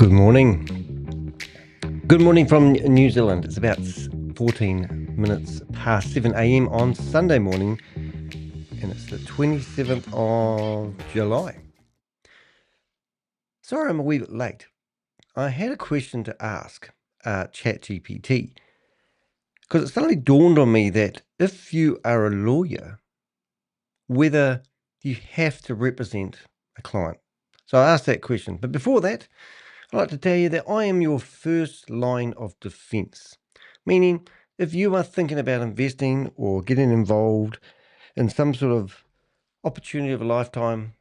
Good morning. Good morning from New Zealand. It's about 14 minutes past 7 a.m. on Sunday morning, and it's the 27th of July. Sorry, I'm a wee bit late. I had a question to ask ChatGPT because it suddenly dawned on me that if you are a lawyer, whether you have to represent a client. So I asked that question. But before that, I'd like to tell you that I am your first line of defense, meaning if you are thinking about investing or getting involved in some sort of opportunity of a lifetime,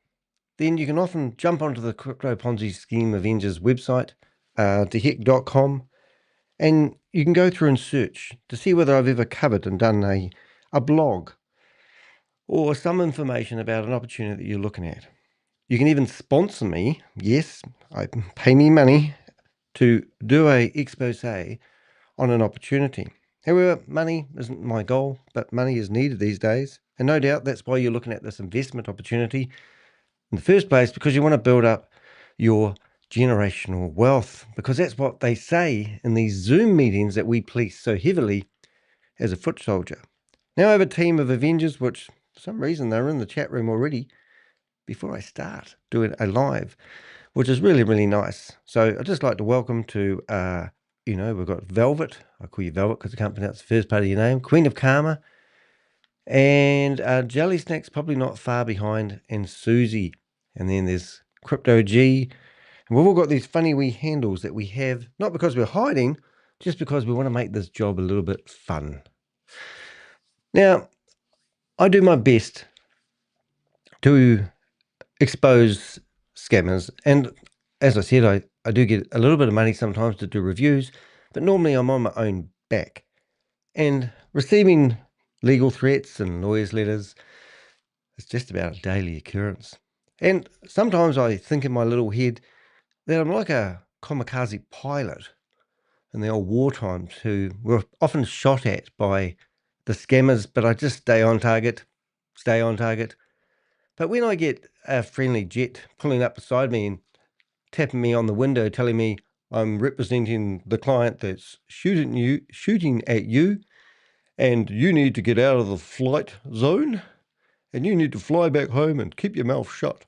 then you can often jump onto the Crypto Ponzi Scheme Avengers website, dehek.com, and you can go through and search to see whether I've ever covered and done a blog or some information about an opportunity that you're looking at. You can even sponsor me. Yes, pay me money to do a expose on an opportunity. However, money isn't my goal, but money is needed these days. And no doubt that's why you're looking at this investment opportunity in the first place, because you want to build up your generational wealth, because that's what they say in these Zoom meetings that we police so heavily as a foot soldier. Now I have a team of Avengers, which for some reason they're in the chat room already before I start doing a live, which is really, really nice. So I'd just like to welcome to, we've got Velvet. I call you Velvet because I can't pronounce the first part of your name. Queen of Karma. And Jelly Snack's probably not far behind. And Susie. And then there's Crypto G. And we've all got these funny wee handles that we have, not because we're hiding, just because we want to make this job a little bit fun. Now, I do my best to expose scammers, and as I said, I do get a little bit of money sometimes to do reviews, but normally I'm on my own back, and receiving legal threats and lawyers' letters is just about a daily occurrence. And sometimes I think in my little head that I'm like a kamikaze pilot in the old war times who were often shot at by the scammers, but I just stay on target. But when I get a friendly jet pulling up beside me and tapping me on the window, telling me I'm representing the client that's shooting at you, and you need to get out of the flight zone, and you need to fly back home and keep your mouth shut,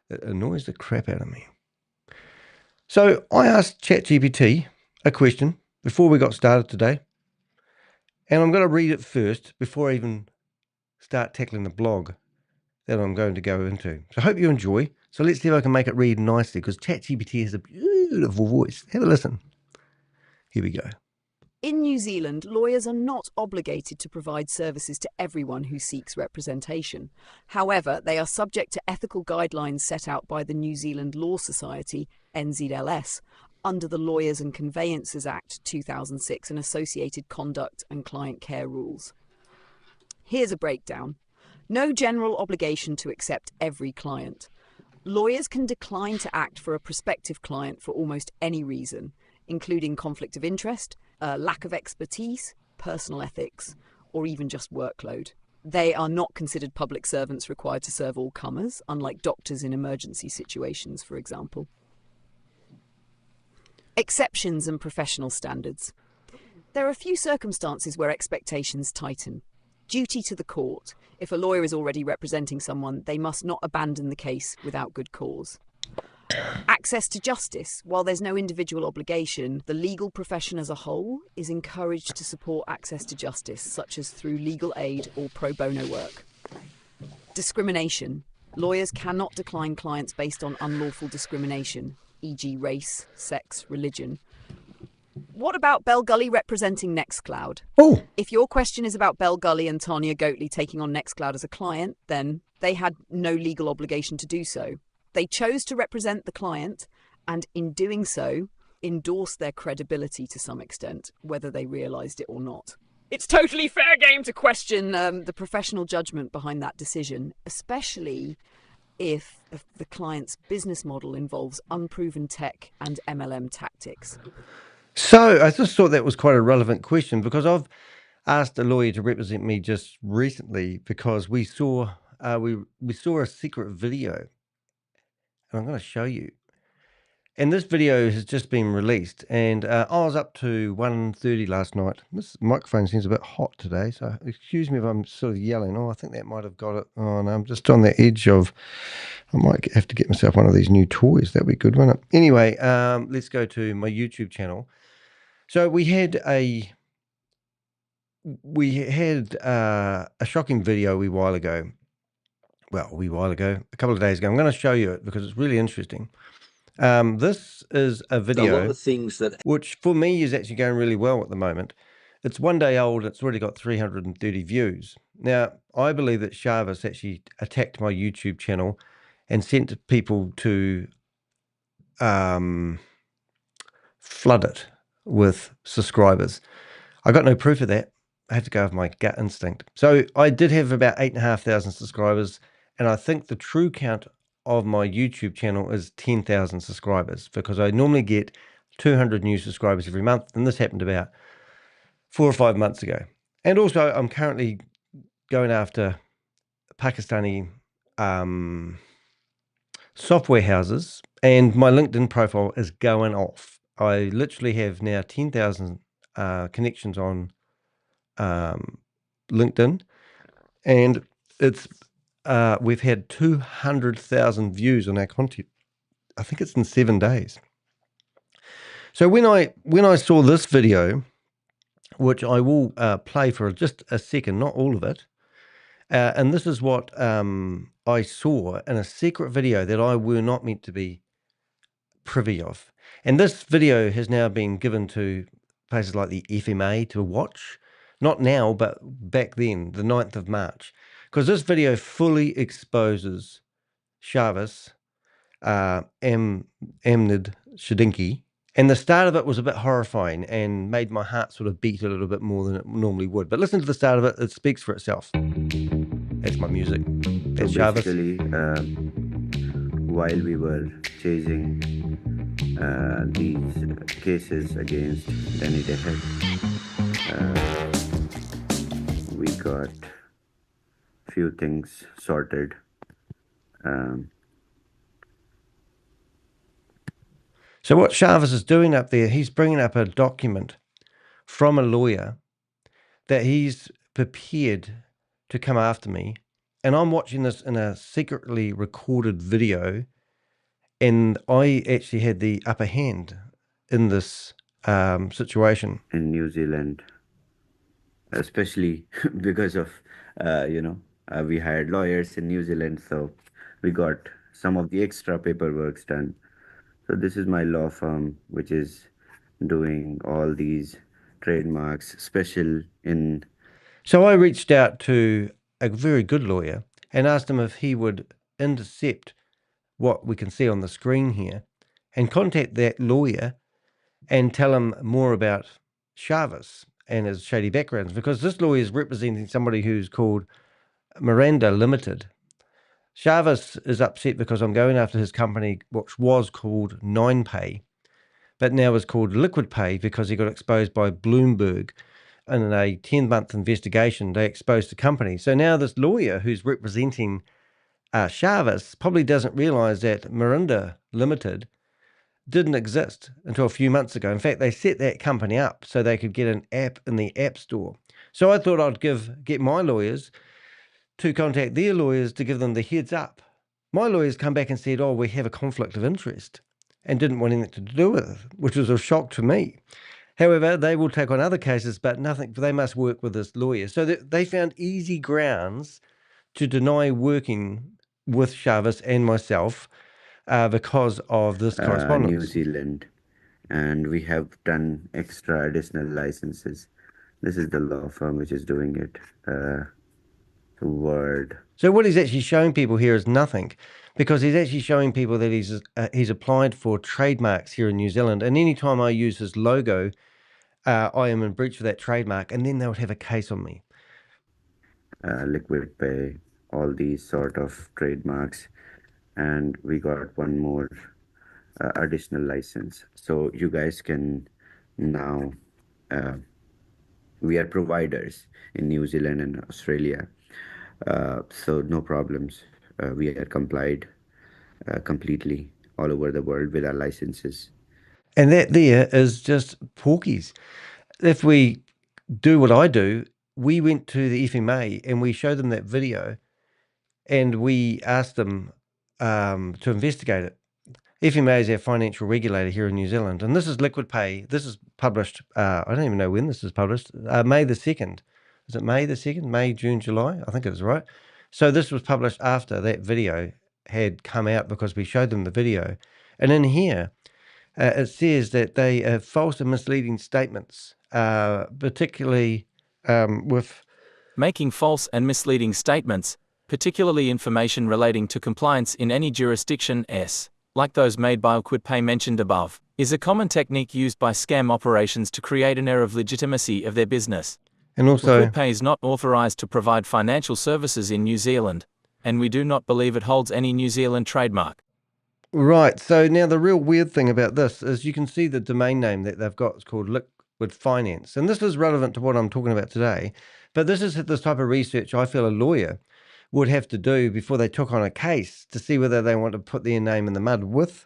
it annoys the crap out of me. So I asked ChatGPT a question before we got started today, and I'm going to read it first before I even start tackling the blog that I'm going to go into. So I hope you enjoy. So let's see if I can make it read nicely, because ChatGPT has a beautiful voice. Have a listen. Here we go. In New Zealand, lawyers are not obligated to provide services to everyone who seeks representation. However, they are subject to ethical guidelines set out by the New Zealand Law Society, NZLS, under the Lawyers and Conveyancers Act 2006 and associated conduct and client care rules. Here's a breakdown. No general obligation to accept every client. Lawyers can decline to act for a prospective client for almost any reason, including conflict of interest, lack of expertise, personal ethics, or even just workload. They are not considered public servants required to serve all comers, unlike doctors in emergency situations, for example. Exceptions and professional standards. There are a few circumstances where expectations tighten. Duty to the court. If a lawyer is already representing someone, they must not abandon the case without good cause. Access to justice. While there's no individual obligation, the legal profession as a whole is encouraged to support access to justice, such as through legal aid or pro bono work. Discrimination. Lawyers cannot decline clients based on unlawful discrimination, e.g. race, sex, religion. What about Bell Gully representing NexQloud? Oh, If your question is about Bell Gully and Tania Goatley taking on NexQloud as a client, then they had no legal obligation to do so. They chose to represent the client and, in doing so, endorsed their credibility to some extent, whether they realised it or not. It's totally fair game to question the professional judgment behind that decision, especially if the client's business model involves unproven tech and MLM tactics. so I just thought that was quite a relevant question, because I've asked a lawyer to represent me just recently because we saw we saw a secret video, and I'm going to show you. And this video has just been released, and I was up to 1:30 last night. This microphone seems a bit hot today, so excuse me if I'm sort of yelling. Oh, I think that might have got it. Oh, no, I'm just on the edge of, I might have to get myself one of these new toys. That'd be good, wouldn't it? Anyway, let's go to my YouTube channel. So we had a shocking video a while ago. Well, a couple of days ago. I'm going to show you it because it's really interesting. This is a video, a lot of things that, which for me is actually going really well at the moment. It's 1 day old. It's already got 330 views. Now, I believe that Chavis actually attacked my YouTube channel and sent people to flood it with subscribers. I got no proof of that. I had to go with my gut instinct. So I did have about 8,500 subscribers, and I think the true count of my YouTube channel is 10,000 subscribers, because I normally get 200 new subscribers every month, and this happened about 4 or 5 months ago. And also, I'm currently going after Pakistani software houses, and my LinkedIn profile is going off. I literally have now 10,000 connections on LinkedIn, and it's we've had 200,000 views on our content. I think it's in 7 days. So when I saw this video, which I will play for just a second, not all of it, and this is what I saw in a secret video that I were not meant to be privy of. And this video has now been given to places like the FMA to watch, not now, but back then, the 9th of March, because this video fully exposes Chavis, Amnid Shadinky, and the start of it was a bit horrifying and made my heart sort of beat a little bit more than it normally would. But listen to the start of it. It speaks for itself. That's my music. That's So Chavis. basically, while we were chasing these cases against Danny de Hek, we got few things sorted. So what Chavis is doing up there, he's bringing up a document from a lawyer that he's prepared to come after me. And I'm watching this in a secretly recorded video, and I actually had the upper hand in this situation. In New Zealand, especially because of, we hired lawyers in New Zealand, so we got some of the extra paperwork done. So this is my law firm, which is doing all these trademarks, special in... So I reached out to a very good lawyer and asked him if he would intercept what we can see on the screen here and contact that lawyer and tell him more about Chavis and his shady backgrounds, because this lawyer is representing somebody who's called Miranda Limited. Chavis is upset because I'm going after his company, which was called NinePay, but now is called Liquid Pay because he got exposed by Bloomberg. In a 10-month investigation, they exposed the company. So now this lawyer who's representing Chavis probably doesn't realize that Miranda Limited didn't exist until a few months ago. In fact, they set that company up so they could get an app in the App Store. So I thought I'd get my lawyers to contact their lawyers to give them the heads up. My lawyers come back and said, oh, we have a conflict of interest, and didn't want anything to do with it, which was a shock to me. However, they will take on other cases, but nothing. They must work with this lawyer. So they found easy grounds to deny working with Chavis and myself because of this correspondence. New Zealand, and we have done extra additional licenses. This is the law firm which is doing it. Word. So what he's actually showing people here is nothing, because he's actually showing people that he's applied for trademarks here in New Zealand, and anytime I use his logo, I am in breach of that trademark, and then they would have a case on me. Liquid Pay, all these sort of trademarks, and we got one more additional license. So you guys can now, we are providers in New Zealand and Australia, so no problems. We are complied completely. all over the world with our licenses. And that there is just porkies. If we do what I do, we went to the FMA and we showed them that video and we asked them to investigate it. FMA is our financial regulator here in New Zealand, and this is Liquid Pay. This is published, I don't even know when this is published, May the 2nd. Is it May the 2nd? May, June, July? I think it is right. So this was published after that video had come out because we showed them the video. And in here, it says that they have false and misleading statements, particularly with making false and misleading statements, particularly information relating to compliance in any jurisdiction like those made by Liquid Pay mentioned above, is a common technique used by scam operations to create an air of legitimacy of their business. And also, Liquid Pay is not authorized to provide financial services in New Zealand, and we do not believe it holds any New Zealand trademark. Right, so now the real weird thing about this is you can see the domain name that they've got is called Liquid Finance, and this is relevant to what I'm talking about today, but this is this type of research I feel a lawyer would have to do before they took on a case to see whether they want to put their name in the mud with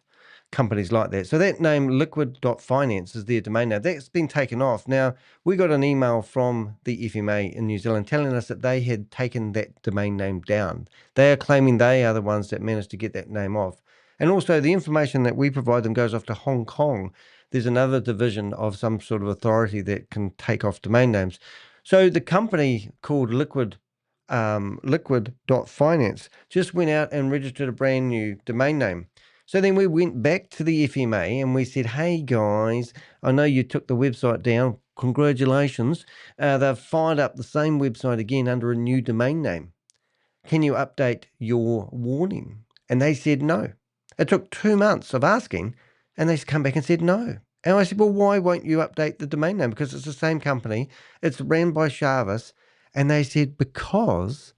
companies like that. So that name, liquid.finance, is their domain name. That's been taken off. Now, we got an email from the FMA in New Zealand telling us that they had taken that domain name down. They are claiming they are the ones that managed to get that name off. And also the information that we provide them goes off to Hong Kong. There's another division of some sort of authority that can take off domain names. So the company called liquid.finance just went out and registered a brand new domain name. So then we went back to the FMA and we said, hey guys, I know you took the website down. Congratulations. They've fired up the same website again under a new domain name. Can you update your warning? And they said no. It took 2 months of asking and they come back and said no. And I said, well, why won't you update the domain name? Because it's the same company. It's ran by Jarvis. And they said, because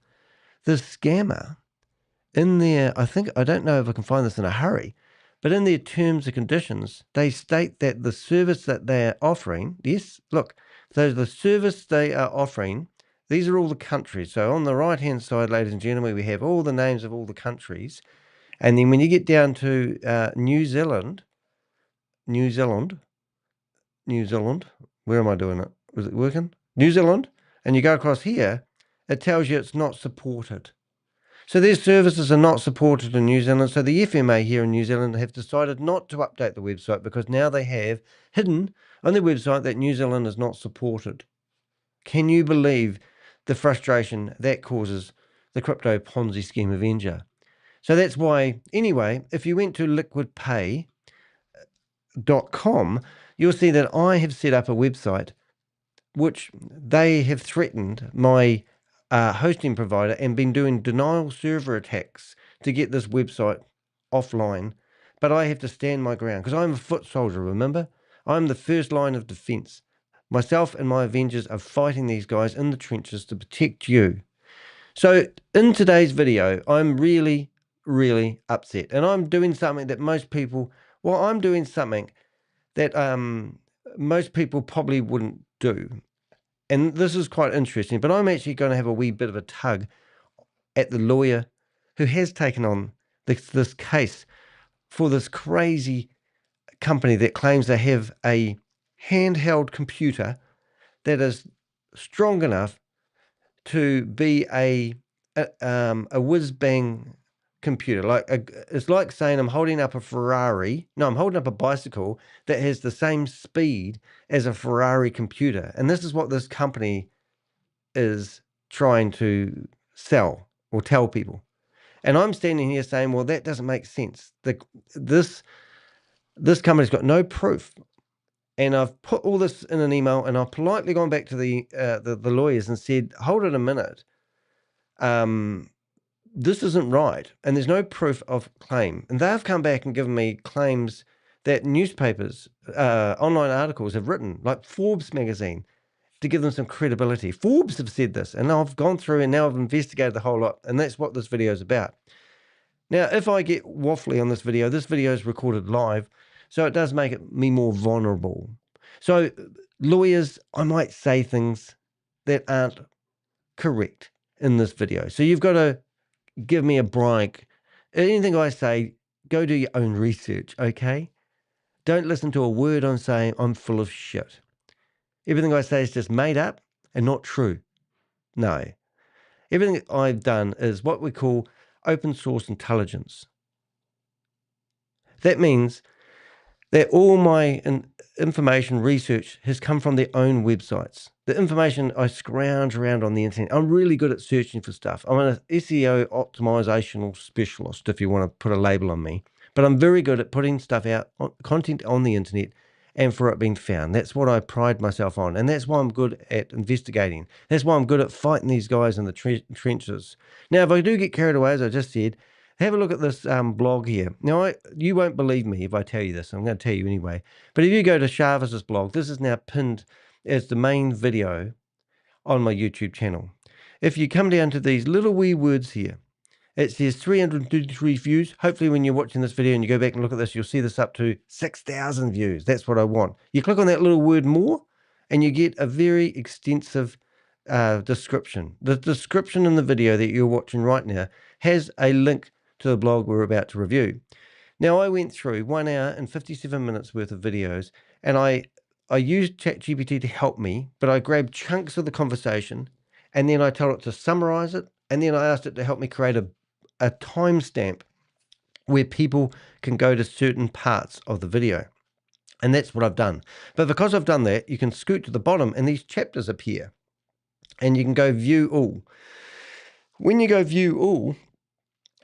the scammer in their, I don't know if I can find this in a hurry, but in their terms and conditions, they state that the service that they're offering, yes, look, so the service they are offering, these are all the countries. So on the right-hand side, ladies and gentlemen, we have all the names of all the countries. And then when you get down to New Zealand, where am I doing it? Was it working? New Zealand, and you go across here, it tells you it's not supported. So their services are not supported in New Zealand. So the FMA here in New Zealand have decided not to update the website because now they have hidden on their website that New Zealand is not supported. Can you believe the frustration that causes the Crypto Ponzi Scheme Avenger? So that's why, anyway, if you went to liquidpay.com, you'll see that I have set up a website which they have threatened my hosting provider and been doing denial server attacks to get this website offline. But I have to stand my ground because I'm a foot soldier, remember? I'm the first line of defense. Myself and my Avengers are fighting these guys in the trenches to protect you. So in today's video, I'm really upset. And I'm doing something that most people probably wouldn't do. And this is quite interesting, but I'm actually going to have a wee bit of a tug at the lawyer who has taken on this case for this crazy company that claims they have a handheld computer that is strong enough to be a whiz-bang computer. It's like saying I'm holding up a bicycle that has the same speed as a Ferrari computer. And this is what this company is trying to sell or tell people. And I'm standing here saying, well, that doesn't make sense. This company's got no proof. And I've put all this in an email and I've politely gone back to the lawyers and said, hold it a minute. This isn't right. And there's no proof of claim. And they've come back and given me claims that newspapers, online articles have written, like Forbes magazine, to give them some credibility. Forbes have said this, and I've gone through and now I've investigated the whole lot, and that's what this video is about. Now, if I get waffly on this video is recorded live, so it does make me more vulnerable. So, lawyers, I might say things that aren't correct in this video. So you've got to give me a break. Anything I say, go do your own research, okay? Don't listen to a word I'm saying. I'm full of shit. Everything I say is just made up and not true. No. Everything I've done is what we call open source intelligence. That means that all my information research has come from their own websites. The information I scrounge around on the internet. I'm really good at searching for stuff. I'm an SEO optimizational specialist, if you want to put a label on me. But I'm very good at putting stuff out, content on the internet, and for it being found. That's what I pride myself on. And that's why I'm good at investigating. That's why I'm good at fighting these guys in the trenches. Now, if I do get carried away, as I just said, have a look at this blog here. Now, you won't believe me if I tell you this. I'm going to tell you anyway. But if you go to Sharvis's blog, this is now pinned as the main video on my YouTube channel. If you come down to these little wee words here, it says 333 views. Hopefully when you're watching this video and you go back and look at this, you'll see this up to 6,000 views. That's what I want. You click on that little word more and you get a very extensive description. The description in the video that you're watching right now has a link to the blog we're about to review. Now, I went through 1 hour and 57 minutes worth of videos, and I used ChatGPT to help me, but I grabbed chunks of the conversation, and then I told it to summarize it, and then I asked it to help me create a timestamp where people can go to certain parts of the video. And that's what I've done. But because I've done that, you can scoot to the bottom, and these chapters appear, and you can go view all. When you go view all,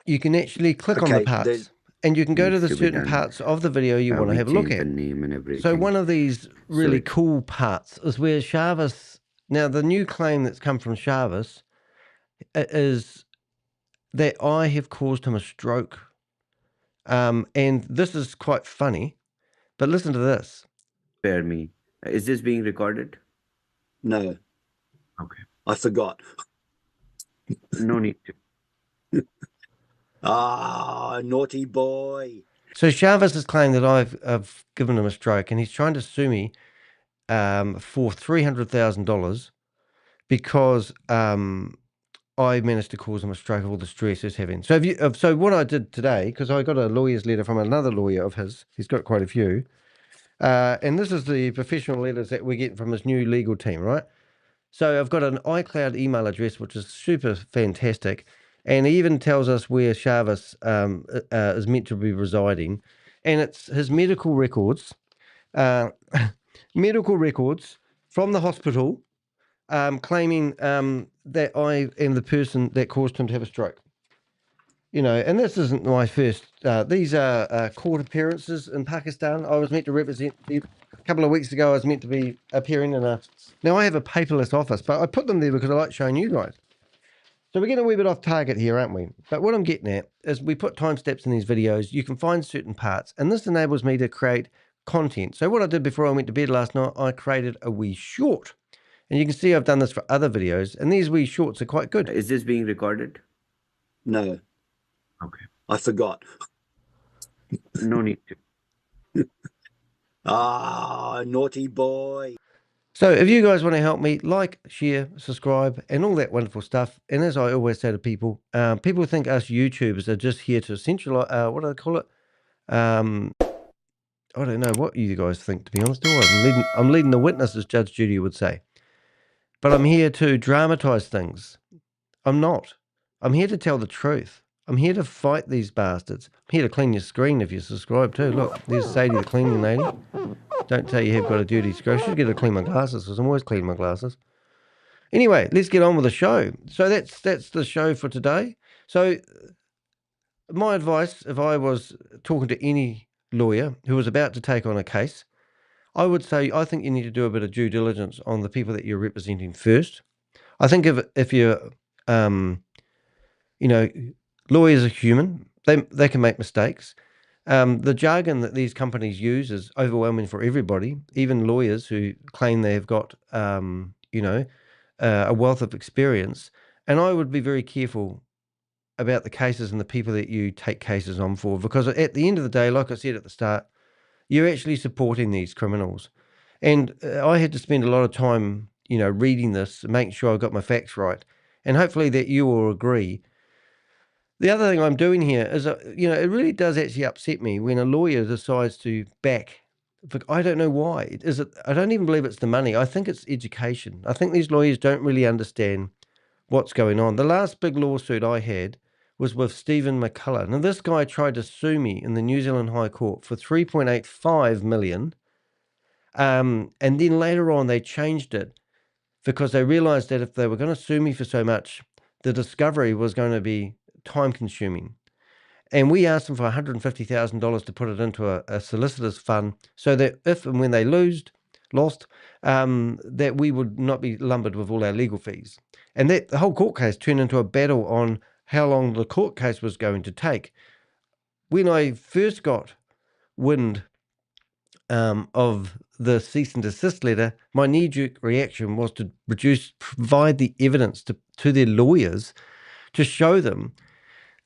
you can actually click on the parts and you can go to the certain parts of the video you want to have a look at. So one of these really cool parts is where Sharvis, now the new claim that's come from Sharvis is that I have caused him a stroke. And this is quite funny, but listen to this. Spare me. Is this being recorded? No. Okay. I forgot. No need to. Ah, naughty boy. So Sharvis has claimed that I've given him a stroke, and he's trying to sue me for $300,000 because I managed to cause him a stroke of all the stress he's having. So so what I did today, because I got a lawyer's letter from another lawyer of his, he's got quite a few, and this is the professional letters that we're getting from his new legal team, right? So I've got an iCloud email address, which is super fantastic. And he even tells us where Sharvis is meant to be residing. And it's his medical records, medical records from the hospital claiming that I am the person that caused him to have a stroke. You know, and this isn't my first. These are court appearances in Pakistan. I was meant to represent a couple of weeks ago. I was meant to be appearing in a. Now I have a paperless office, but I put them there because I like showing you guys. So we're getting a wee bit off target here, aren't we? But what I'm getting at is we put timestamps in these videos. You can find certain parts, and this enables me to create content. So what I did before I went to bed last night, I created a wee short. And you can see I've done this for other videos, and these wee shorts are quite good. Is this being recorded? No. Okay. I forgot. No need to. Ah, naughty boy. So if you guys want to help me, like, share, subscribe, and all that wonderful stuff. And as I always say to people, people think us YouTubers are just here to centralize, what do they call it? I don't know what you guys think, to be honest. I'm leading the witness, as Judge Judy would say. But I'm here to dramatize things. I'm not. I'm here to tell the truth. I'm here to fight these bastards. I'm here to clean your screen if you subscribe too. Look, there's Sadie, the cleaning lady. Don't tell you have got a dirty screen. I should get to clean my glasses because I'm always cleaning my glasses. Anyway, let's get on with the show. So that's the show for today. So my advice, if I was talking to any lawyer who was about to take on a case, I would say I think you need to do a bit of due diligence on the people that you're representing first. I think if you're, you know, lawyers are human. They can make mistakes. The jargon that these companies use is overwhelming for everybody, even lawyers who claim they have got, you know, a wealth of experience. And I would be very careful about the cases and the people that you take cases on for, because at the end of the day, like I said at the start, you're actually supporting these criminals. And I had to spend a lot of time, you know, reading this, making sure I got my facts right. And hopefully that you will agree The other thing I'm doing here is, you know, it really does actually upset me when a lawyer decides to back. I don't know why. Is it? I don't even believe it's the money. I think it's education. I think these lawyers don't really understand what's going on. The last big lawsuit I had was with Stephen McCullough. Now, this guy tried to sue me in the New Zealand High Court for $3.85 million. And then later on, they changed it because they realized that if they were going to sue me for so much, the discovery was going to be time consuming. And we asked them for $150,000 to put it into a solicitor's fund so that if and when they lost, that we would not be lumbered with all our legal fees. And that the whole court case turned into a battle on how long the court case was going to take. When I first got wind of the cease and desist letter, my knee-jerk reaction was to provide the evidence to their lawyers to show them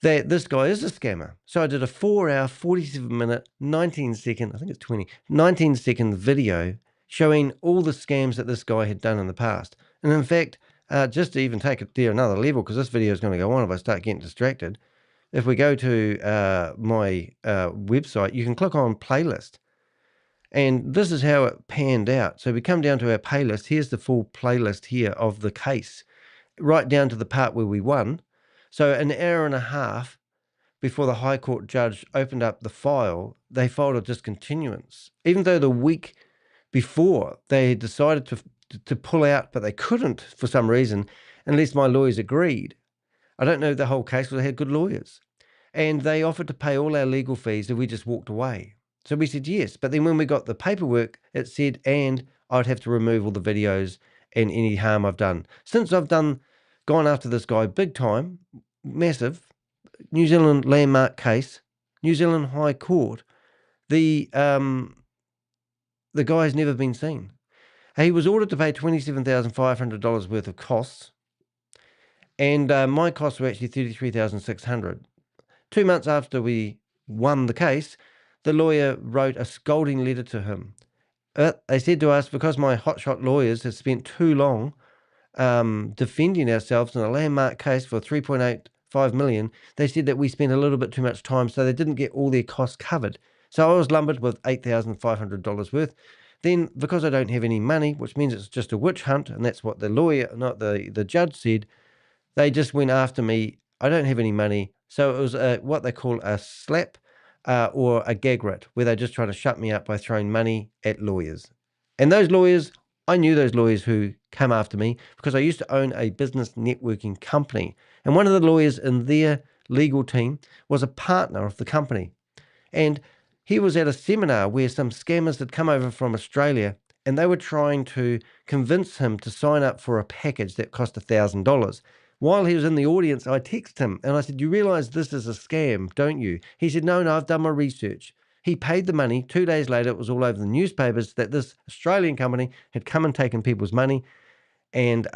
that this guy is a scammer. So I did a 4-hour, 47-minute, 19-second, I think it's 19-second video showing all the scams that this guy had done in the past. And in fact, just to even take it to another level, because this video is going to go on if I start getting distracted, if we go to my website, you can click on playlist. And this is how it panned out. So we come down to our playlist. Here's the full playlist here of the case, right down to the part where we won. So an hour and a half before the High Court judge opened up the file, they filed a discontinuance. Even though the week before they had decided to pull out, but they couldn't for some reason, unless my lawyers agreed. I don't know the whole case because they had good lawyers. And they offered to pay all our legal fees if we just walked away. So we said yes. But then when we got the paperwork, it said, and I'd have to remove all the videos and any harm I've done. Since I've gone after this guy big time, massive, New Zealand landmark case, New Zealand High Court, the guy's never been seen. He was ordered to pay $27,500 worth of costs, and my costs were actually $33,600. 2 months after we won the case, the lawyer wrote a scolding letter to him. They said to us, because my hotshot lawyers have spent too long defending ourselves in a landmark case for $3.85 million, they said that we spent a little bit too much time, so they didn't get all their costs covered. So I was lumbered with $8,500 worth. Then, because I don't have any money, which means it's just a witch hunt, and that's what the lawyer, not the judge, said, they just went after me. I don't have any money. So it was what they call a slap or a gag writ, where they're just trying to shut me up by throwing money at lawyers. And those lawyers, I knew those lawyers who come after me because I used to own a business networking company. And one of the lawyers in their legal team was a partner of the company. And he was at a seminar where some scammers had come over from Australia, and they were trying to convince him to sign up for a package that cost $1,000. While he was in the audience, I texted him and I said, "You realize this is a scam, don't you?" He said, No, I've done my research. He paid the money. 2 days later, it was all over the newspapers that this Australian company had come and taken people's money and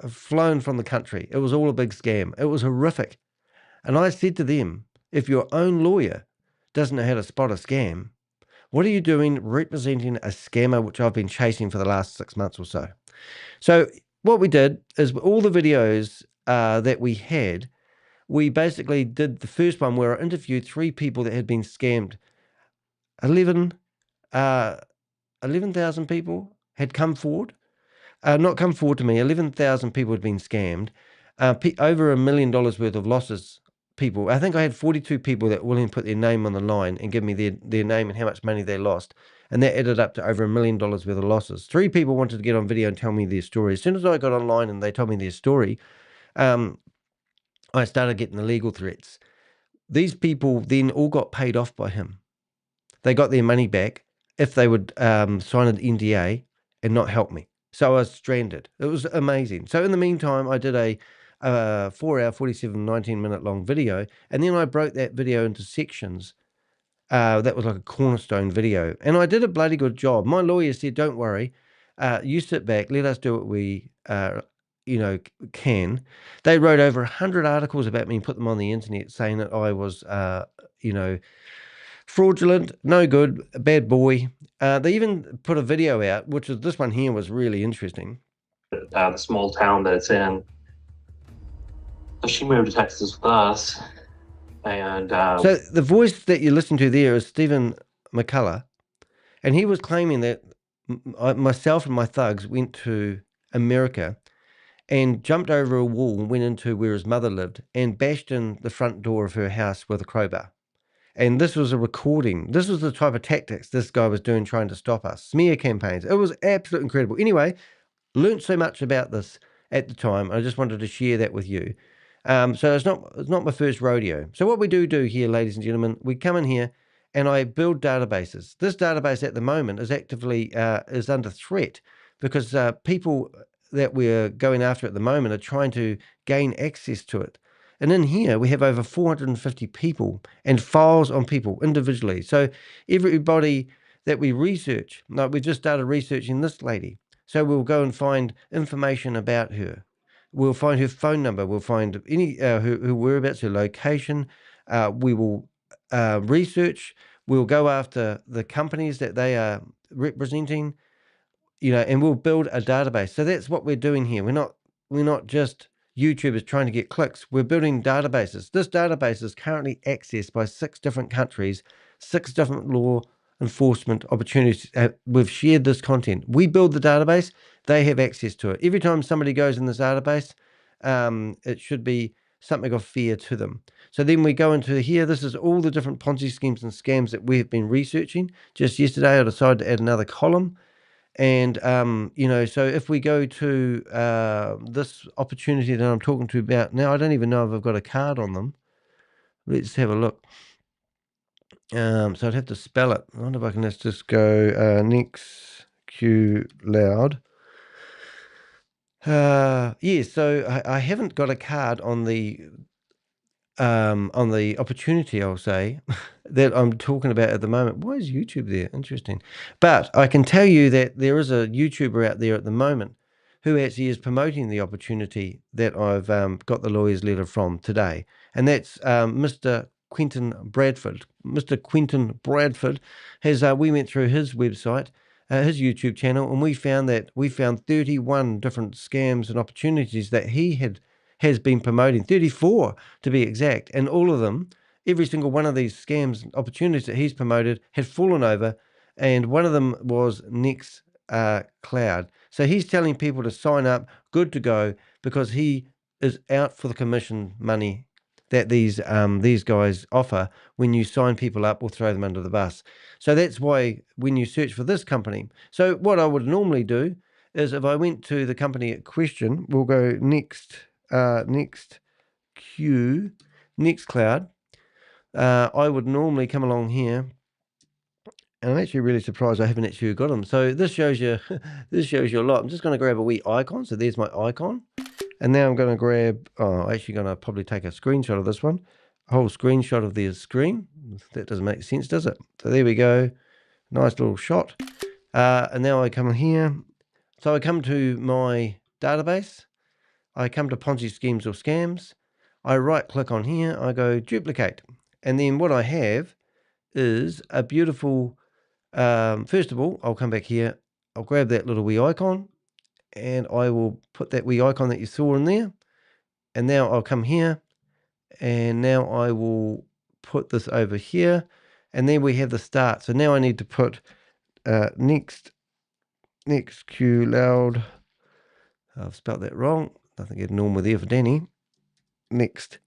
flown from the country. It was all a big scam. It was horrific. And I said to them, if your own lawyer doesn't know how to spot a scam, what are you doing representing a scammer, which I've been chasing for the last 6 months or so? So what we did is all the videos that we had, we basically did the first one where I interviewed 3 people that had been scammed. 11,000 people had come forward. Not come forward to me. 11,000 people had been scammed. Over $1 million worth of losses. People. I think I had 42 people that were willing to put their name on the line and give me their name and how much money they lost. And that added up to over $1 million worth of losses. 3 people wanted to get on video and tell me their story. As soon as I got online and they told me their story, I started getting the legal threats. These people then all got paid off by him. They got their money back if they would sign an NDA and not help me. So I was stranded. It was amazing. So in the meantime, I did a 4-hour, 47, 19-minute long video, and then I broke that video into sections. That was like a cornerstone video, and I did a bloody good job. My lawyer said, "Don't worry, you sit back, let us do what we can." They wrote over 100 articles about me and put them on the internet saying that I was fraudulent, no good, a bad boy. They even put a video out, which is this one here was really interesting. The small town that it's in. So she moved to Texas with us, and So the voice that you listen to there is Stephen McCullough, and he was claiming that myself and my thugs went to America and jumped over a wall and went into where his mother lived and bashed in the front door of her house with a crowbar. And this was a recording. This was the type of tactics this guy was doing, trying to stop us. Smear campaigns. It was absolutely incredible. Anyway, learned so much about this at the time. I just wanted to share that with you. So it's not my first rodeo. So what we do here, ladies and gentlemen, we come in here and I build databases. This database at the moment is actively is under threat because people that we're going after at the moment are trying to gain access to it. And in here, we have over 450 people and files on people individually. So everybody that we research, like we just started researching this lady. So we'll go and find information about her. We'll find her phone number. We'll find any her whereabouts, her location. We will research. We'll go after the companies that they are representing, and we'll build a database. So that's what we're doing here. We're not just YouTubers trying to get clicks. We're building databases. This database is currently accessed by 6 different countries, 6 different law enforcement opportunities. We've shared this content. We build the database. They have access to it. Every time somebody goes in this database, it should be something of fear to them. So then we go into here. This is all the different Ponzi schemes and scams that we have been researching. Just yesterday, I decided to add another column. And, so if we go to this opportunity that I'm talking to about now, I don't even know if I've got a card on them. Let's have a look. So I'd have to spell it. I wonder if I can just go NexQloud. So I haven't got a card on the opportunity, I'll say, that I'm talking about at the moment. Why is YouTube there? Interesting. But I can tell you that there is a YouTuber out there at the moment who actually is promoting the opportunity that I've got the lawyer's letter from today. And that's Mr. Quentin Bradford. Mr. Quentin Bradford has, we went through his website, his YouTube channel, and we found 31 different scams and opportunities that he has been promoting, 34 to be exact. And all of them, every single one of these scams and opportunities that he's promoted had fallen over. And one of them was NexQloud. So he's telling people to sign up, good to go, because he is out for the commission money that these guys offer when you sign people up or throw them under the bus. So that's why when you search for this company. So what I would normally do is if I went to the company at question, we'll go NexQloud. I would normally come along here, and I'm actually really surprised I haven't actually got them. So this shows you a lot. I'm just going to grab a wee icon. So there's my icon. And now I'm going to grab, actually going to probably take a screenshot of this one. A whole screenshot of the screen. That doesn't make sense, does it? So there we go. Nice little shot. And now I come here. So I come to my database. I come to Ponzi schemes or scams. I right click on here. I go duplicate. And then what I have is a beautiful, first of all, I'll come back here. I'll grab that little wee icon. And I will put that wee icon that you saw in there. And now I'll come here. And now I will put this over here. And then we have the start. So now I need to put NexQloud. I've spelled that wrong. Nothing get normal there for Danny. Next.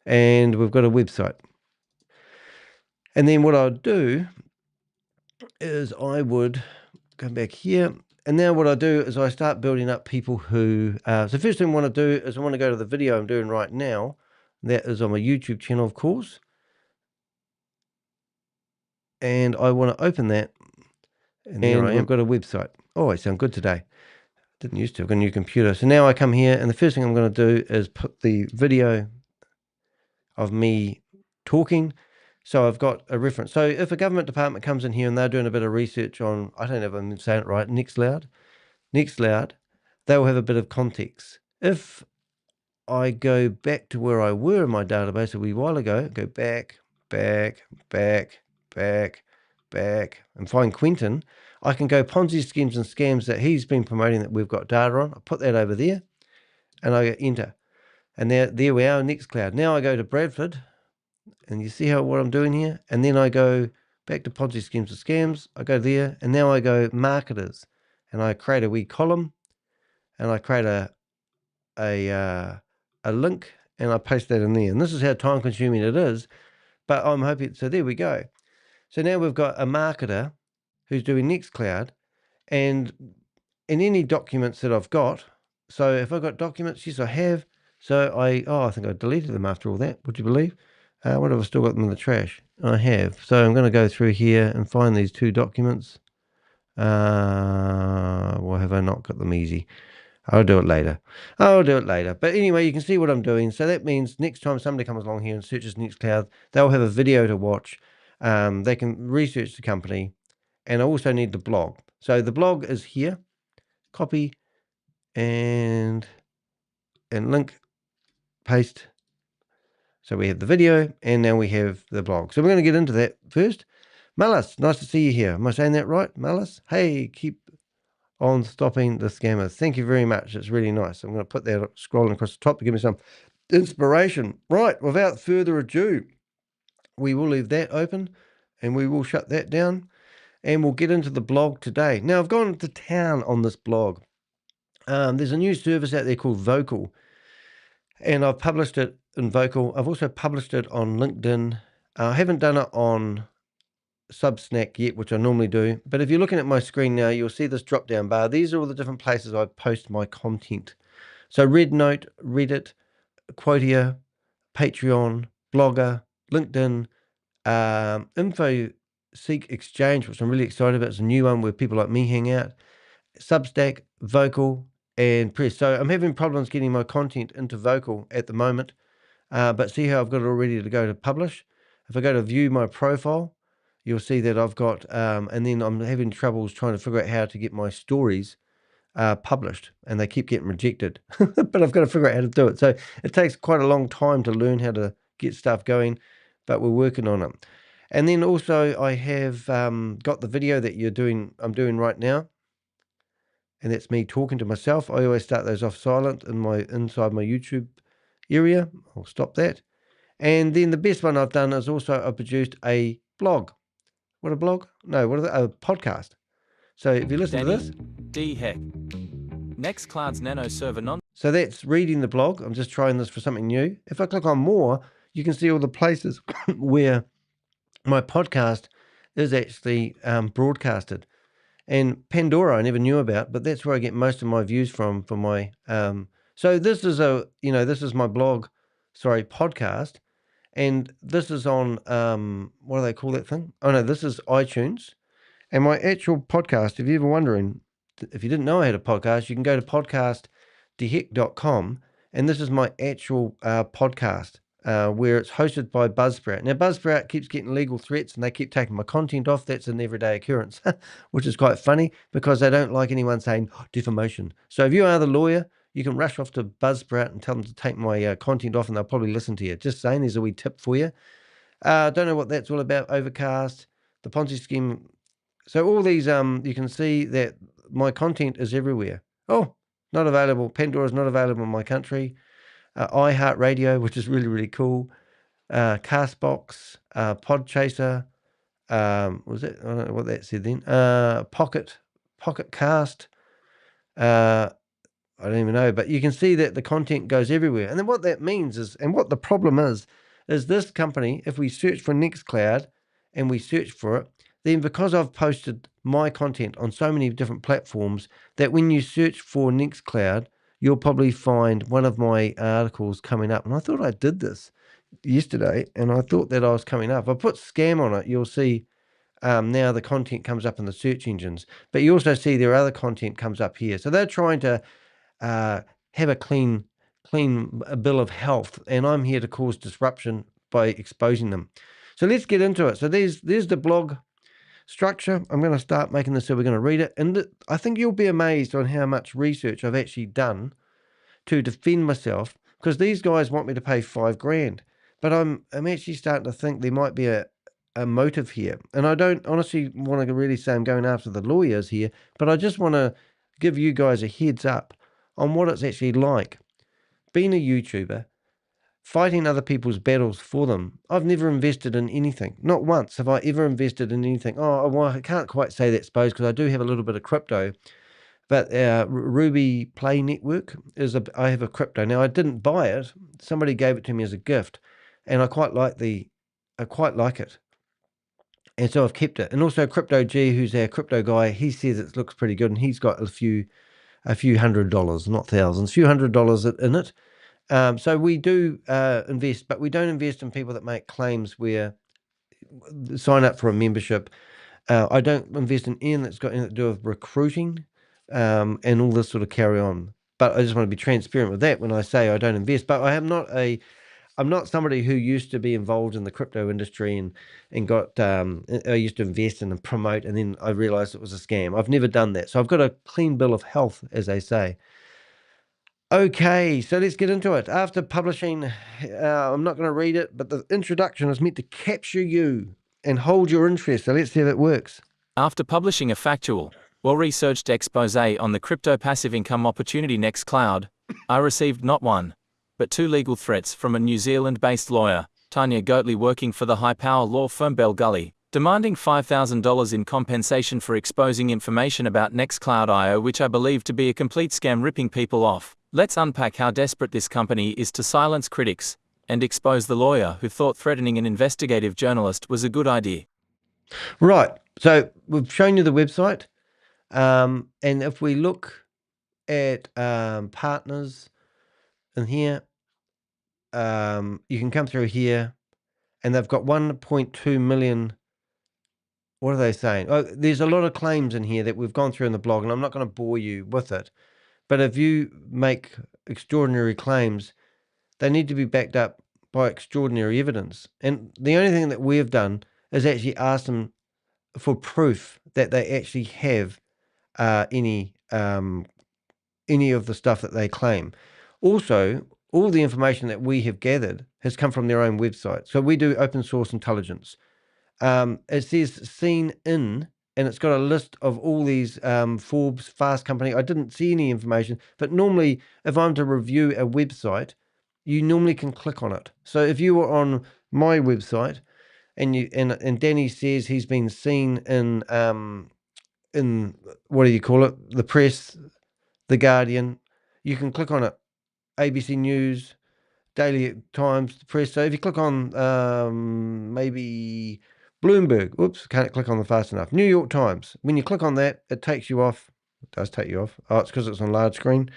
And we've got a website. And then what I'll do is I would come back here. And now what I do is I start building up people who, so first thing I want to do is I want to go to the video I'm doing right now. That is on my YouTube channel, of course. And I want to open that. And there I am. I've got a website. Oh, I sound good today. Didn't used to. I've got a new computer. So now I come here and the first thing I'm going to do is put the video of me talking. So I've got a reference. So if a government department comes in here and they're doing a bit of research on, I don't know if I'm saying it right, NexQloud, they'll have a bit of context. If I go back to where I were in my database a wee while ago, go back, and find Quentin, I can go Ponzi schemes and scams that he's been promoting that we've got data on. I put that over there and I go enter. And there we are, NexQloud. Now I go to Bradford, and you see what I'm doing here? And then I go back to Ponzi Schemes and Scams. I go there, and now I go Marketers. And I create a wee column, and I create a link, and I paste that in there. And this is how time consuming it is, but I'm hoping, so there we go. So now we've got a marketer who's doing NexQloud, and in any documents that I've got, so if I've got documents, yes I have, so I think I deleted them after all that, would you believe? What have I still got them in the trash? I have. So I'm going to go through here and find these 2 documents. Why have I not got them easy? I'll do it later. But anyway, you can see what I'm doing. So that means next time somebody comes along here and searches NexQloud, they'll have a video to watch. They can research the company. And I also need the blog. So the blog is here. Copy and link, paste. So we have the video, and now we have the blog. So we're going to get into that first. Malas, nice to see you here. Am I saying that right, Malas? Hey, keep on stopping the scammers. Thank you very much. It's really nice. I'm going to put that scrolling across the top to give me some inspiration. Right, without further ado, we will leave that open, and we will shut that down, and we'll get into the blog today. Now, I've gone to town on this blog. There's a new service out there called Vocal, and I've published it in Vocal. I've also published it on LinkedIn. I haven't done it on Substack yet, which I normally do. But if you're looking at my screen now, you'll see this drop-down bar. These are all the different places I post my content. So RedNote, Reddit, Quotia, Patreon, Blogger, LinkedIn, InfoSeek Exchange, which I'm really excited about. It's a new one where people like me hang out. Substack, Vocal, and Press. So I'm having problems getting my content into Vocal at the moment, but see how I've got it all ready to go to publish. If I go to view my profile, you'll see that I've got, and then I'm having troubles trying to figure out how to get my stories published, and they keep getting rejected, but I've got to figure out how to do it. So it takes quite a long time to learn how to get stuff going, but we're working on it. And then also I have got the video that I'm doing right now. And that's me talking to myself. I always start those off silent inside my YouTube area. I'll stop that. And then the best one I've done is also I produced a blog. What a blog? No, a podcast. So if you listen Danny to this. de Hek. NexQloud's NanoServer So that's reading the blog. I'm just trying this for something new. If I click on more, you can see all the places where my podcast is actually broadcasted. And Pandora I never knew about, but that's where I get most of my views from for my so this is my podcast, and this is on what do they call that thing? Oh no, this is iTunes. And my actual podcast, if you're ever wondering, if you didn't know I had a podcast, you can go to podcastdehek.com, and this is my actual podcast. Where it's hosted by Buzzsprout. Now, Buzzsprout keeps getting legal threats, and they keep taking my content off. That's an everyday occurrence, which is quite funny because they don't like anyone saying defamation. So if you are the lawyer, you can rush off to Buzzsprout and tell them to take my content off, and they'll probably listen to you. Just saying, there's a wee tip for you. Don't know what that's all about. Overcast, the Ponzi scheme. So all these, you can see that my content is everywhere. Oh, not available. Pandora's not available in my country. iHeartRadio, which is really, really cool. Castbox, Podchaser, was it? I don't know what that said then. Pocket Cast. I don't even know, but you can see that the content goes everywhere. And then what that means is, and what the problem is this company, if we search for NexQloud and we search for it, then because I've posted my content on so many different platforms, that when you search for NexQloud, you'll probably find one of my articles coming up. And I thought I did this yesterday, and I thought that I was coming up. If I put scam on it, you'll see now the content comes up in the search engines. But you also see their other content comes up here. So they're trying to have a clean bill of health, and I'm here to cause disruption by exposing them. So let's get into it. So there's the blog structure. I'm going to start making this so we're going to read it. And I think you'll be amazed on how much research I've actually done to defend myself, because these guys want me to pay $5,000. But I'm actually starting to think there might be a motive here. And I don't honestly want to really say I'm going after the lawyers here, but I just want to give you guys a heads up on what it's actually like being a YouTuber fighting other people's battles for them. I've never invested in anything. Not once have I ever invested in anything. Oh, well, I can't quite say that, suppose, because I do have a little bit of crypto. But Ruby Play Network I have a crypto. Now, I didn't buy it. Somebody gave it to me as a gift, and I quite like it. And so I've kept it. And also Crypto G, who's our crypto guy, he says it looks pretty good, and he's got a few $100s, not thousands, a few $100s in it. So we do invest, but we don't invest in people that make claims where sign up for a membership. I don't invest in anything that's got anything to do with recruiting and all this sort of carry on. But I just want to be transparent with that when I say I don't invest. But I'm not somebody who used to be involved in the crypto industry and got I used to invest in and promote, and then I realized it was a scam. I've never done that. So I've got a clean bill of health, as they say. Okay, so let's get into it. After publishing, I'm not going to read it, but the introduction is meant to capture you and hold your interest. So let's see if it works. After publishing a factual, well-researched exposé on the crypto passive income opportunity NexQloud, I received not one, but two legal threats from a New Zealand-based lawyer, Tania Goatley, working for the high-power law firm Bell Gully, demanding $5,000 in compensation for exposing information about NexQloud.io, which I believe to be a complete scam, ripping people off. Let's unpack how desperate this company is to silence critics and expose the lawyer who thought threatening an investigative journalist was a good idea. Right, so we've shown you the website, and if we look at partners in here, you can come through here, and they've got 1.2 million. What are they saying? Oh, there's a lot of claims in here that we've gone through in the blog, and I'm not going to bore you with it. But if you make extraordinary claims, they need to be backed up by extraordinary evidence. And the only thing that we have done is actually ask them for proof that they actually have any of the stuff that they claim. Also, all the information that we have gathered has come from their own website. So we do open source intelligence. It says seen in, and it's got a list of all these Forbes, Fast Company. I didn't see any information, but normally if I'm to review a website, you normally can click on it. So if you were on my website and Danny says he's been seen in what do you call it? The press, the Guardian, you can click on it. ABC News, Daily Times, the press. So if you click on maybe Bloomberg, oops, can't click on them fast enough. New York Times. When you click on that, it takes you off. It does take you off. Oh, it's because it's on large screen.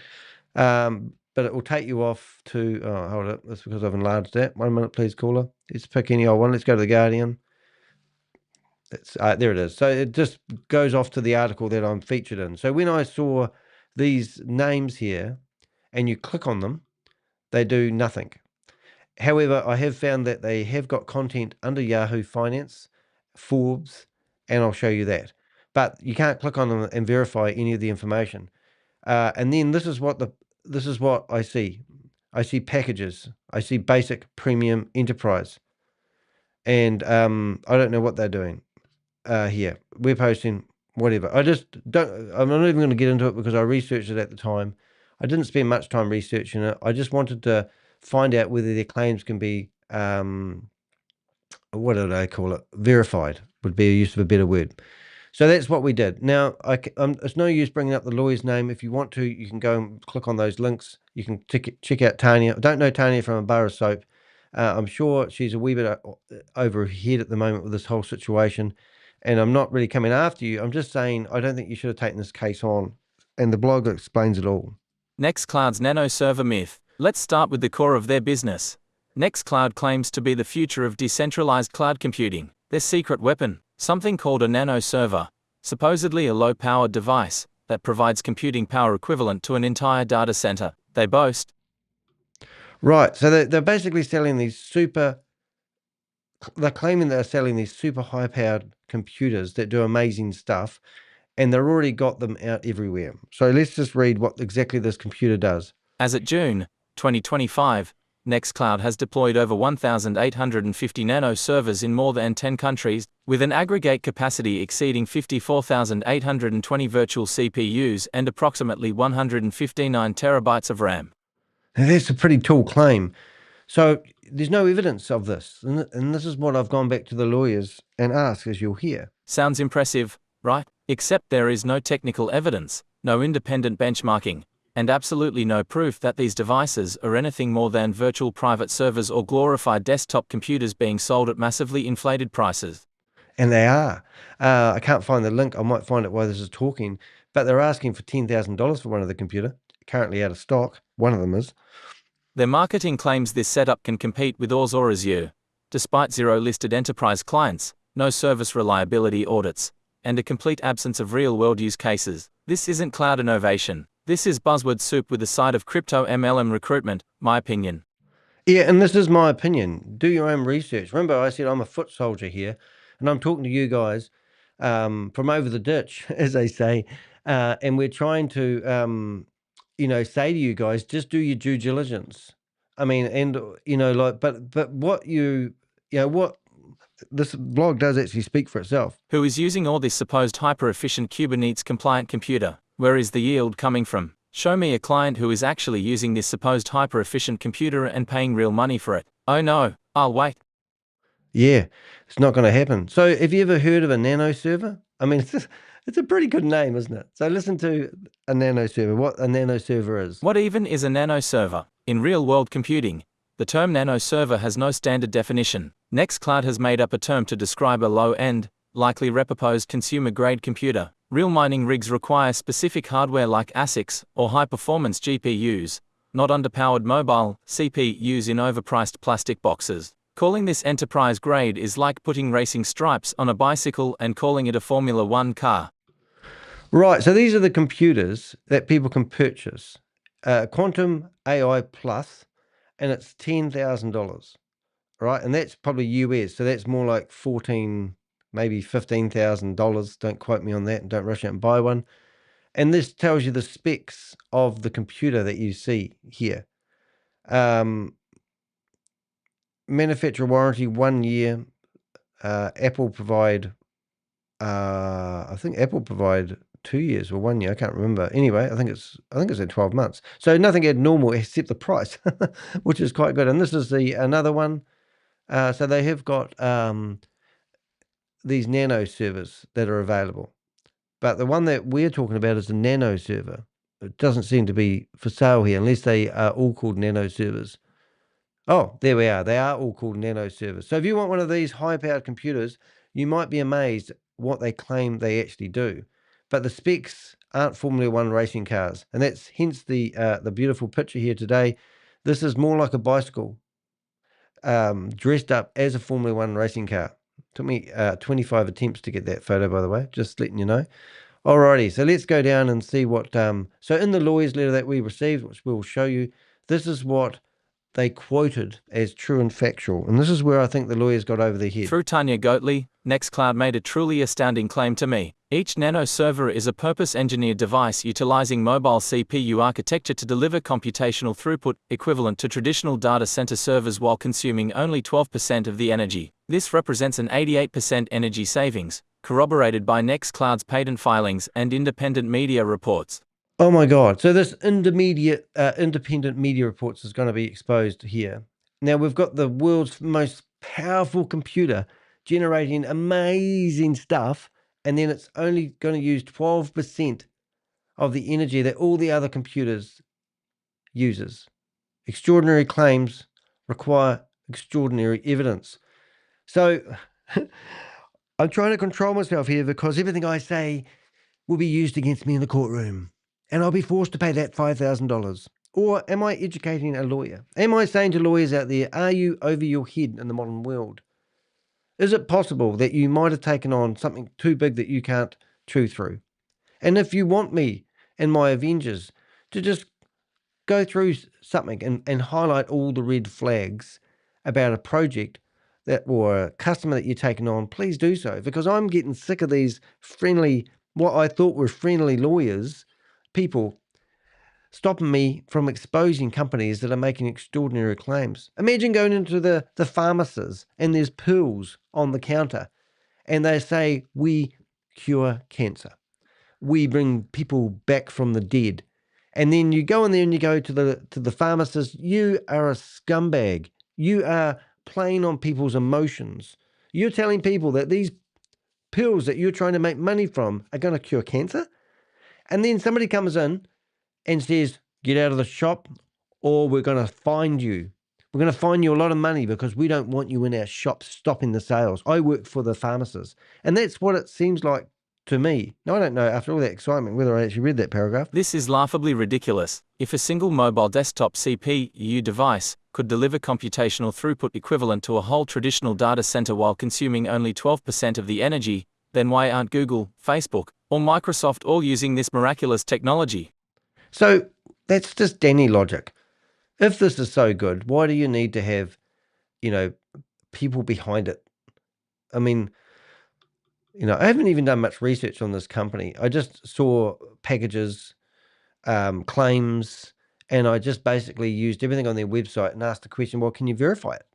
But it will take you off to, oh, hold it. That's because I've enlarged that. 1 minute, please, caller. Let's pick any old one. Let's go to the Guardian. That's there it is. So it just goes off to the article that I'm featured in. So when I saw these names here and you click on them, they do nothing. However, I have found that they have got content under Yahoo Finance, Forbes, and I'll show you that. But you can't click on them and verify any of the information. And then this is what I see. I see packages. I see basic, premium, enterprise. And I don't know what they're doing here. We're posting whatever. I'm not even going to get into it because I researched it at the time. I didn't spend much time researching it. I just wanted to find out whether their claims can be, what do they call it? Verified would be a use of a better word. So that's what we did. Now, it's no use bringing up the lawyer's name. If you want to, you can go and click on those links. You can check out Tania. I don't know Tania from a bar of soap. I'm sure she's a wee bit over her head at the moment with this whole situation. And I'm not really coming after you. I'm just saying I don't think you should have taken this case on. And the blog explains it all. NexQloud's NanoServer myth. Let's start with the core of their business. NexQloud claims to be the future of decentralized cloud computing. Their secret weapon, something called a NanoServer, supposedly a low-powered device that provides computing power equivalent to an entire data center. They boast. Right, so they're basically selling these they're claiming they're selling these super high-powered computers that do amazing stuff, and they've already got them out everywhere. So let's just read what exactly this computer does. As at June 2025, NexQloud has deployed over 1,850 NanoServers in more than 10 countries, with an aggregate capacity exceeding 54,820 virtual CPUs and approximately 159 terabytes of RAM. Now, that's a pretty tall claim. So there's no evidence of this. And this is what I've gone back to the lawyers and asked, as you'll hear. Sounds impressive, right? Except there is no technical evidence, no independent benchmarking, and absolutely no proof that these devices are anything more than virtual private servers or glorified desktop computers being sold at massively inflated prices. And they are. I can't find the link. I might find it while this is talking. But they're asking for $10,000 for one of the computer. Currently out of stock. One of them is. Their marketing claims this setup can compete with Ours or Azure, despite zero listed enterprise clients, no service reliability audits, and a complete absence of real-world use cases. This isn't cloud innovation. This is buzzword soup with a side of crypto MLM recruitment, my opinion. Yeah, and this is my opinion. Do your own research. Remember, I said I'm a foot soldier here, and I'm talking to you guys from over the ditch, as they say, and we're trying to, say to you guys, just do your due diligence. I mean, and but what what this blog does actually speak for itself. Who is using all this supposed hyper-efficient Kubernetes-compliant computer? Where is the yield coming from? Show me a client who is actually using this supposed hyper-efficient computer and paying real money for it. Oh no, I'll wait. Yeah, it's not going to happen. So have you ever heard of a NanoServer? I mean, it's a pretty good name, isn't it? So listen to a NanoServer, what a NanoServer is. What even is a NanoServer? In real-world computing, the term NanoServer has no standard definition. NexQloud has made up a term to describe a low-end, likely repurposed consumer-grade computer. Real mining rigs require specific hardware like ASICs or high-performance GPUs, not underpowered mobile CPUs in overpriced plastic boxes. Calling this enterprise grade is like putting racing stripes on a bicycle and calling it a Formula One car. Right, so these are the computers that people can purchase. Quantum AI Plus, and it's $10,000, right? And that's probably US, so that's more like maybe $15,000. Don't quote me on that, and don't rush out and buy one. And this tells you the specs of the computer that you see here. Manufacturer warranty 1 year. Apple provide, I think Apple provide 2 years or 1 year. I can't remember. Anyway, I think it's at 12 months. So nothing abnormal except the price, which is quite good. And this is another one. So they have got these nano servers that are available. But the one that we're talking about is the nano server. It doesn't seem to be for sale here unless they are all called nano servers. Oh, there we are. They are all called nano servers. So if you want one of these high-powered computers, you might be amazed what they claim they actually do. But the specs aren't Formula One racing cars, and that's hence the beautiful picture here today. This is more like a bicycle dressed up as a Formula One racing car. Took me 25 attempts to get that photo, by the way, just letting you know. Alrighty, so let's go down and see what... so in the lawyer's letter that we received, which we'll show you, this is what they quoted as true and factual. And this is where I think the lawyers got over their head. Through Tania Goatley, NexQloud made a truly astounding claim to me. Each NanoServer is a purpose-engineered device utilizing mobile CPU architecture to deliver computational throughput equivalent to traditional data center servers while consuming only 12% of the energy. This represents an 88% energy savings, corroborated by NexQloud's patent filings and independent media reports. Oh my God. So this independent media reports is going to be exposed here. Now we've got the world's most powerful computer generating amazing stuff, and then it's only going to use 12% of the energy that all the other computers uses. Extraordinary claims require extraordinary evidence. So I'm trying to control myself here because everything I say will be used against me in the courtroom. And I'll be forced to pay that $5,000. Or am I educating a lawyer? Am I saying to lawyers out there, are you over your head in the modern world? Is it possible that you might have taken on something too big that you can't chew through? And if you want me and my Avengers to just go through something and highlight all the red flags about a project or a customer that you're taking on, please do so. Because I'm getting sick of these what I thought were friendly lawyers, people stopping me from exposing companies that are making extraordinary claims. Imagine going into the pharmacies and there's pills on the counter and they say, we cure cancer. We bring people back from the dead. And then you go in there and you go to the pharmacist, you are a scumbag. You are playing on people's emotions. You're telling people that these pills that you're trying to make money from are going to cure cancer. And then somebody comes in and says, get out of the shop or we're going to fine you. We're going to fine you a lot of money because we don't want you in our shop stopping the sales. I work for the pharmacists. And that's what it seems like to me. Now, I don't know, after all that excitement, whether I actually read that paragraph. This is laughably ridiculous. If a single mobile desktop CPU device could deliver computational throughput equivalent to a whole traditional data center while consuming only 12% of the energy, then why aren't Google, Facebook, or Microsoft all using this miraculous technology? So that's just Danny logic. If this is so good, why do you need to have, people behind it? I mean, I haven't even done much research on this company. I just saw packages, claims, and I just basically used everything on their website and asked the question, well, can you verify it?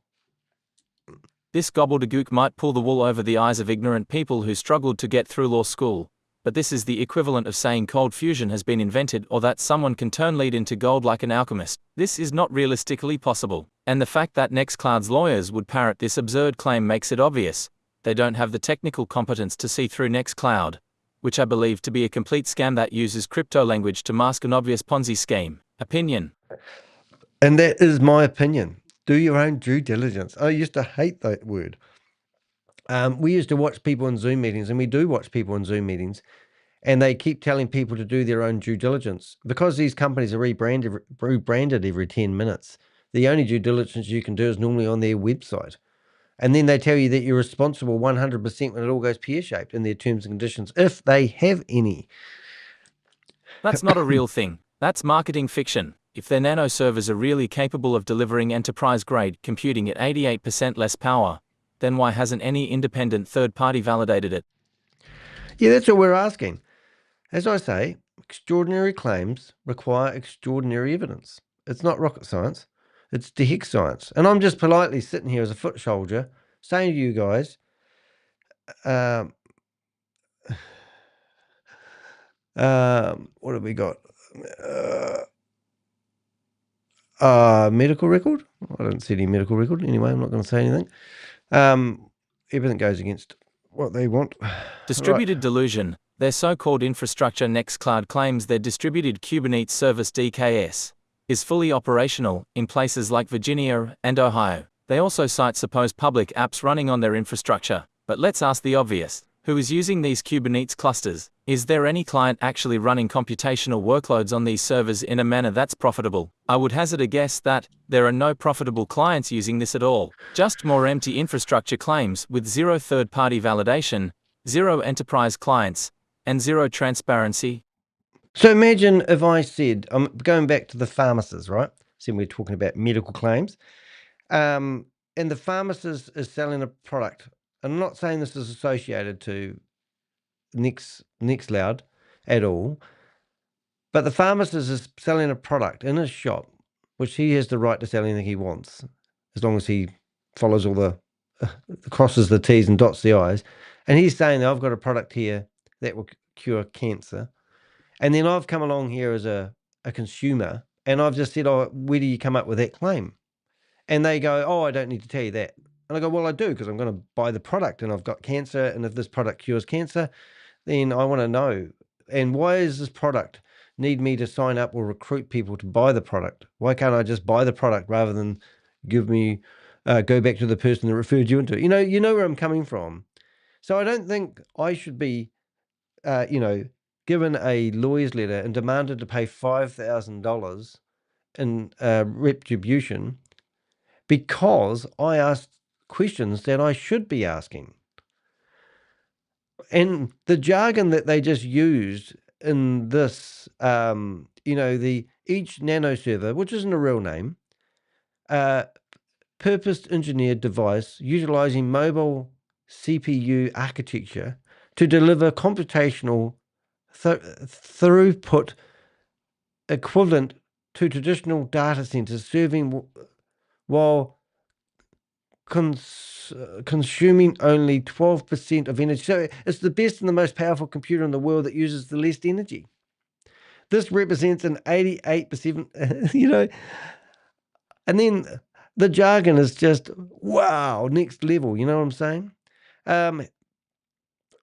This gobbledygook might pull the wool over the eyes of ignorant people who struggled to get through law school, but this is the equivalent of saying cold fusion has been invented or that someone can turn lead into gold like an alchemist. This is not realistically possible, and the fact that NexQloud's lawyers would parrot this absurd claim makes it obvious. They don't have the technical competence to see through NexQloud, which I believe to be a complete scam that uses crypto language to mask an obvious Ponzi scheme. Opinion. And that is my opinion. Do your own due diligence. I used to hate that word. We used to watch people in Zoom meetings, and we do watch people in Zoom meetings, and they keep telling people to do their own due diligence. Because these companies are rebranded every 10 minutes, the only due diligence you can do is normally on their website. And then they tell you that you're responsible 100% when it all goes pear-shaped in their terms and conditions, if they have any. That's not a real thing. That's marketing fiction. If their NanoServers are really capable of delivering enterprise-grade computing at 88% less power, then why hasn't any independent third party validated it? Yeah, that's what we're asking. As I say, extraordinary claims require extraordinary evidence. It's not rocket science. It's de Hek science. And I'm just politely sitting here as a foot soldier saying to you guys, what have we got? Medical record? I don't see any medical record. Anyway, I'm not going to say anything. Everything goes against what they want. Distributed delusion. Their so-called infrastructure NexQloud claims their distributed Kubernetes service DKS is fully operational in places like Virginia and Ohio. They also cite supposed public apps running on their infrastructure. But let's ask the obvious. Who is using these Kubernetes clusters? Is there any client actually running computational workloads on these servers in a manner that's profitable? I would hazard a guess that there are no profitable clients using this at all. Just more empty infrastructure claims with zero third-party validation, zero enterprise clients, and zero transparency. So imagine if I said, I'm going back to the pharmacist, right? So we're talking about medical claims. And the pharmacist is selling a product. I'm not saying this is associated to NexQloud at all, but the pharmacist is selling a product in his shop, which he has the right to sell anything he wants, as long as he follows all the crosses the T's and dots the I's. And he's saying that I've got a product here that will cure cancer. And then I've come along here as a consumer, and I've just said, oh, where do you come up with that claim? And they go, oh, I don't need to tell you that. And I go, well, I do, because I'm going to buy the product and I've got cancer. And if this product cures cancer, then I want to know. And why does this product need me to sign up or recruit people to buy the product? Why can't I just buy the product rather than give me, go back to the person that referred you into it? You know where I'm coming from. So I don't think I should be, given a lawyer's letter and demanded to pay $5,000 in retribution because I asked questions that I should be asking. And the jargon that they just used in this, each NanoServer, which isn't a real name, purposed engineered device utilizing mobile CPU architecture to deliver computational throughput equivalent to traditional data centers serving while consuming only 12% of energy. So it's the best and the most powerful computer in the world that uses the least energy. This represents an 88%, and then the jargon is just, wow, next level. You know what I'm saying?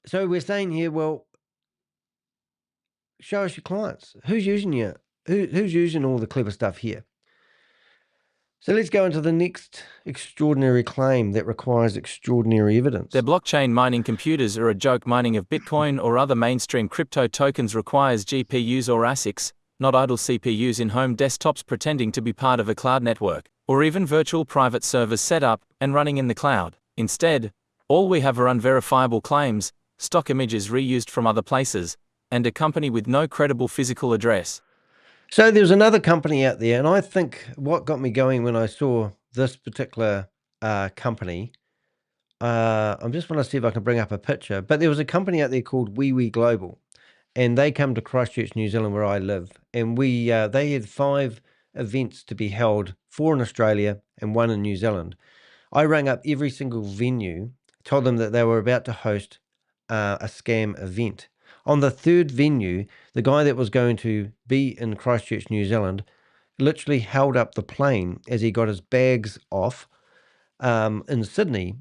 So we're saying here, well, show us your clients. Who's using you? Who's using all the clever stuff here? So let's go into the next extraordinary claim that requires extraordinary evidence. Their blockchain mining computers are a joke. Mining of Bitcoin or other mainstream crypto tokens requires GPUs or ASICs, not idle CPUs in home desktops pretending to be part of a cloud network, or even virtual private servers set up and running in the cloud. Instead, all we have are unverifiable claims, stock images reused from other places, and a company with no credible physical address. So there's another company out there, and I think what got me going when I saw this particular company, I just want to see if I can bring up a picture, but there was a company out there called Wee Global, and they come to Christchurch, New Zealand, where I live, and they had 5 events to be held, 4 in Australia and 1 in New Zealand. I rang up every single venue, told them that they were about to host a scam event. On the 3rd venue, the guy that was going to be in Christchurch, New Zealand, literally held up the plane as he got his bags off in Sydney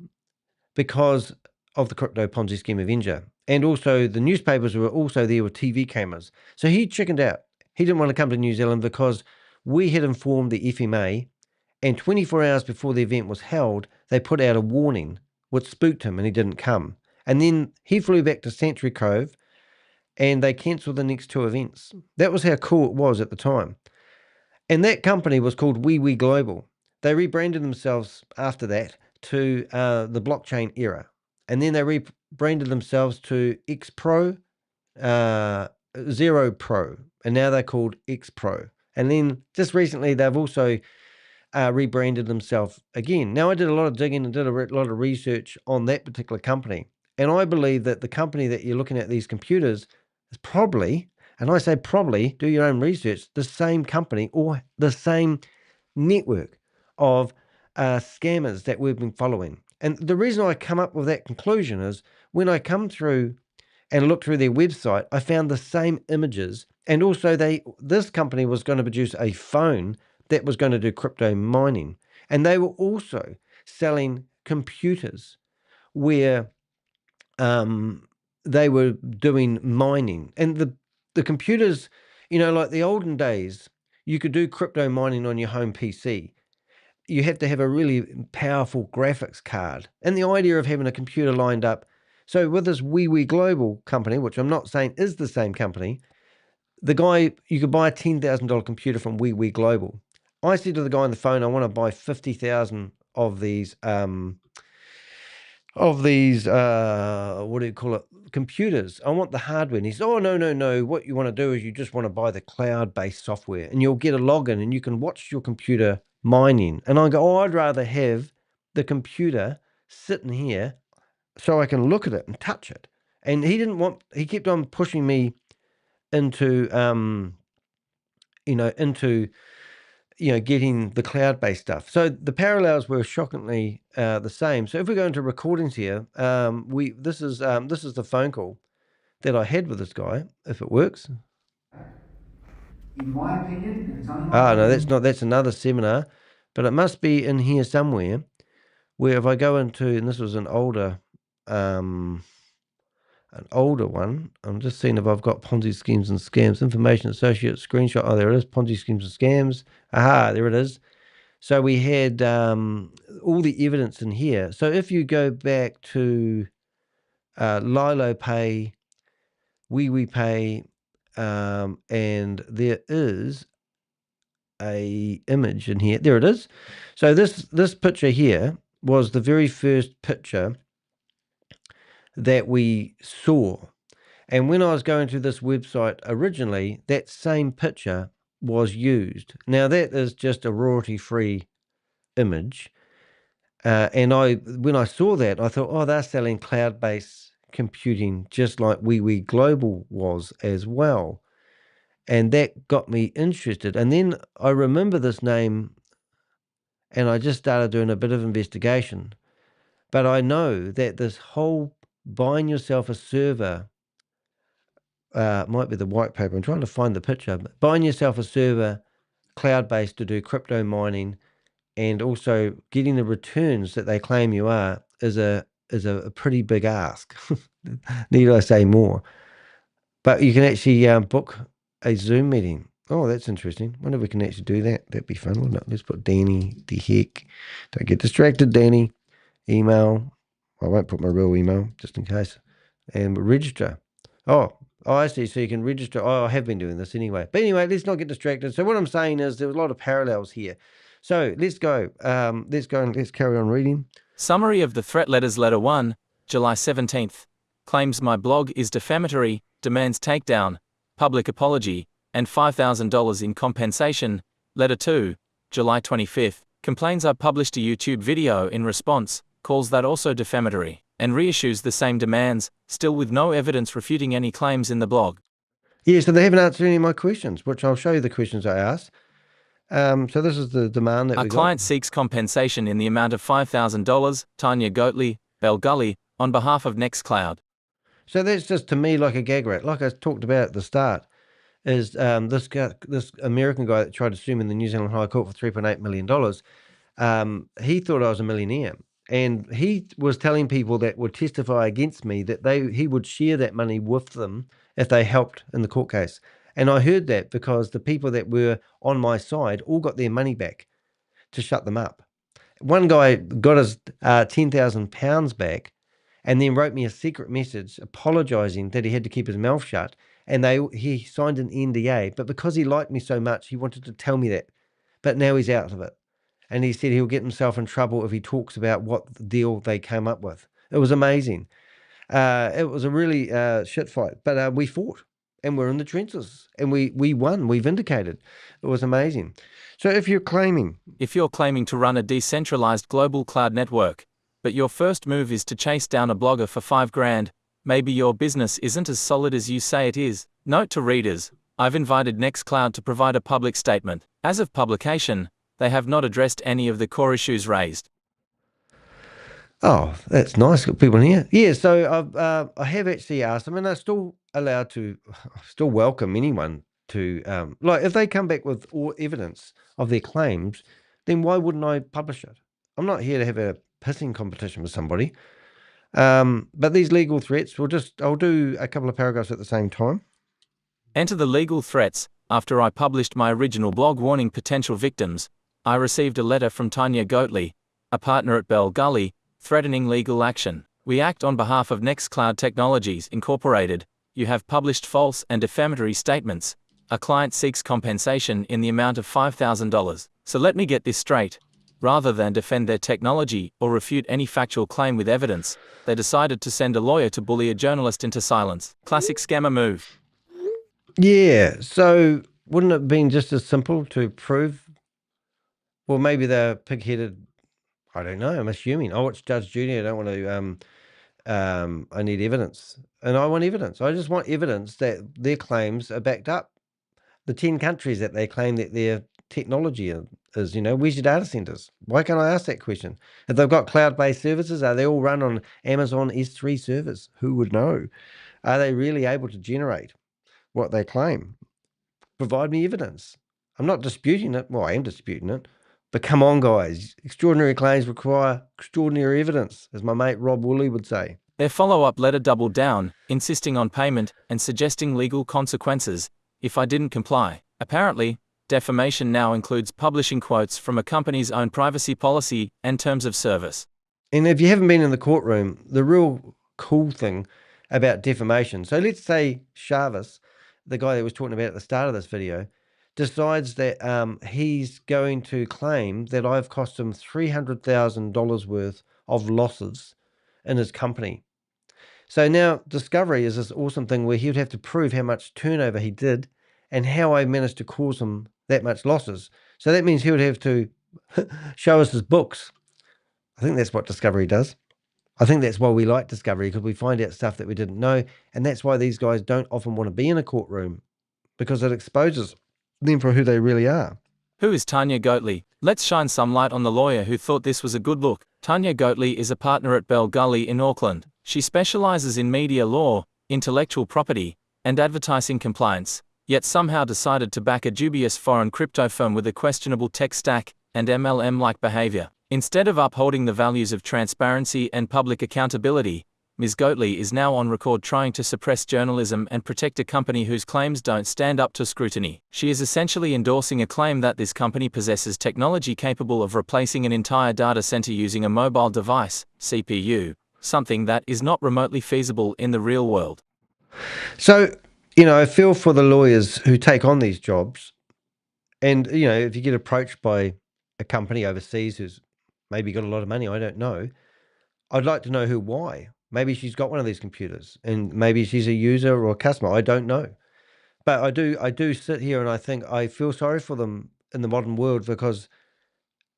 because of the Crypto Ponzi Scheme Avenger. And also the newspapers were also there with TV cameras. So he chickened out. He didn't want to come to New Zealand because we had informed the FMA, and 24 hours before the event was held, they put out a warning, which spooked him, and he didn't come. And then he flew back to Sanctuary Cove, and they cancelled the next 2 events. That was how cool it was at the time. And that company was called Wee Global. They rebranded themselves after that to the blockchain era. And then they rebranded themselves to XPro, Zero Pro, and now they're called XPro. And then just recently, they've also rebranded themselves again. Now, I did a lot of digging and did a lot of research on that particular company. And I believe that the company that you're looking at, these computers, is probably, and I say probably, do your own research, the same company or the same network of scammers that we've been following. And the reason I come up with that conclusion is when I come through and look through their website, I found the same images. And also this company was going to produce a phone that was going to do crypto mining. And they were also selling computers where they were doing mining. And the computers, like the olden days, you could do crypto mining on your home PC. You have to have a really powerful graphics card. And the idea of having a computer lined up. So with this Wee Global company, which I'm not saying is the same company, the guy, you could buy a $10,000 computer from Wee Global. I said to the guy on the phone, I want to buy 50,000 of these what do you call it, computers. I want the hardware. And he said, oh, no. What you want to do is you just want to buy the cloud-based software, and you'll get a login and you can watch your computer mining. And I go, I'd rather have the computer sitting here so I can look at it and touch it. And he kept on pushing me into getting the cloud-based stuff. So the parallels were shockingly the same. So if we go into recordings here, this is the phone call that I had with this guy, if it works. In my opinion, it's only my no, that's not. That's another seminar, but it must be in here somewhere. Where if I go into, and this was an older one. I'm just seeing if I've got Ponzi schemes and scams. Information associate screenshot. Oh, there it is. Ponzi schemes and scams. Aha, there it is. So we had all the evidence in here. So if you go back to Lilo Pay, We Pay, and there is a image in here. There it is. So this picture here was the very first picture that we saw. And when I was going to this website originally, that same picture was used. Now that is just a royalty-free image. And when I saw that, I thought, oh, they're selling cloud-based computing just like Wee Global was as well. And that got me interested. And then I remember this name, and I just started doing a bit of investigation. But I know that this whole buying yourself a server, might be the white paper. I'm trying to find the picture. But buying yourself a server, cloud-based, to do crypto mining, and also getting the returns that they claim you are is a pretty big ask. Need I say more? But you can actually book a Zoom meeting. Oh, that's interesting. Wonder if we can actually do that. That'd be fun, wouldn't it? Let's put Danny de Hek. Don't get distracted, Danny. Email. I won't put my real email just in case. And register. Oh, I see. So you can register. Oh, I have been doing this anyway. But anyway, let's not get distracted. So what I'm saying is there was a lot of parallels here. So let's go. Let's carry on reading. Summary of the threat letters. Letter 1, July 17th. Claims my blog is defamatory, demands takedown, public apology, and $5,000 in compensation. Letter 2, July 25th. Complains I published a YouTube video in response, calls that also defamatory, and reissues the same demands, still with no evidence refuting any claims in the blog. Yeah, so they haven't answered any of my questions, which I'll show you the questions I asked. So this is the demand that we got. Our client seeks compensation in the amount of $5,000, Tania Goatley, Bell Gully, on behalf of NexQloud. So that's just to me like a gag rate. Like I talked about at the start, is this American guy that tried to sue me in the New Zealand High Court for $3.8 million. He thought I was a millionaire. And he was telling people that would testify against me that he would share that money with them if they helped in the court case. And I heard that because the people that were on my side all got their money back to shut them up. One guy got his £10,000 back and then wrote me a secret message apologizing that he had to keep his mouth shut. And he signed an NDA, but because he liked me so much, he wanted to tell me that. But now he's out of it. And he said he'll get himself in trouble if he talks about what deal they came up with. It was amazing. It was a really shit fight, but we fought and we're in the trenches and we won. We vindicated. It was amazing. So if you're claiming to run a decentralized global cloud network, but your first move is to chase down a blogger for $5,000, maybe your business isn't as solid as you say it is. Note to readers, I've invited NexQloud to provide a public statement. As of publication, they have not addressed any of the core issues raised. Oh, that's nice. Got people in here. Yeah, so I have actually asked them, and they're still allowed to, still welcome anyone to, like if they come back with all evidence of their claims, then why wouldn't I publish it? I'm not here to have a pissing competition with somebody. But these legal threats, I'll do a couple of paragraphs at the same time. Enter the legal threats. After I published my original blog warning potential victims, I received a letter from Tania Goatley, a partner at Bell Gully, threatening legal action. We act on behalf of NexQloud Technologies Incorporated. You have published false and defamatory statements. A client seeks compensation in the amount of $5,000. So let me get this straight. Rather than defend their technology or refute any factual claim with evidence, they decided to send a lawyer to bully a journalist into silence. Classic scammer move. Yeah, so wouldn't it have been just as simple to prove? Well, maybe they're pig-headed. I don't know. I'm assuming. I watch Judge Judy. I don't want to. I need evidence, and I want evidence. I just want evidence that their claims are backed up. The 10 countries that they claim that their technology is, where's your data centers? Why can't I ask that question? If they've got cloud-based services, are they all run on Amazon S3 servers? Who would know? Are they really able to generate what they claim? Provide me evidence. I'm not disputing it. Well, I am disputing it. But come on, guys. Extraordinary claims require extraordinary evidence, as my mate Rob Woolley would say. Their follow-up letter doubled down, insisting on payment and suggesting legal consequences if I didn't comply. Apparently, defamation now includes publishing quotes from a company's own privacy policy and terms of service. And if you haven't been in the courtroom, the real cool thing about defamation, so let's say Shavis, the guy that was talking about at the start of this video, decides that he's going to claim that I've cost him $300,000 worth of losses in his company. So now Discovery is this awesome thing where he would have to prove how much turnover he did and how I managed to cause him that much losses. So that means he would have to show us his books. I think that's what Discovery does. I think that's why we like Discovery, because we find out stuff that we didn't know. And that's why these guys don't often want to be in a courtroom, because it exposes them for who they really are. Who is Tania Goatley? Let's shine some light on the lawyer who thought this was a good look. Tania Goatley is a partner at Bell Gully in Auckland. She specializes in media law, intellectual property, and advertising compliance, yet somehow decided to back a dubious foreign crypto firm with a questionable tech stack, and MLM-like behavior. Instead of upholding the values of transparency and public accountability, Ms. Goatley is now on record trying to suppress journalism and protect a company whose claims don't stand up to scrutiny. She is essentially endorsing a claim that this company possesses technology capable of replacing an entire data center using a mobile device, CPU, something that is not remotely feasible in the real world. So, I feel for the lawyers who take on these jobs. And, if you get approached by a company overseas who's maybe got a lot of money, I don't know, I'd like to know why. Maybe she's got one of these computers and maybe she's a user or a customer. I don't know. But I do sit here and I think I feel sorry for them in the modern world because,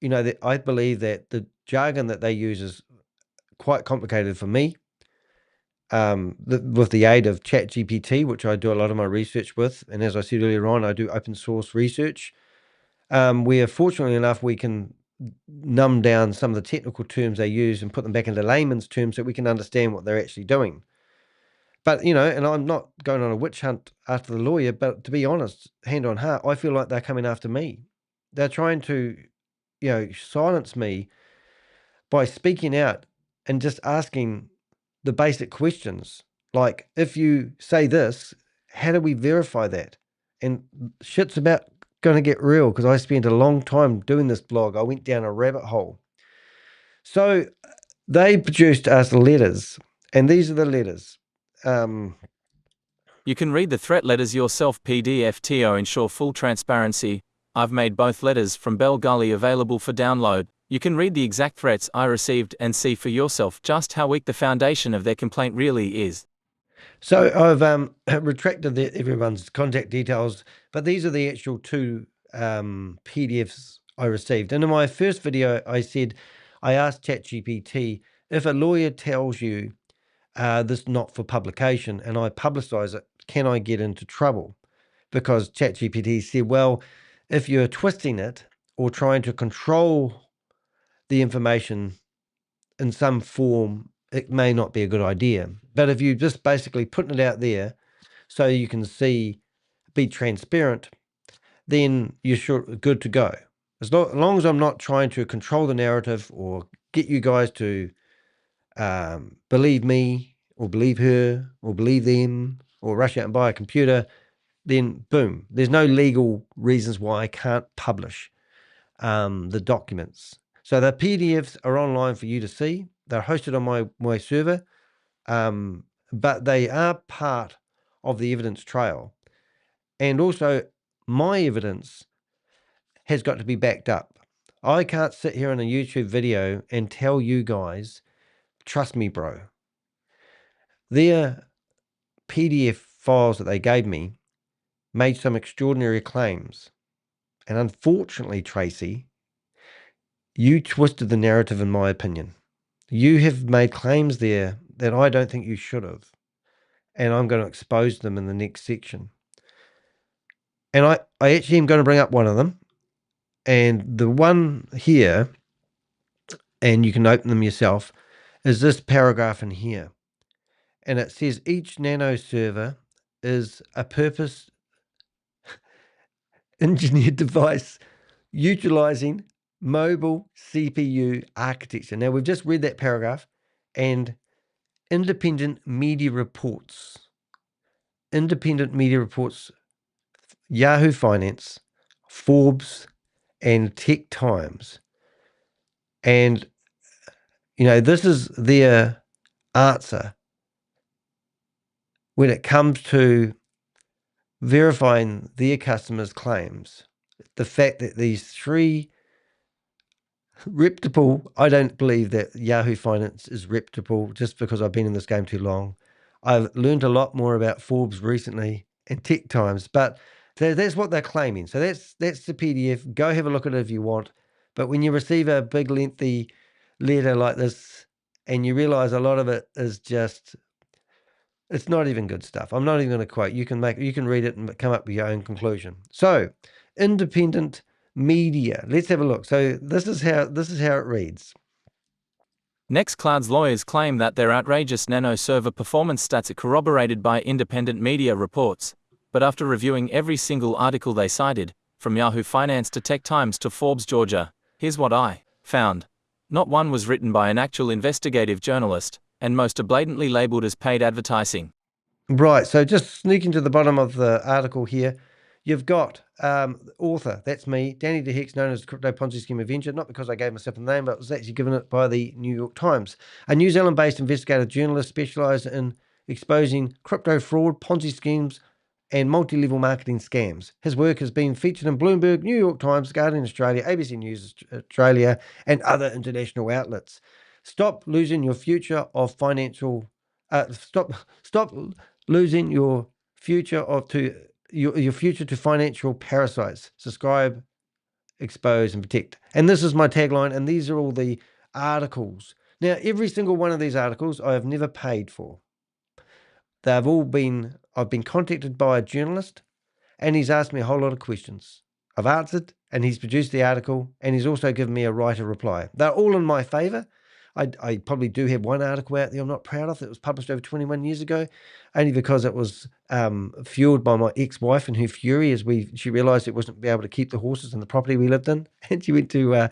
I believe that the jargon that they use is quite complicated for me. With the aid of ChatGPT, which I do a lot of my research with, and as I said earlier on, I do open source research. Where fortunately enough, we can numb down some of the technical terms they use and put them back into layman's terms so we can understand what they're actually doing. But, and I'm not going on a witch hunt after the lawyer, but to be honest, hand on heart, I feel like they're coming after me. They're trying to, silence me by speaking out and just asking the basic questions. Like, if you say this, how do we verify that? And shit's about going to get real because I spent a long time doing this blog. I went down a rabbit hole. So they produced us letters, and these are the letters. You can read the threat letters yourself. PDF to ensure full transparency. I've made both letters from Bell Gully available for download. You can read the exact threats I received and see for yourself just how weak the foundation of their complaint really is. So I've retracted everyone's contact details, but these are the actual two PDFs I received. And in my first video, I asked ChatGPT, if a lawyer tells you this not for publication and I publicize it, can I get into trouble? Because ChatGPT said, well, if you're twisting it or trying to control the information in some form, it may not be a good idea. But if you just basically putting it out there so you can see, be transparent, then you're good to go. As long as I'm not trying to control the narrative or get you guys to believe me or believe her or believe them or rush out and buy a computer, then boom, there's no legal reasons why I can't publish the documents. So the PDFs are online for you to see. They're hosted on my server, but they are part of the evidence trail. And also my evidence has got to be backed up. I can't sit here in a YouTube video and tell you guys, trust me, bro. Their PDF files that they gave me made some extraordinary claims. And unfortunately, Tracy, you twisted the narrative in my opinion. You have made claims there that I don't think you should have. And I'm going to expose them in the next section. And I actually am going to bring up one of them. And the one here, and you can open them yourself, is this paragraph in here. And it says each NanoServer is a purpose engineered device utilizing mobile CPU architecture. Now, we've just read that paragraph, and independent media reports, Yahoo Finance, Forbes, and Tech Times. And, this is their answer when it comes to verifying their customers' claims. The fact that these three reputable, I don't believe that Yahoo Finance is reputable just because I've been in this game too long. I've learned a lot more about Forbes recently and Tech Times, but that's what they're claiming. So that's the PDF. Go have a look at it if you want. But when you receive a big lengthy letter like this and you realize a lot of it is just, it's not even good stuff. I'm not even going to quote. You can read it and come up with your own conclusion. So, independent media. Let's have a look. So this is how it reads. NexQloud's lawyers claim that their outrageous NanoServer performance stats are corroborated by independent media reports, but after reviewing every single article they cited, from Yahoo Finance to Tech Times to Forbes, Georgia, Here's what I found. Not one was written by an actual investigative journalist, and most are blatantly labeled as paid advertising. Right, so just sneaking to the bottom of the article here, you've got author, that's me, Danny de Hek, known as Crypto Ponzi Scheme Avenger, not because I gave myself a name, but it was actually given it by the New York Times. A New Zealand-based investigative journalist specialised in exposing crypto fraud, Ponzi schemes, and multi-level marketing scams. His work has been featured in Bloomberg, New York Times, Guardian Australia, ABC News Australia, and other international outlets. Stop losing your future of financial... Stop losing your future your future to financial parasites. Subscribe, expose, and protect. And this is my tagline, and these are all the articles. Now, every single one of these articles I have never paid for. I've been contacted by a journalist, and he's asked me a whole lot of questions. I've answered, and he's produced the article, and he's also given me a writer reply. They're all in my favour. I probably do have one article out there I'm not proud of that was published over 21 years ago, only because it was fueled by my ex-wife and her fury as she realised it wasn't be able to keep the horses in the property we lived in, and she went to yeah.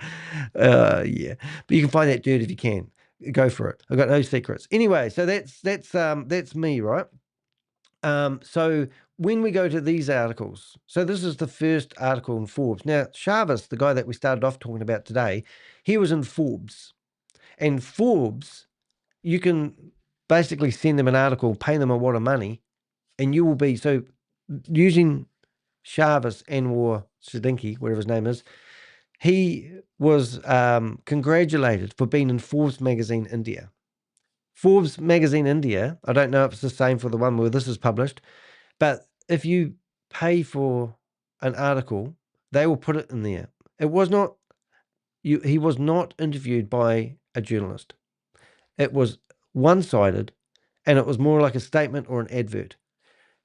But you can find that dirt if you can. Go for it. I've got no secrets. Anyway, so that's me, right? So when we go to these articles, so this is the first article in Forbes. Now, Chavez, the guy that we started off talking about today, he was in Forbes. And Forbes, you can basically send them an article, pay them a wad of money, and you will be, so using Chavez and/or Sadinki, whatever his name is, he was congratulated for being in Forbes magazine India. Forbes magazine India, I don't know if it's the same for the one where this is published, but if you pay for an article, they will put it in there. It was not, he was not interviewed by a journalist. It was one-sided, and it was more like a statement or an advert.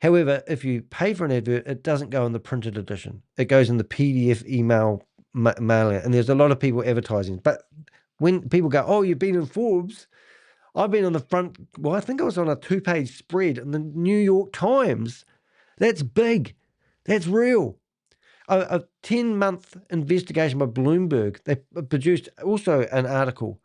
However, if you pay for an advert, it doesn't go in the printed edition. It goes in the PDF email mailer, and there's a lot of people advertising. But when people go, oh, you've been in Forbes, I've been on the front, well, I think I was on a 2-page spread in the New York Times. That's big. That's real. A 10-month investigation by Bloomberg, they produced also an article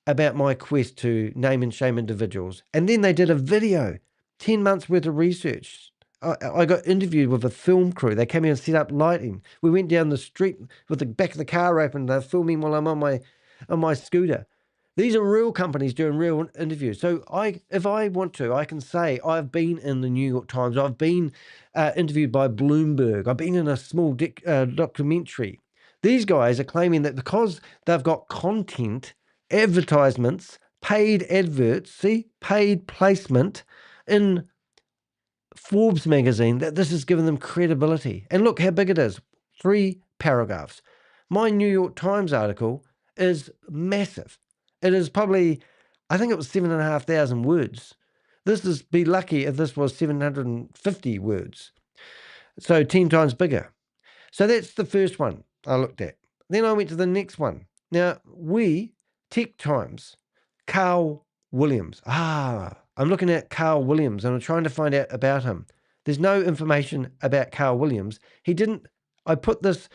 about my quest to name and shame individuals. And then they did a video, 10 months worth of research. I got interviewed with a film crew. They came in and set up lighting. We went down the street with the back of the car open. They're filming while I'm on my scooter. These are real companies doing real interviews. So if I want to, I can say I've been in the New York Times. I've been interviewed by Bloomberg. I've been in a small documentary. These guys are claiming that because they've got content, advertisements, paid adverts, paid placement in Forbes magazine, that this has given them credibility. And look how big it is. 3 paragraphs. My New York Times article is massive. It is probably, I think it was 7,500 words. Be lucky if this was 750 words. So 10 times bigger. So that's the first one I looked at. Then I went to the next one. Now, Tech Times, Carl Williams. I'm looking at Carl Williams and I'm trying to find out about him. There's no information about Carl Williams. I put this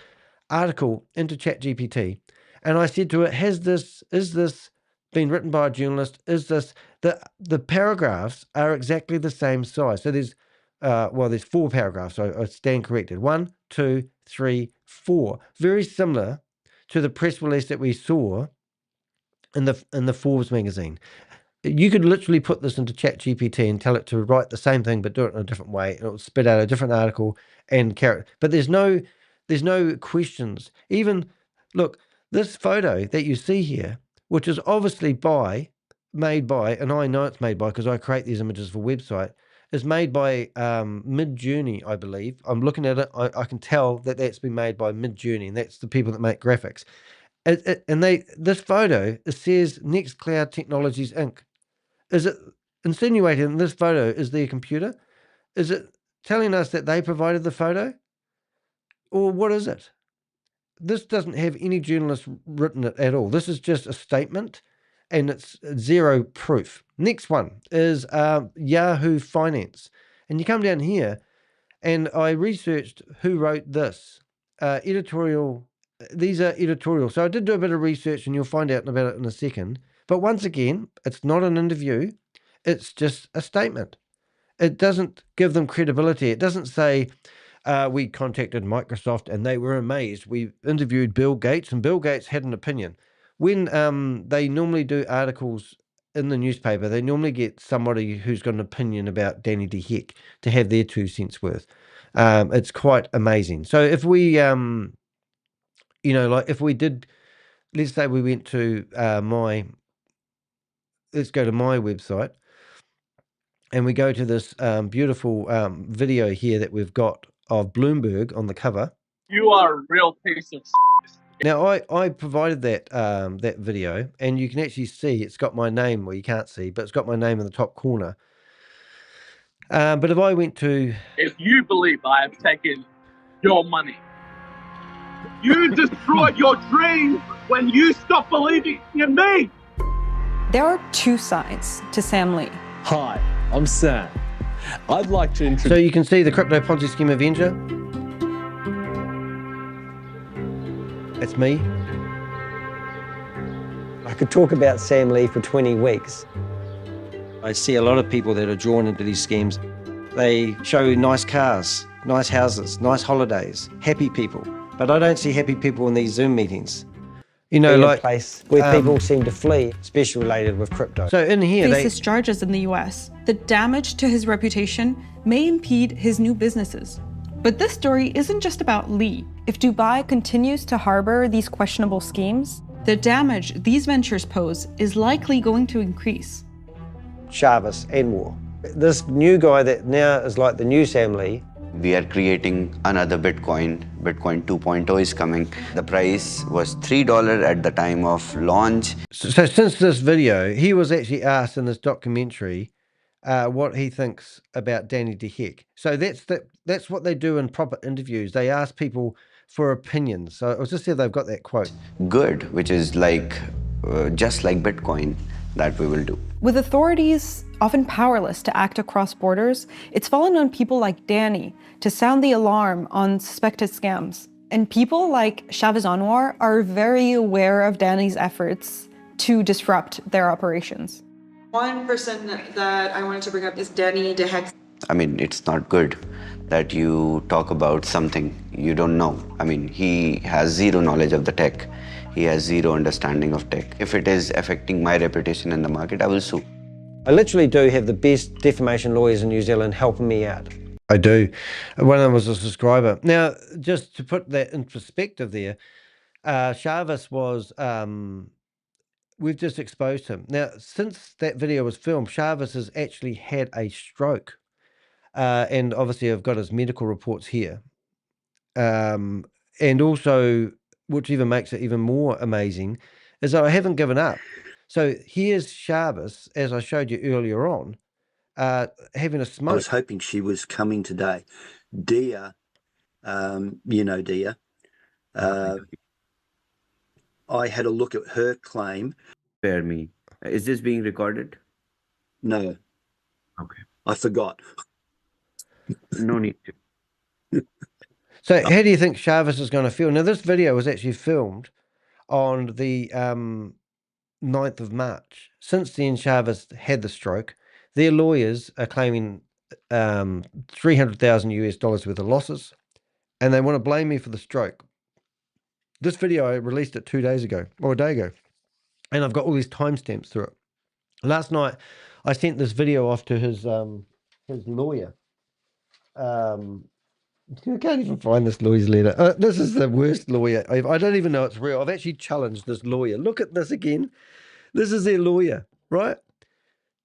article into ChatGPT and I said to it, is this been written by a journalist? Is this, the paragraphs are exactly the same size. So there's 4 paragraphs. So I stand corrected. 1, 2, 3, 4. Very similar to the press release that we saw in the Forbes magazine. You could literally put this into ChatGPT and tell it to write the same thing but do it in a different way, and it will spit out a different article and carrot. But there's no questions. Even look, this photo that you see here, which is obviously made by, and I know it's made by because I create these images for website, is made by Midjourney, I believe. I'm looking at it. I can tell that that's been made by Midjourney, and that's the people that make graphics. This photo, it says NexQloud Technologies Inc. Is it insinuating this photo is their computer? Is it telling us that they provided the photo? Or what is it? This doesn't have any journalist written it at all. This is just a statement and it's zero proof. Next one is Yahoo Finance. And you come down here and I researched who wrote this. Editorial these are editorial. So I did do a bit of research, and you'll find out about it in a second. But once again, it's not an interview. It's just a statement. It doesn't give them credibility. It doesn't say, we contacted Microsoft and they were amazed. We interviewed Bill Gates and Bill Gates had an opinion. When they normally do articles in the newspaper, they normally get somebody who's got an opinion about Danny de Hek to have their 2 cents worth. It's quite amazing. So if we, like if we did, let's say we went to let's go to my website, and we go to this beautiful video here that we've got of Bloomberg on the cover. You are a real piece of shit. Now, I provided that that video, and you can actually see it's got my name. Well, you can't see, but it's got my name in the top corner. But if I went to... If you believe I have taken your money, you destroyed your dream when you stopped believing in me. There are 2 sides to Sam Lee. Hi, I'm Sam. I'd like to introduce... So you can see the Crypto Ponzi Scheme Avenger. It's me. I could talk about Sam Lee for 20 weeks. I see a lot of people that are drawn into these schemes. They show nice cars, nice houses, nice holidays, happy people. But I don't see happy people in these Zoom meetings. Like... a place where people seem to flee, especially related with crypto. So in here, faces charges in the US. The damage to his reputation may impede his new businesses. But this story isn't just about Lee. If Dubai continues to harbor these questionable schemes, the damage these ventures pose is likely going to increase. Chavez and more. This new guy that now is like the new Sam Lee. We are creating another Bitcoin. Bitcoin 2.0 is coming. The price was $3 at the time of launch. So since this video, he was actually asked in this documentary what he thinks about Danny de Hek. So that's what they do in proper interviews. They ask people for opinions. So I'll just see if they've got that quote. Good, which is like just like Bitcoin, that we will do. With authorities often powerless to act across borders, it's fallen on people like Danny to sound the alarm on suspected scams. And people like Chavez Anwar are very aware of Danny's efforts to disrupt their operations. One person that I wanted to bring up is Danny de Hek. I mean, it's not good that you talk about something you don't know. I mean, he has zero knowledge of the tech. He has zero understanding of tech. If it is affecting my reputation in the market, I will sue. I literally do have the best defamation lawyers in New Zealand helping me out. I do. One of them was a subscriber. Now, just to put that in perspective there, Chavez was... we've just exposed him. Now, since that video was filmed, Chavez has actually had a stroke. And obviously I've got his medical reports here. And also, which even makes it even more amazing, is that I haven't given up. So here's Chavez, as I showed you earlier on, having a smoke. I was hoping she was coming today. Dia, you know Dia, I had a look at her claim. Spare me. Is this being recorded? No. Okay. I forgot. No need to. So how do you think Chavez is going to feel? Now, this video was actually filmed on the 9th of March. Since then, Chavez had the stroke. Their lawyers are claiming $300,000 US worth of losses, and they want to blame me for the stroke. This video, I released it 2 days ago, or a day ago, and I've got all these timestamps through it. Last night, I sent this video off to his lawyer. I can't even find this lawyer's letter. This is the worst lawyer. I don't even know it's real. I've actually challenged this lawyer. Look at this again. This is their lawyer, right?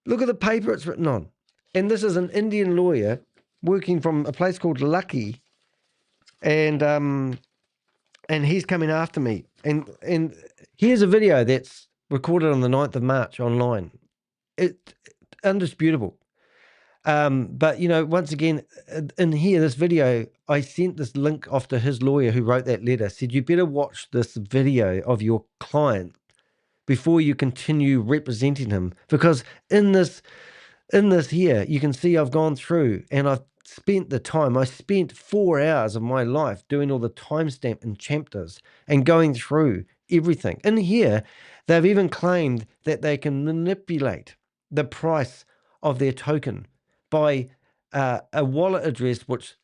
Look at the paper it's written on. And this is an Indian lawyer working from a place called Lucky. And he's coming after me. And here's a video that's recorded on the 9th of March online. It's undisputable. But, you know, once again, in here, this video, I sent this link off to his lawyer who wrote that letter, said, you better watch this video of your client before you continue representing him. Because in this here, you can see I've gone through and I've spent the time. I spent 4 hours of my life doing all the timestamp and chapters and going through everything. In here, they've even claimed that they can manipulate the price of their token by a wallet address, which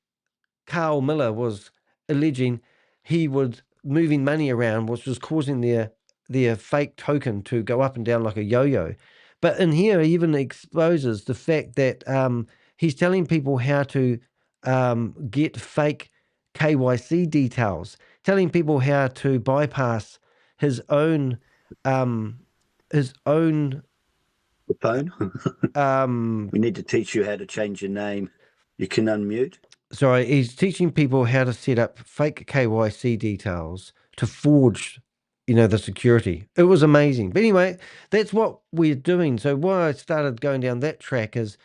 Carl Miller was alleging he was moving money around, which was causing their fake token to go up and down like a yo-yo. But in here, he even exposes the fact that he's telling people how to get fake KYC details, telling people how to bypass his own The phone? We need to teach you how to change your name. You can unmute. Sorry, he's teaching people how to set up fake KYC details to forge, the security. It was amazing. But anyway, that's what we're doing. So why I started going down that track is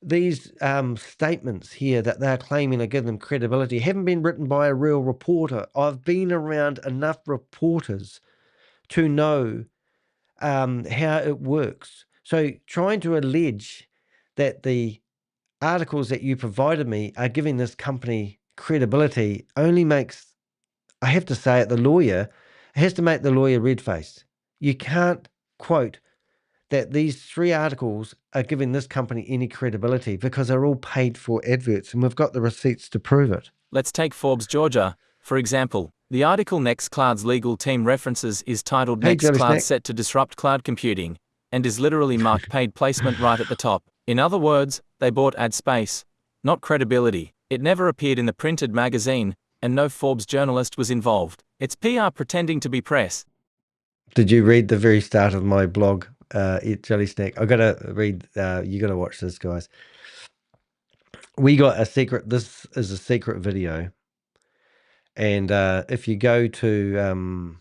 these statements here that they're claiming to give them credibility haven't been written by a real reporter. I've been around enough reporters to know how it works. So trying to allege that the articles that you provided me are giving this company credibility only makes, I have to say it, it has to make the lawyer red-faced. You can't quote that these 3 articles are giving this company any credibility because they're all paid for adverts, and we've got the receipts to prove it. Let's take Forbes, Georgia, for example. The article NexQloud's legal team references is titled Hey, Jelly NexQloud Snack. Set to Disrupt Cloud Computing, and is literally marked paid placement right at the top. In other words, they bought ad space, not credibility. It never appeared in the printed magazine, and no Forbes journalist was involved. It's PR pretending to be press. Did you read the very start of my blog, Jelly Snack? I gotta read. You gotta watch this, guys. We got a secret. This is a secret video, and if you go to,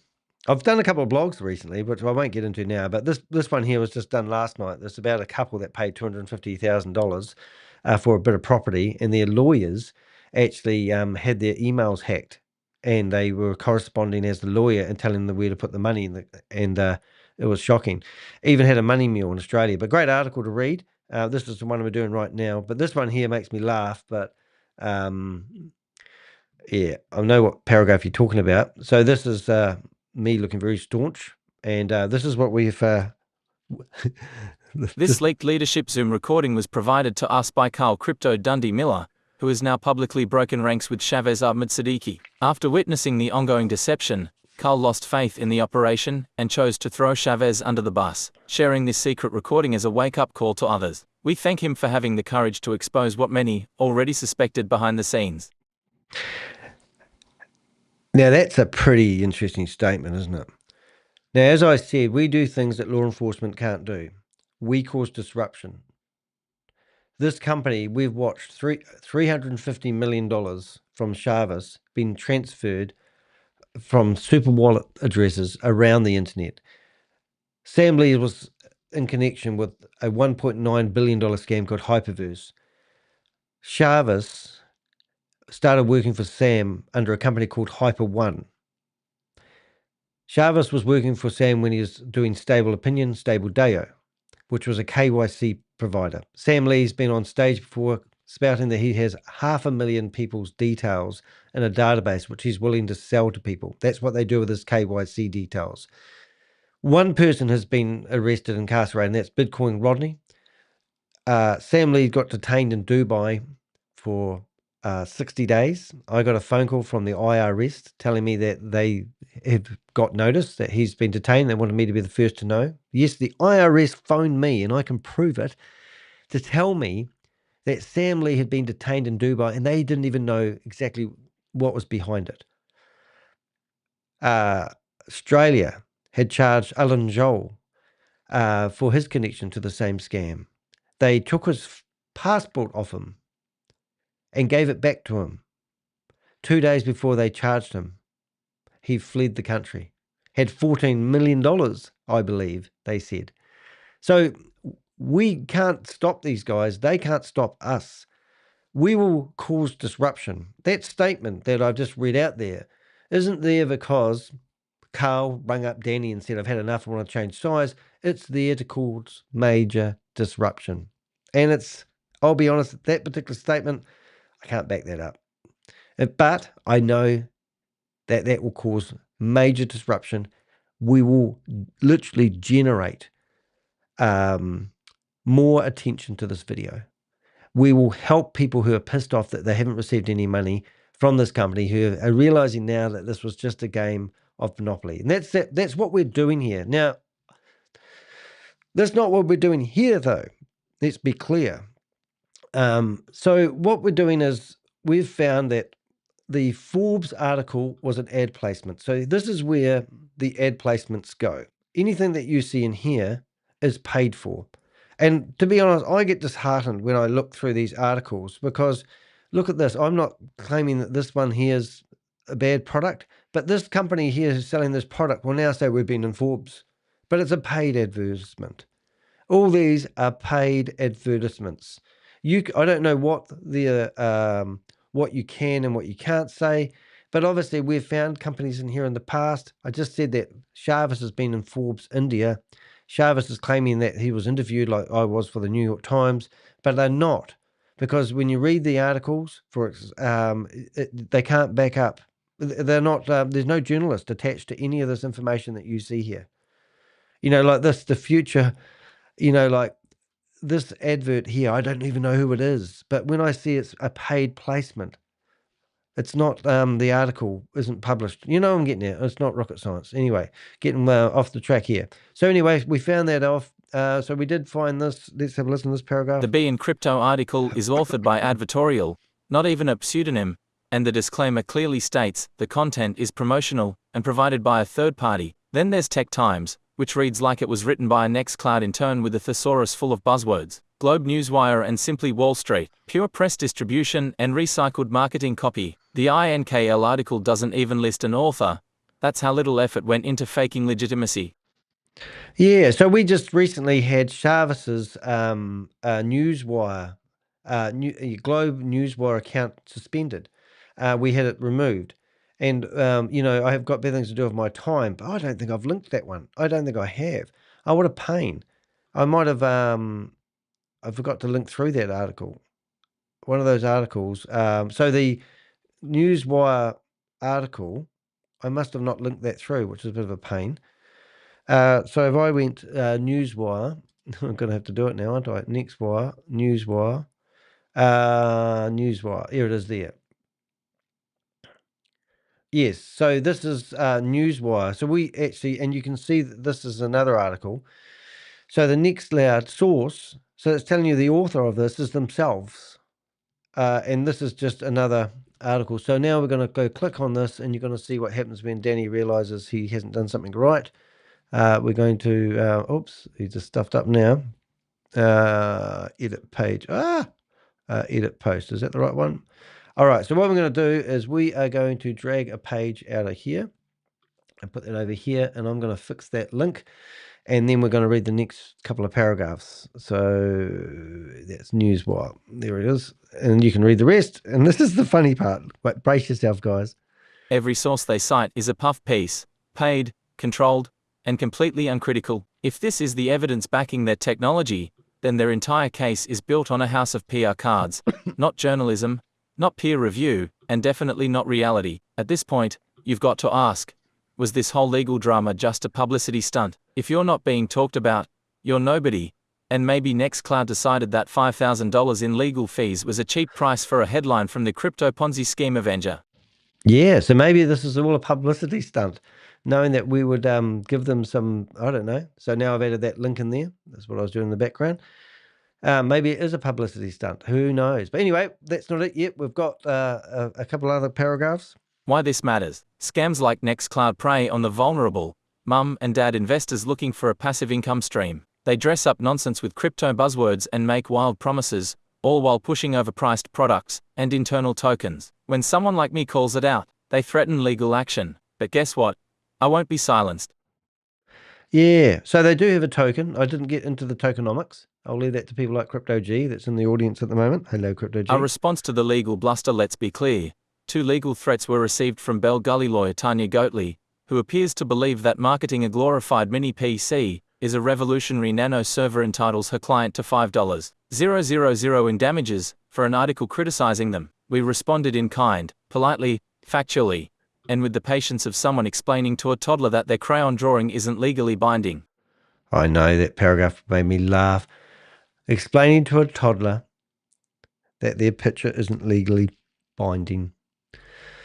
I've done a couple of blogs recently, which I won't get into now. But this one here was just done last night. It's about a couple that paid $250,000 for a bit of property, and their lawyers actually had their emails hacked. And they were corresponding as the lawyer and telling them where to put the money and it was shocking. Even had a money mule in Australia, but great article to read. This is the one we're doing right now, but this one here makes me laugh. But yeah, I know what paragraph you're talking about. So this is me looking very staunch, and this is what we've. This leaked leadership Zoom recording was provided to us by Carl Crypto Dundee Miller, who has now publicly broken ranks with Chavez Ahmed Siddiqui. After witnessing the ongoing deception, Carl lost faith in the operation and chose to throw Chavez under the bus, sharing this secret recording as a wake-up call to others. We thank him for having the courage to expose what many already suspected behind the scenes. Now that's a pretty interesting statement, isn't it? Now, as I said, we do things that law enforcement can't do. We cause disruption. This company, we've watched $350 million from Chavez being transferred from super wallet addresses around the internet. Sam Lee was in connection with a $1.9 billion scam called Hyperverse. Chavez started working for Sam under a company called Hyper One. Chavez was working for Sam when he was doing Stable Opinion, Stable Deo, which was a KYC provider. Sam Lee's been on stage before spouting that he has 500,000 people's details in a database, which he's willing to sell to people. That's what they do with his KYC details. One person has been arrested and incarcerated, and that's Bitcoin Rodney. Sam Lee got detained in Dubai for 60 days. I got a phone call from the IRS telling me that they have got notice that he's been detained. They wanted me to be the first to know. Yes, the IRS phoned me, and I can prove it, to tell me that Sam Lee had been detained in Dubai, and they didn't even know exactly what was behind it. Australia had charged Alan Joel for his connection to the same scam. They took his passport off him and gave it back to him. 2 days before they charged him, he fled the country. Had $14 million, I believe, they said. So we can't stop these guys. They can't stop us. We will cause disruption. That statement that I've just read out there isn't there because Carl rang up Danny and said, I've had enough, I want to change size. It's there to cause major disruption. And it's, I'll be honest, that particular statement, I can't back that up. But I know that that will cause major disruption. We will literally generate more attention to this video. We will help people who are pissed off that they haven't received any money from this company, who are realizing now that this was just a game of Monopoly. And that's what we're doing here. Now, that's not what we're doing here, though. Let's be clear. So what we're doing is we've found that the Forbes article was an ad placement. So this is where the ad placements go. Anything that you see in here is paid for. And to be honest, I get disheartened when I look through these articles, because look at this. I'm not claiming that this one here is a bad product, but this company here who's selling this product will now say we've been in Forbes, but it's a paid advertisement. All these are paid advertisements. I don't know what what you can and what you can't say, but obviously we've found companies in here in the past. I just said that Chavis has been in Forbes India. Chavis is claiming that he was interviewed like I was for the New York Times, but they're not, because when you read the articles, they can't back up. They're not. There's no journalist attached to any of this information that you see here. Like this, the future. Like this advert here, I don't even know who it is, but when I see it's a paid placement, it's not, the article isn't published. I'm getting there. It's not rocket science. Anyway, getting off the track here. So anyway, we found that off. So we did find this. Let's have a listen to this paragraph. The Be in Crypto article is authored by advertorial, not even a pseudonym, and the disclaimer clearly states the content is promotional and provided by a third party. Then there's Tech Times, which reads like it was written by a NexQloud intern with a thesaurus full of buzzwords. Globe Newswire and Simply Wall Street, pure press distribution and recycled marketing copy. The INKL article doesn't even list an author. That's how little effort went into faking legitimacy. Yeah, so we just recently had Chavis's Newswire, Globe Newswire account suspended. We had it removed. And, I have got better things to do with my time, but I don't think I've linked that one. I don't think I have. Oh, what a pain. I might have, I forgot to link through that article. One of those articles. So the Newswire article, I must have not linked that through, which is a bit of a pain. So if I went Newswire, I'm going to have to do it now, aren't I? Newswire. Newswire. Here it is there. Yes, so this is Newswire. So we actually, and you can see that this is another article. So the NexQloud source, so it's telling you the author of this is themselves. And this is just another article. So now we're going to go click on this, and you're going to see what happens when Danny realizes he hasn't done something right. We're going to, oops, he just stuffed up now. Edit page. Edit post. Is that the right one? All right, so what we're going to do is we are going to drag a page out of here and put that over here, and I'm going to fix that link, and then we're going to read the next couple of paragraphs. So that's Newswire. There it is, and you can read the rest, and this is the funny part. But brace yourself, guys. Every source they cite is a puff piece, paid, controlled, and completely uncritical. If this is the evidence backing their technology, then their entire case is built on a house of PR cards, not journalism, not peer review, and definitely not reality. At this point, you've got to ask, was this whole legal drama just a publicity stunt? If you're not being talked about, you're nobody. And maybe NexQloud decided that $5,000 in legal fees was a cheap price for a headline from the Crypto Ponzi Scheme Avenger. Yeah, so maybe this is all a publicity stunt, knowing that we would give them some, I don't know. So now I've added that link in there. That's what I was doing in the background. Maybe it is a publicity stunt. Who knows? But anyway, that's not it yet. We've got a couple other paragraphs. Why this matters. Scams like NexQloud prey on the vulnerable, mum and dad investors looking for a passive income stream. They dress up nonsense with crypto buzzwords and make wild promises, all while pushing overpriced products and internal tokens. When someone like me calls it out, they threaten legal action. But guess what? I won't be silenced. Yeah, so they do have a token. I didn't get into the tokenomics. I'll leave that to people like Crypto G that's in the audience at the moment. Hello, Crypto G. Our response to the legal bluster, let's be clear. 2 legal threats were received from Bell Gully lawyer Tania Goatley, who appears to believe that marketing a glorified mini PC is a revolutionary NanoServer entitles her client to $5,000 in damages for an article criticizing them. We responded in kind, politely, factually, and with the patience of someone explaining to a toddler that their crayon drawing isn't legally binding. I know that paragraph made me laugh. Explaining to a toddler that their picture isn't legally binding.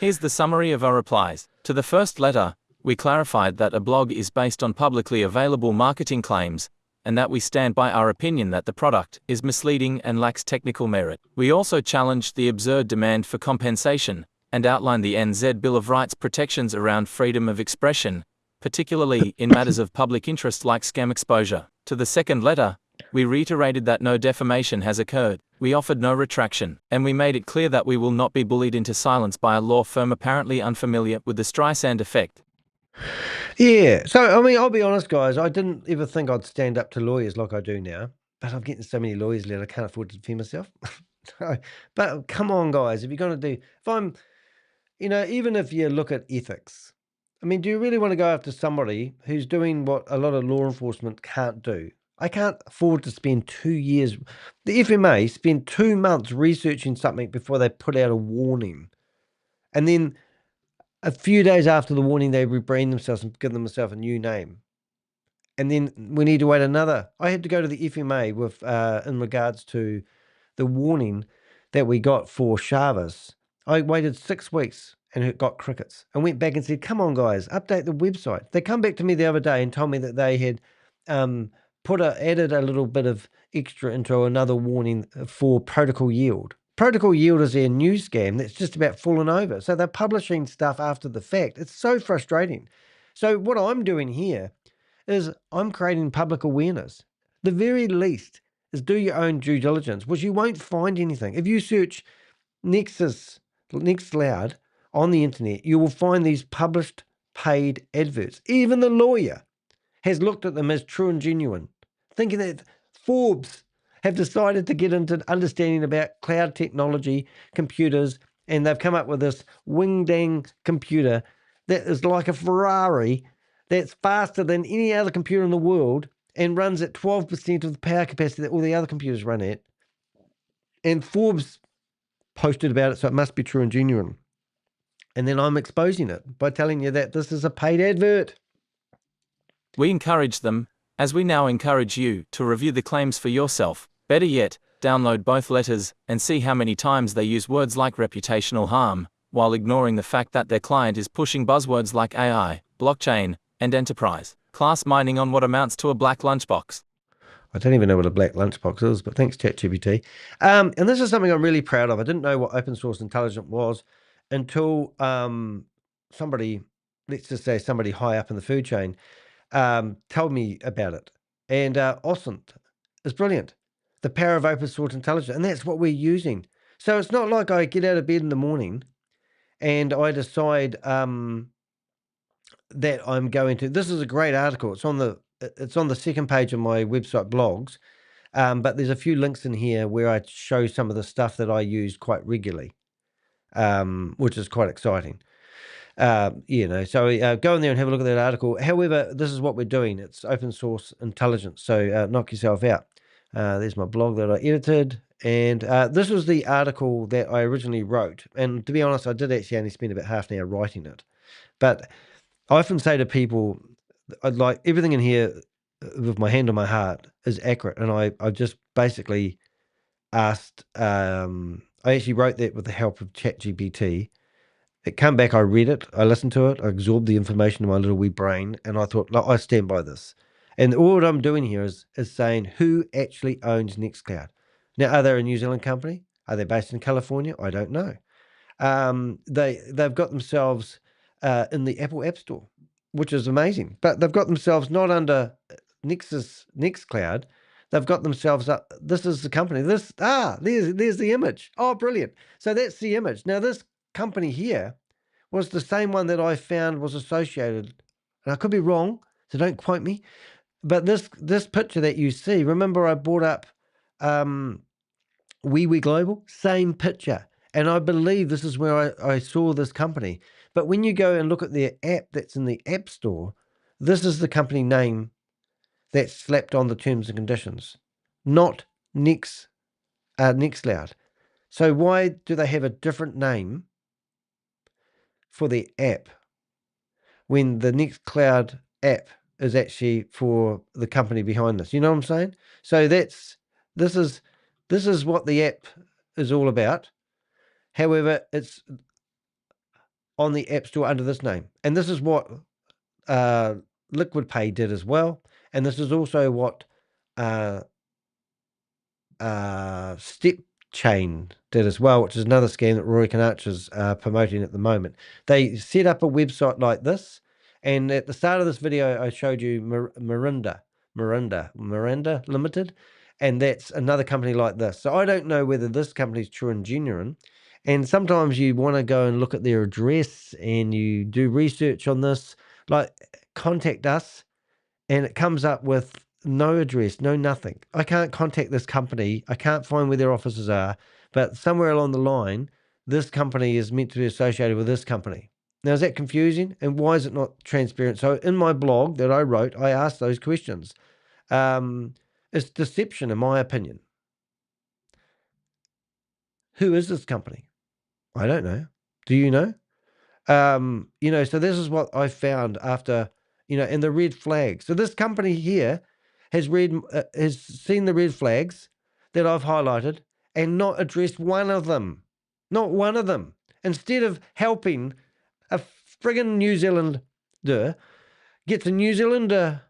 Here's the summary of our replies. To the first letter, we clarified that a blog is based on publicly available marketing claims, and that we stand by our opinion that the product is misleading and lacks technical merit. We also challenged the absurd demand for compensation, and outlined the NZ Bill of Rights protections around freedom of expression, particularly in matters of public interest like scam exposure. To the second letter, we reiterated that no defamation has occurred. We offered no retraction, and we made it clear that we will not be bullied into silence by a law firm apparently unfamiliar with the Streisand effect. Yeah, so I mean, I'll be honest, guys, I didn't ever think I'd stand up to lawyers like I do now, but I'm getting so many lawyers that I can't afford to defend myself. But come on, guys, if you're going to do, if I'm, even if you look at ethics, I mean, do you really want to go after somebody who's doing what a lot of law enforcement can't do? I can't afford to spend 2 years. The FMA spend 2 months researching something before they put out a warning. And then a few days after the warning, they rebrand themselves and give themselves a new name. And then we need to wait another. I had to go to the FMA with in regards to the warning that we got for Chavez. I waited 6 weeks and it got crickets. I went back and said, come on, guys, update the website. They come back to me the other day and told me that they had added a little bit of extra into another warning for protocol yield. Protocol yield is their new scam that's just about fallen over. So they're publishing stuff after the fact. It's so frustrating. So what I'm doing here is I'm creating public awareness. The very least is do your own due diligence, which you won't find anything. If you search NexQloud on the internet, you will find these published paid adverts. Even the lawyer has looked at them as true and genuine, thinking that Forbes have decided to get into understanding about cloud technology, computers, and they've come up with this wing-dang computer that is like a Ferrari that's faster than any other computer in the world and runs at 12% of the power capacity that all the other computers run at. And Forbes posted about it, so it must be true and genuine. And then I'm exposing it by telling you that this is a paid advert. We encourage them, as we now encourage you, to review the claims for yourself. Better yet, download both letters and see how many times they use words like reputational harm, while ignoring the fact that their client is pushing buzzwords like AI, blockchain, and enterprise class mining on what amounts to a black lunchbox. I don't even know what a black lunchbox is, but thanks, ChatGPT. And this is something I'm really proud of. I didn't know what open source intelligence was until somebody, let's just say somebody high up in the food chain, told me about it. And OSINT is brilliant. The power of open source intelligence, and that's what we're using. So it's not like I get out of bed in the morning and I decide that I'm going to. This is a great article. It's on the second page of my website blogs, but there's a few links in here where I show some of the stuff that I use quite regularly, which is quite exciting. So go in there and have a look at that article. However, this is what we're doing. It's open source intelligence. So knock yourself out. There's my blog that I edited. And this was the article that I originally wrote. And to be honest, I did actually only spend about half an hour writing it. But I often say to people, I'd like everything in here with my hand on my heart is accurate. And I just basically asked, I actually wrote that with the help of ChatGPT. It came back, I read it, I listened to it, I absorbed the information in my little wee brain, and I thought, I stand by this. And all I'm doing here is saying who actually owns NexQloud. Now, are they a New Zealand company? Are they based in California? I don't know. They've got themselves in the Apple App Store, which is amazing. But they've got themselves not under NexQloud. They've got themselves up. This is the company. There's the image. Oh, brilliant. So that's the image. Now, this company here was the same one that I found was associated, and I could be wrong, so don't quote me. But this picture that you see, remember I brought up WeWe Global, same picture. And I believe this is where I saw this company. But when you go and look at their app that's in the App Store, this is the company name that's slapped on the terms and conditions, not NexQloud. So why do they have a different name for the app when the NexQloud app is actually for the company behind this? You know what I'm saying? So this is what the app is all about. However, it's on the App Store under this name. And this is what Liquid Pay did as well. And this is also what Step Chain did as well, which is another scam that Rory Canarch is promoting at the moment. They set up a website like this, and at the start of this video, I showed you Miranda Limited, and that's another company like this. So I don't know whether this company is true and genuine, and sometimes you want to go and look at their address, and you do research on this, like contact us, and it comes up with no address, no nothing. I can't contact this company. I can't find where their offices are, but somewhere along the line, this company is meant to be associated with this company. Now, is that confusing? And why is it not transparent? So in my blog that I wrote, I asked those questions. It's deception, in my opinion. Who is this company? I don't know. Do you know? So this is what I found after, and the red flags. So this company here has seen the red flags that I've highlighted and not addressed one of them. Not one of them. Instead of helping a friggin' New Zealander, gets a New Zealander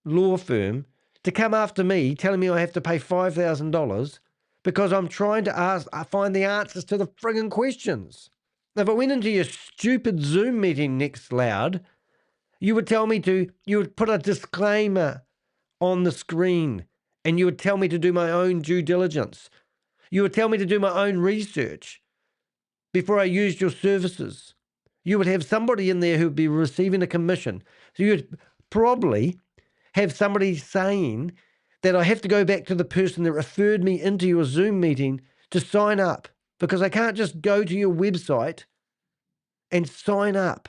law firm to come after me, telling me I have to pay $5,000 because I'm trying to find the answers to the friggin' questions. Now, if I went into your stupid Zoom meeting NexQloud, you would put a disclaimer on the screen, and you would tell me to do my own due diligence. You would tell me to do my own research before I used your services. You would have somebody in there who would be receiving a commission. So you'd probably have somebody saying that I have to go back to the person that referred me into your Zoom meeting to sign up, because I can't just go to your website and sign up.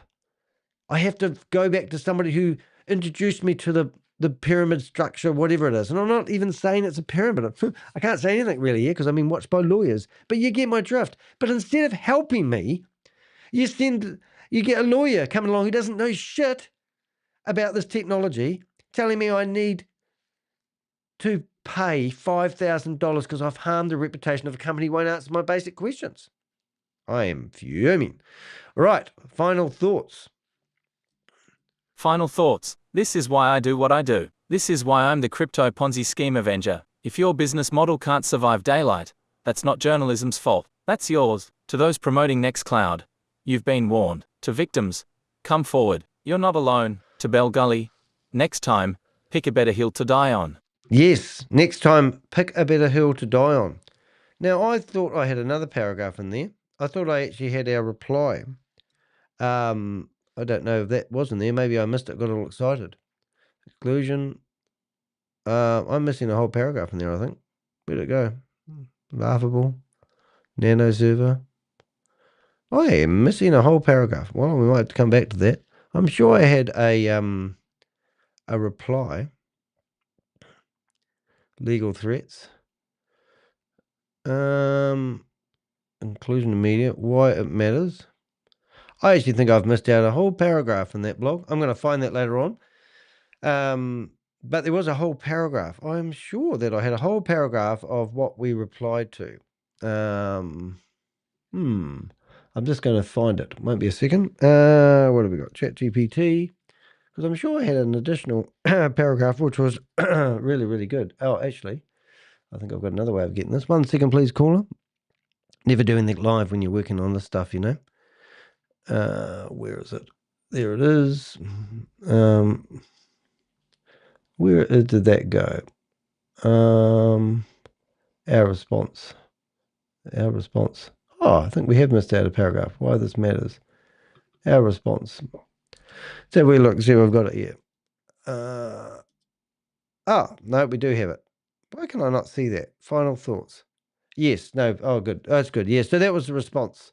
I have to go back to somebody who introduced me to the pyramid structure, whatever it is. And I'm not even saying it's a pyramid. I can't say anything really here because I'm being watched by lawyers. But you get my drift. But instead of helping me, you get a lawyer coming along who doesn't know shit about this technology, telling me I need to pay $5,000 because I've harmed the reputation of a company who won't answer my basic questions. I am fuming. Right, final thoughts. Final thoughts. This is why I do what I do. This is why I'm the Crypto Ponzi Scheme Avenger. If your business model can't survive daylight, that's not journalism's fault. That's yours. To those promoting NexQloud, you've been warned. To victims, come forward. You're not alone. To Bell Gully, next time, pick a better hill to die on. Yes, next time, pick a better hill to die on. Now, I thought I had another paragraph in there. I thought I actually had our reply. I don't know if that was in there. Maybe I missed it, got all excited. Conclusion. I'm missing a whole paragraph in there, I think. Where'd it go? Laughable. NanoServer. I am missing a whole paragraph. Well, we might have to come back to that. I'm sure I had a reply. Legal threats. Inclusion of media. Why it matters. I actually think I've missed out a whole paragraph in that blog. I'm going to find that later on. But there was a whole paragraph. I'm sure that I had a whole paragraph of what we replied to. I'm just going to find it. Won't be a second. What have we got? ChatGPT. Because I'm sure I had an additional paragraph, which was really, really good. Oh, actually, I think I've got another way of getting this. 1 second, please, caller. Never do anything live when you're working on this stuff, you know. Where is it? There it is. Where did that go? Our response. Oh, I think we have missed out a paragraph. Why this matters. Our response. So we look, see, we've got it here. Oh, no, we do have it. Why can I not see that? Final thoughts. Yes, no, oh, good. Oh, that's good. Yes, so that was the response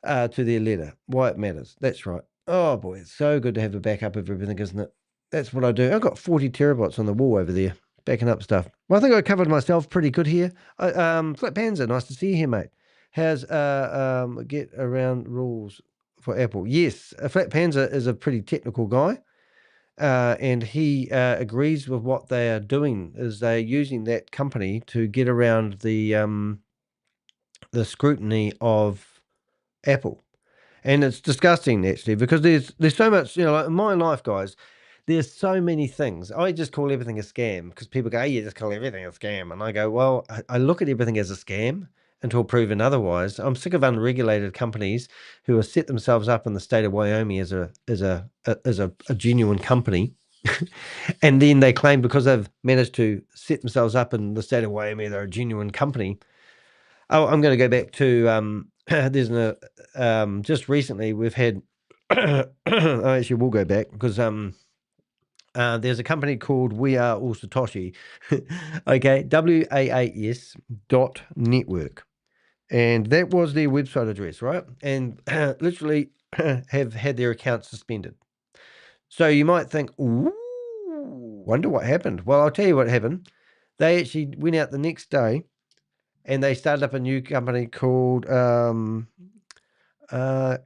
to their letter. Why it matters. That's right. Oh, boy, it's so good to have a backup of everything, isn't it? That's what I do. I've got 40 terabytes on the wall over there, backing up stuff. Well, I think I covered myself pretty good here. Flat Panzer, nice to see you here, mate. How's get around rules for Apple? Yes, Flat Panzer is a pretty technical guy, and he agrees with what they are doing. Is they're using that company to get around the scrutiny of Apple, and it's disgusting actually because there's so much, like in my life, guys. There's so many things. I just call everything a scam because people go, "Oh, you just call everything a scam," and I go, "Well, I look at everything as a scam until proven otherwise." I'm sick of unregulated companies who have set themselves up in the state of Wyoming as a genuine company, and then they claim because they've managed to set themselves up in the state of Wyoming, they're a genuine company. Oh, I'm going to go back to there's just recently we've had. I actually will go back because there's a company called We Are All Satoshi, okay, WAAS.network. And that was their website address, right? And literally have had their account suspended. So you might think, ooh, wonder what happened. Well, I'll tell you what happened. They actually went out the next day and they started up a new company called FN. I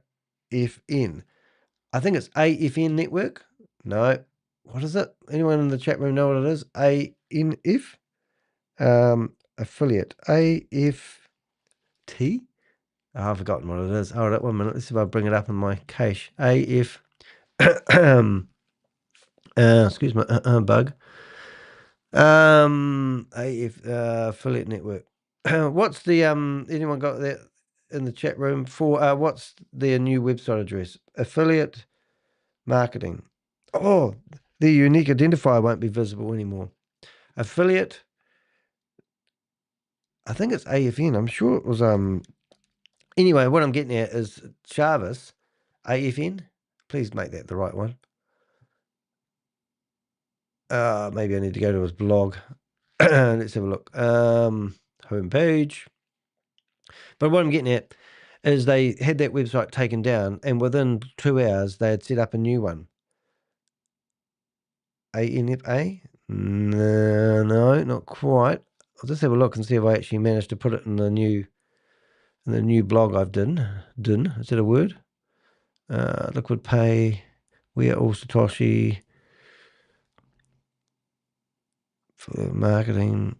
think it's AFN Network. No. What is it? Anyone in the chat room know what it is? ANF? Affiliate. AFT? Oh, I've forgotten what it is. Hold up 1 minute. Let's see if I bring it up in my cache. AF. Excuse my bug. AF affiliate network. What's the anyone got that in the chat room for what's their new website address? Affiliate marketing. Oh, the unique identifier won't be visible anymore. Affiliate. I think it's AFN. I'm sure it was anyway, what I'm getting at is Jarvis AFN. Please make that the right one. Maybe I need to go to his blog. Let's have a look. Homepage. But what I'm getting at is they had that website taken down, and within 2 hours they had set up a new one. ANFA? No, not quite. I'll just have a look and see if I actually managed to put it in the new blog I've done. Is that a word? Liquid Pay. We Are All Satoshi. For marketing.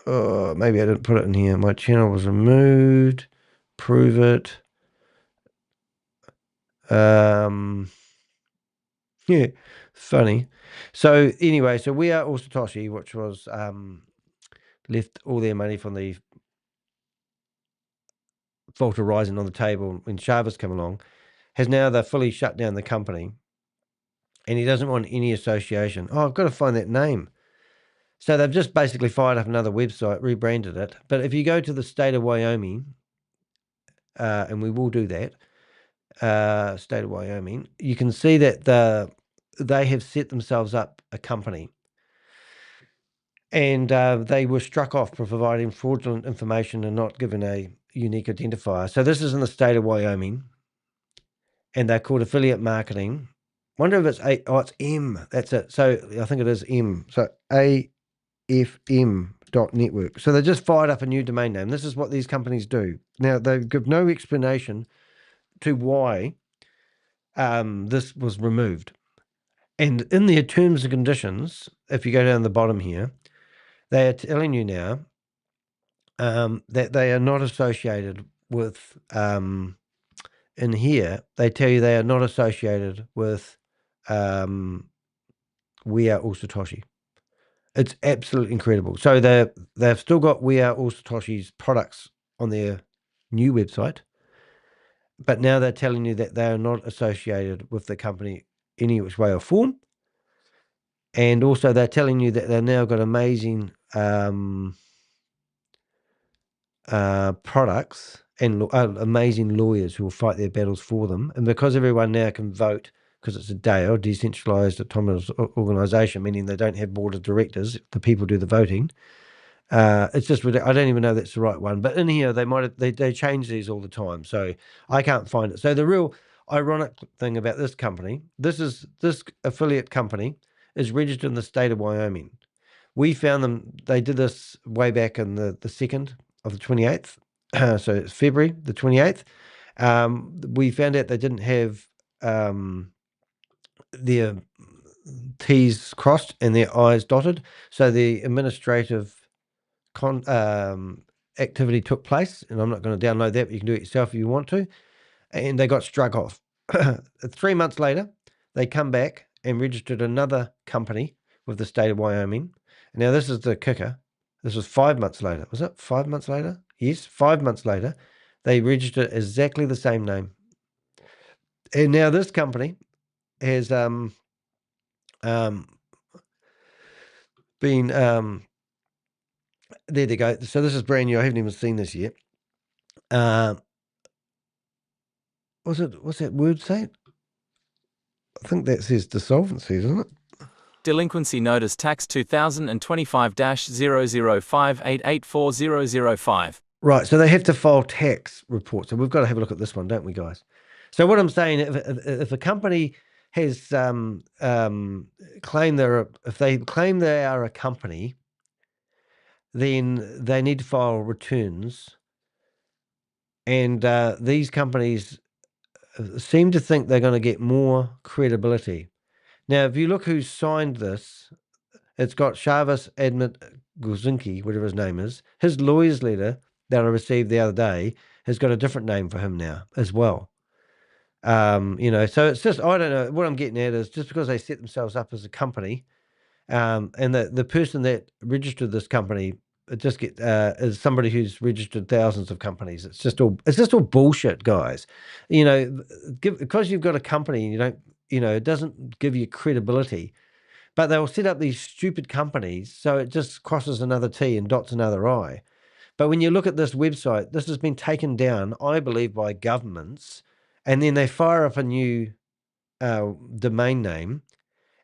Oh, maybe I didn't put it in here. My channel was removed. Prove it. Yeah, funny. So anyway, so We Are All Satoshi, which was left all their money from the Vault Horizon on the table when Jarvis came along, has now they're fully shut down the company, and he doesn't want any association. Oh, I've got to find that name. So they've just basically fired up another website, rebranded it. But if you go to the state of Wyoming, and we will do that, state of Wyoming, you can see that they have set themselves up a company. And they were struck off for providing fraudulent information and not given a unique identifier. So this is in the state of Wyoming, and they're called affiliate marketing. Wonder if it's it's M. That's it. So I think it is M. So AFM.network. So they just fired up a new domain name. This is what these companies do. Now, they give no explanation to why this was removed. And in their terms and conditions, if you go down the bottom here, they are telling you now that they are not associated with, in here, they tell you they are not associated with We Are All Satoshi. It's absolutely incredible. So they've still got We Are All Satoshi's products on their new website, but now they're telling you that they are not associated with the company any which way or form. And also they're telling you that they've now got amazing products and amazing lawyers who will fight their battles for them. And because everyone now can vote, because it's a DAO, decentralized autonomous organization, meaning they don't have board of directors, the people do the voting. It's just, I don't even know that's the right one. But in here, they change these all the time. So I can't find it. So the real ironic thing about this company, this affiliate company is registered in the state of Wyoming. We found them, they did this way back in the 2nd of the 28th So it's February the 28th. We found out they didn't have their T's crossed and their I's dotted. So the administrative activity took place, and I'm not going to download that, but you can do it yourself if you want to. And they got struck off. 3 months later, they come back and registered another company with the state of Wyoming. Now, this is the kicker. This was 5 months later. Was it 5 months later? Yes, 5 months later, they registered exactly the same name. And now this company has been there they go. So this is brand new. I haven't even seen this yet. What's that word say? I think that says dissolvency, doesn't it? Delinquency Notice Tax 2025-005884005. Right, so they have to file tax reports. So we've got to have a look at this one, don't we, guys? So what I'm saying, if a company has if they claim they are a company, then they need to file returns. And these companies seem to think they're going to get more credibility. Now, if you look who's signed this, it's got Shavis Admit Gulzinski, whatever his name is. His lawyer's letter that I received the other day has got a different name for him now as well. So it's just, I don't know, what I'm getting at is just because they set themselves up as a company, and the person that registered this company is somebody who's registered thousands of companies. It's just all bullshit, guys. Because you've got a company and you don't, it doesn't give you credibility. But they'll set up these stupid companies so it just crosses another T and dots another I. But when you look at this website, this has been taken down, I believe, by governments, and then they fire up a new domain name,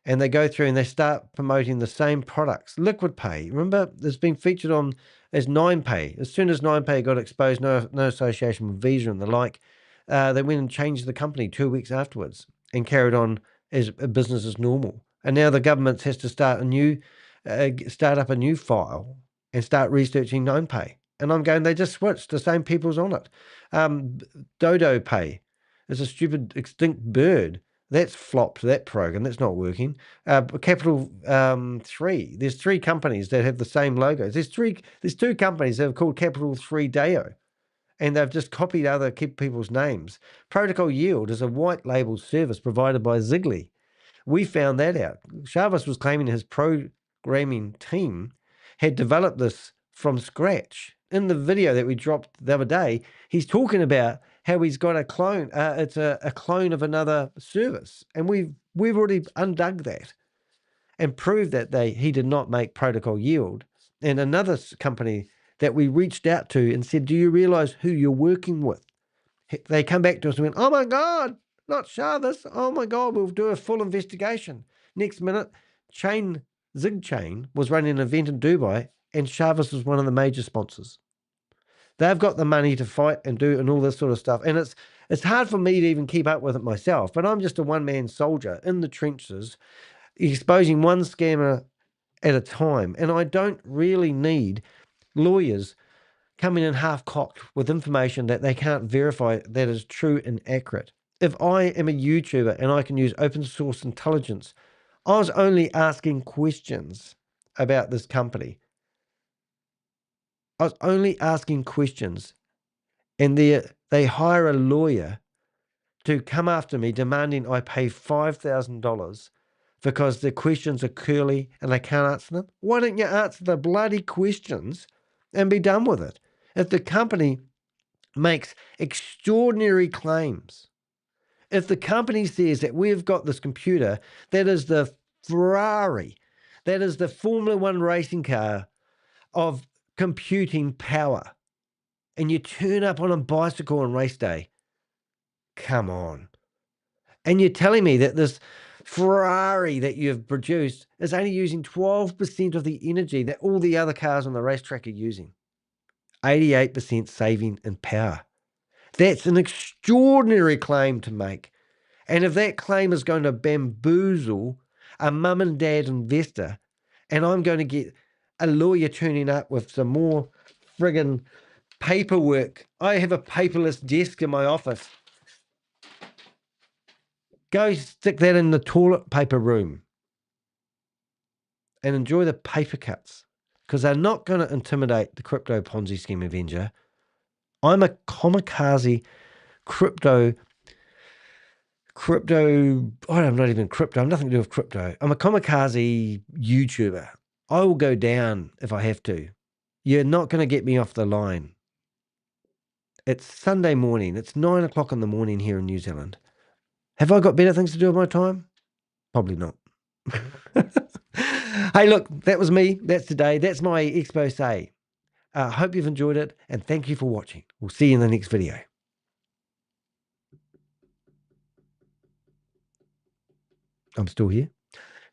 and they go through and they start promoting the same products. Liquid Pay, remember, it's been featured on as 9Pay. As soon as 9Pay got exposed, no association with Visa and the like, they went and changed the company 2 weeks afterwards and carried on as a business as normal. And now the government has to start up a new file and start researching 9Pay. And I'm going, they just switched. The same people's on it. Dodo Pay is a stupid extinct bird. That's flopped, that program. That's not working. Capital 3. There's 3 companies that have the same logos. There's 2 companies that are called Capital 3 Deo, and they've just copied other people's names. Protocol Yield is a white label service provided by Zigbee. We found that out. Shavis was claiming his programming team had developed this from scratch. In the video that we dropped the other day, he's talking about how he's got a clone. It's a clone of another service. And we've already undug that and proved that he did not make Protocol Yield. And another company that we reached out to and said, do you realize who you're working with? They come back to us and went, oh my God, not Shavis. Oh my God, we'll do a full investigation. Next minute, Zig Chain was running an event in Dubai, and Shavis was one of the major sponsors. They've got the money to fight and all this sort of stuff. And it's hard for me to even keep up with it myself, but I'm just a one-man soldier in the trenches, exposing one scammer at a time. And I don't really need lawyers coming in half-cocked with information that they can't verify that is true and accurate. If I am a YouTuber and I can use open source intelligence, I was only asking questions about this company. I was only asking questions, and they hire a lawyer to come after me demanding I pay $5,000 because the questions are curly and they can't answer them. Why don't you answer the bloody questions and be done with it? If the company makes extraordinary claims, if the company says that we've got this computer that is the Ferrari, that is the Formula One racing car of computing power, and you turn up on a bicycle on race day, come on. And you're telling me that this Ferrari that you've produced is only using 12% of the energy that all the other cars on the racetrack are using. 88% saving in power. That's an extraordinary claim to make. And if that claim is going to bamboozle a mum and dad investor, and I'm going to get a lawyer turning up with some more friggin' paperwork. I have a paperless desk in my office. Go stick that in the toilet paper room and enjoy the paper cuts, because they're not going to intimidate the Crypto Ponzi Scheme Avenger. I'm a kamikaze crypto, I'm not even crypto. I'm nothing to do with crypto. I'm a kamikaze YouTuber. I will go down if I have to. You're not going to get me off the line. It's Sunday morning. It's 9 o'clock in the morning here in New Zealand. Have I got better things to do with my time? Probably not. Hey, look, that was me. That's today. That's my expose. Hope you've enjoyed it, and thank you for watching. We'll see you in the next video. I'm still here.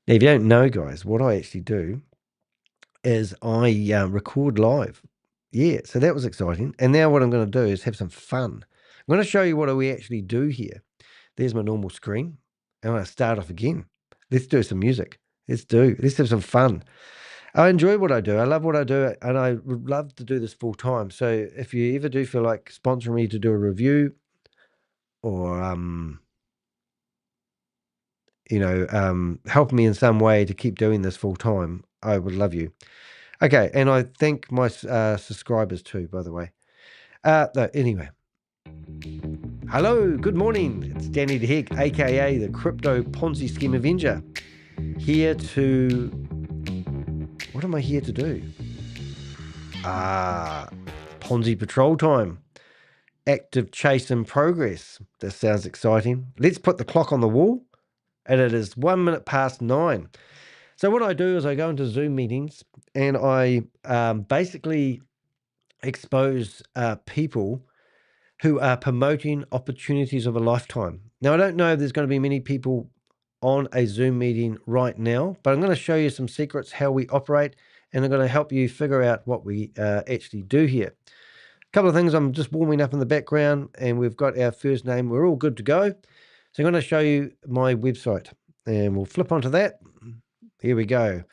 Now, if you don't know, guys, what I actually do is I record live. Yeah, so that was exciting. And now what I'm going to do is have some fun. I'm going to show you what we actually do here. There's my normal screen. I'm going to start off again. Let's do some music. Let's have some fun. I enjoy what I do. I love what I do, and I would love to do this full time. So if you ever do feel like sponsoring me to do a review, or help me in some way to keep doing this full time, I would love you. Okay, and I thank my subscribers too, by the way. Anyway. Hello, good morning. It's Danny de Hek, aka the Crypto Ponzi Scheme Avenger. Here to... What am I here to do? Ponzi patrol time. Active chase in progress. That sounds exciting. Let's put the clock on the wall. And it is 1 minute past 9. So what I do is I go into Zoom meetings and I basically expose people who are promoting opportunities of a lifetime. Now, I don't know if there's going to be many people on a Zoom meeting right now, but I'm going to show you some secrets, how we operate, and I'm going to help you figure out what we actually do here. A couple of things. I'm just warming up in the background, and we've got our first name. We're all good to go. So I'm going to show you my website, and we'll flip onto that. Here we go.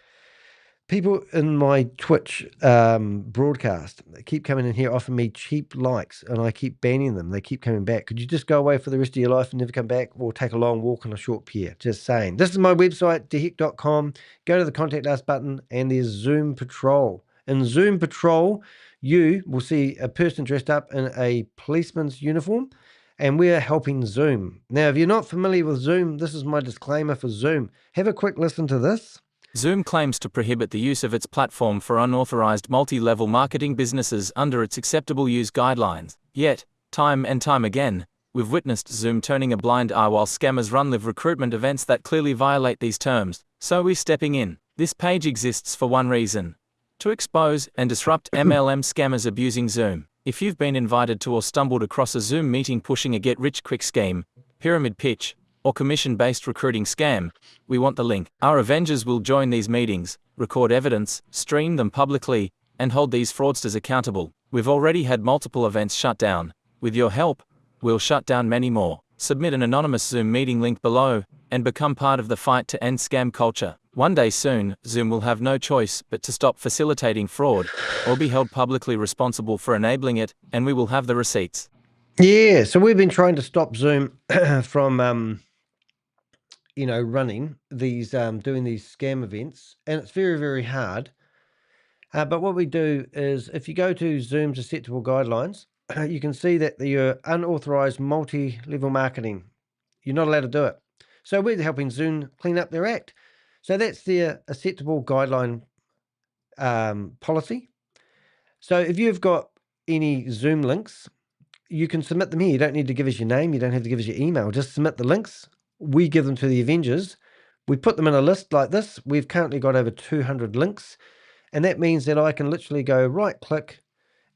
People in my Twitch broadcast, they keep coming in here offering me cheap likes, and I keep banning them. They keep coming back. Could you just go away for the rest of your life and never come back, or take a long walk on a short pier? Just saying. This is my website, dehek.com. Go to the Contact Us button, and there's Zoom Patrol. In Zoom Patrol, you will see a person dressed up in a policeman's uniform, and we're helping Zoom. Now, if you're not familiar with Zoom, this is my disclaimer for Zoom. Have a quick listen to this. Zoom claims to prohibit the use of its platform for unauthorized multi-level marketing businesses under its acceptable use guidelines. Yet, time and time again, we've witnessed Zoom turning a blind eye while scammers run live recruitment events that clearly violate these terms. So we're stepping in. This page exists for one reason: to expose and disrupt MLM scammers abusing Zoom. If you've been invited to or stumbled across a Zoom meeting pushing a get-rich-quick scheme, pyramid pitch, or commission-based recruiting scam, we want the link. Our Avengers will join these meetings, record evidence, stream them publicly, and hold these fraudsters accountable. We've already had multiple events shut down. With your help, we'll shut down many more. Submit an anonymous Zoom meeting link below, and become part of the fight to end scam culture. One day soon, Zoom will have no choice but to stop facilitating fraud, or be held publicly responsible for enabling it, and we will have the receipts. Yeah, so we've been trying to stop Zoom from... running these, doing these scam events, and it's very, very hard. But what we do is, if you go to Zoom's acceptable guidelines, you can see that your unauthorized multi-level marketing, you're not allowed to do it. So we're helping Zoom clean up their act. So that's their acceptable guideline policy. So if you've got any Zoom links, you can submit them here. You don't need to give us your name. You don't have to give us your email. Just submit the links. We give them to the Avengers. We put them in a list like this. We've currently got over 200 links, and that means that I can literally go right click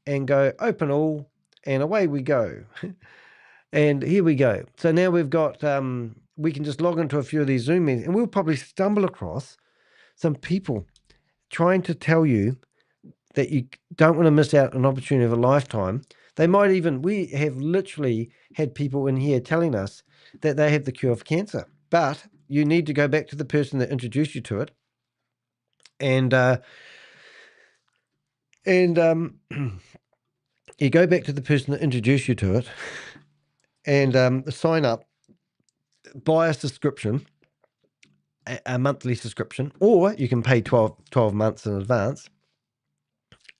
and go open all, and away we go. And here we go. So now we've got, we can just log into a few of these Zoom meetings, and we'll probably stumble across some people trying to tell you that you don't want to miss out on an opportunity of a lifetime. They might even, we have literally had people in here telling us that they have the cure for cancer, but you need to go back to the person that introduced you to it, and you go back to the person that introduced you to it and sign up, buy a subscription, a monthly subscription, or you can pay 12 months in advance,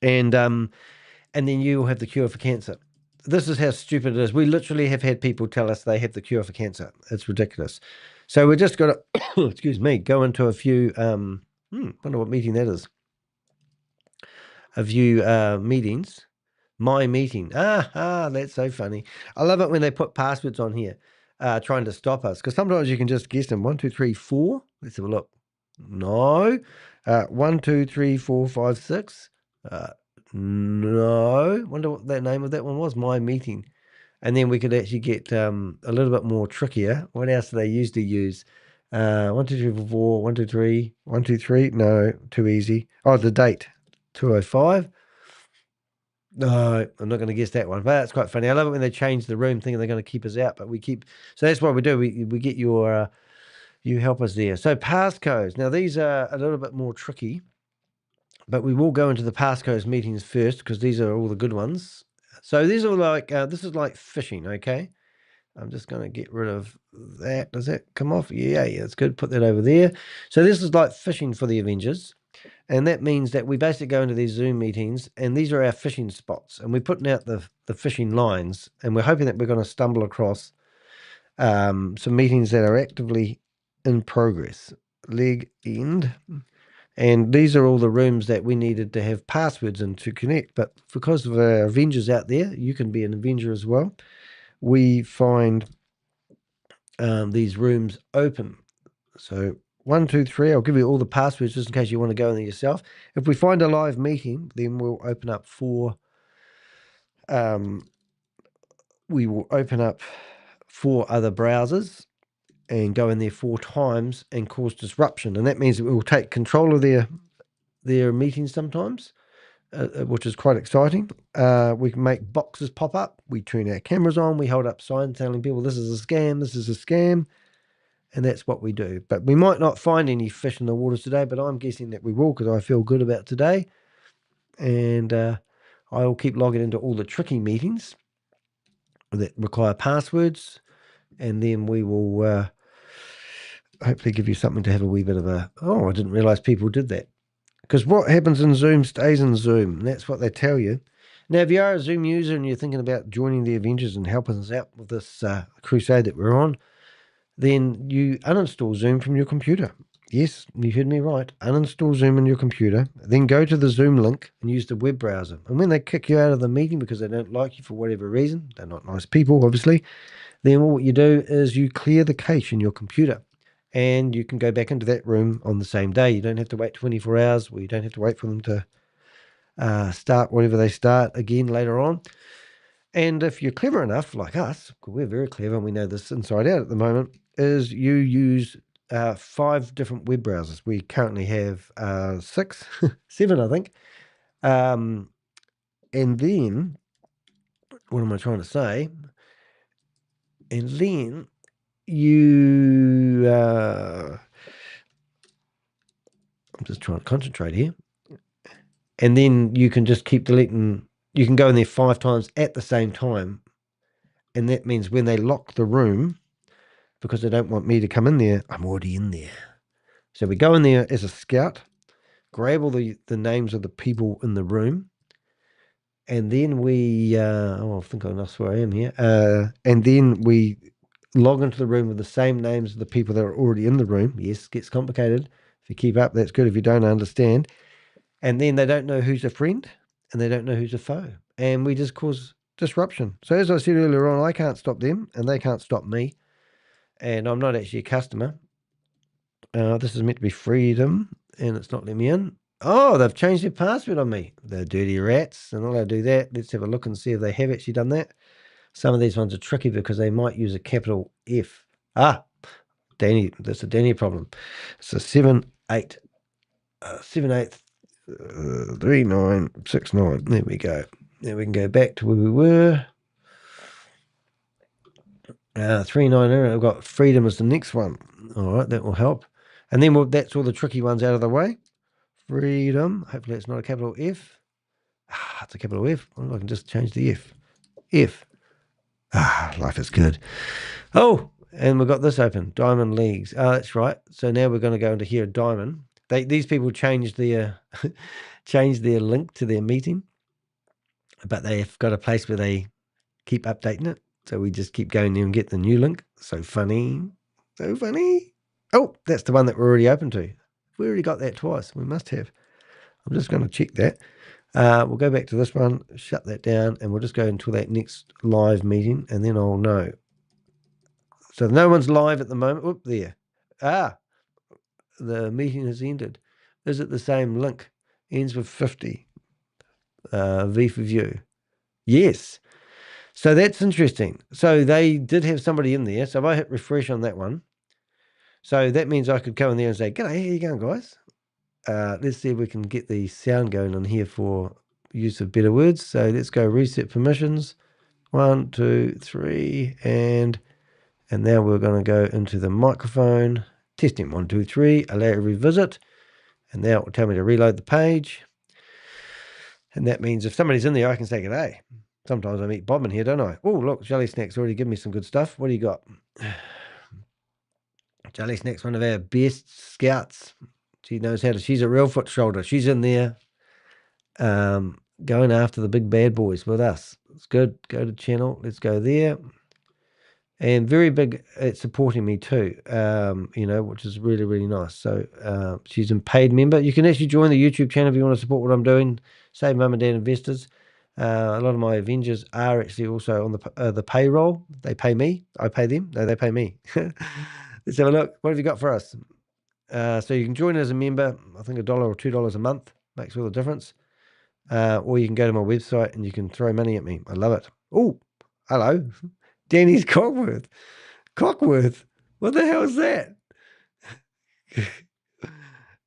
and then you will have the cure for cancer. This is how stupid it is. We literally have had people tell us they have the cure for cancer. It's ridiculous. So we're just going to, excuse me, go into a few, wonder what meeting that is. A few meetings. My meeting. That's so funny. I love it when they put passwords on here, trying to stop us, because sometimes you can just guess them. 1, 2, 3, 4. Let's have a look. No. 1, 2, 3, 4, 5, 6. No. Wonder what that name of that one was. My meeting. And then we could actually get a little bit more trickier. What else do they usually use? 1, 2, 3, 4, 4. 1, 2, 3. 1, 2, 3. No, too easy. Oh, the date. 205. No, I'm not going to guess that one, but that's quite funny. I love it when they change the room thinking they're going to keep us out, but we keep. So that's what we do. We get your, you help us there. So passcodes. Now these are a little bit more tricky, but we will go into the passcodes meetings first because these are all the good ones. So these are like, this is like phishing, okay? I'm just going to get rid of that. Does that come off? Yeah, it's good. Put that over there. So this is like phishing for the Avengers. And that means that we basically go into these Zoom meetings, and these are our phishing spots. And we're putting out the phishing lines, and we're hoping that we're going to stumble across some meetings that are actively in progress. Leg end. And these are all the rooms that we needed to have passwords in to connect. But because of our Avengers out there, you can be an Avenger as well. We find these rooms open. So 1, 2, 3. I'll give you all the passwords just in case you want to go in there yourself. If we find a live meeting, then we'll open up 4. We will open up 4 other browsers and go in there 4 times and cause disruption. And that means that we will take control of their meetings sometimes, which is quite exciting. We can make boxes pop up. We turn our cameras on. We hold up signs telling people this is a scam, this is a scam. And that's what we do. But we might not find any fish in the waters today, but I'm guessing that we will because I feel good about today. And I will keep logging into all the tricky meetings that require passwords. And then we will hopefully give you something to have a wee bit of a, I didn't realize people did that. Because what happens in Zoom stays in Zoom. And that's what they tell you. Now, if you are a Zoom user and you're thinking about joining the Avengers and helping us out with this crusade that we're on, then you uninstall Zoom from your computer. Yes, you heard me right. Uninstall Zoom on your computer, then go to the Zoom link and use the web browser. And when they kick you out of the meeting because they don't like you for whatever reason, they're not nice people, obviously, then what you do is you clear the cache in your computer and you can go back into that room on the same day. You don't have to wait 24 hours. You don't have to wait for them to start whatever they start again later on. And if you're clever enough, like us, we're very clever and we know this inside out at the moment, is you use 5 different web browsers. We currently have 6, 7, I think. And then, what am I trying to say? And then you, I'm just trying to concentrate here. And then you can just keep deleting. You can go in there 5 times at the same time. And that means when they lock the room, because they don't want me to come in there, I'm already in there. So we go in there as a scout, grab all the names of the people in the room, and then we, I think I know where I am here, and then we log into the room with the same names of the people that are already in the room. Yes, it gets complicated. If you keep up, that's good. If you don't understand. And then they don't know who's a friend, and they don't know who's a foe. And we just cause disruption. So as I said earlier on, I can't stop them, and they can't stop me. And I'm not actually a customer. This is meant to be freedom, and it's not letting me in. Oh, they've changed their password on me. They're dirty rats, and I'll do that. Let's have a look and see if they have actually done that. Some of these ones are tricky because they might use a capital F. Danny, that's a Danny problem. It's a 3969. There we go. Now we can go back to where we were. 390. I've got freedom as the next one. All right, that will help. And then that's all the tricky ones out of the way. Freedom. Hopefully it's not a capital F. It's a capital F. Well, I can just change the F. F. Life is good. Oh, and we've got this open. Diamond Leagues. That's right. So now we're going to go into here, Diamond. These people changed their link to their meeting, but they've got a place where they keep updating it. So we just keep going there and get the new link. So funny. So funny. Oh, that's the one that we're already open to. We already got that twice. We must have. I'm just going to check that. We'll go back to this one, shut that down, and we'll just go into that next live meeting, and then I'll know. So no one's live at the moment. Whoop, there. The meeting has ended. Is it the same link? Ends with 50. V for view. Yes. So that's interesting. So they did have somebody in there. So if I hit refresh on that one, so that means I could go in there and say, "G'day, how you going, guys? Let's see if we can get the sound going on here for use of better words." So let's go reset permissions. 1, 2, 3, and now we're going to go into the microphone. Testing 1, 2, 3. Allow revisit, and now it will tell me to reload the page. And that means if somebody's in there, I can say g'day. Sometimes I meet Bob in here, don't I? Oh, look, Jelly Snack's already given me some good stuff. What do you got? Jelly Snack's one of our best scouts. She knows how to. She's a real foot shoulder. She's in there going after the big bad boys with us. It's good. Go to channel. Let's go there. And very big at supporting me too, which is really, really nice. So she's a paid member. You can actually join the YouTube channel if you want to support what I'm doing. Save Mum and Dad investors. A lot of my Avengers are actually also on the payroll. They pay me. I pay them. No, they pay me. Let's have a look. What have you got for us? So you can join as a member. I think $1 or $2 a month makes all the difference. Or you can go to my website and you can throw money at me. I love it. Oh, hello. Danny's Cockworth. Cockworth? What the hell is that?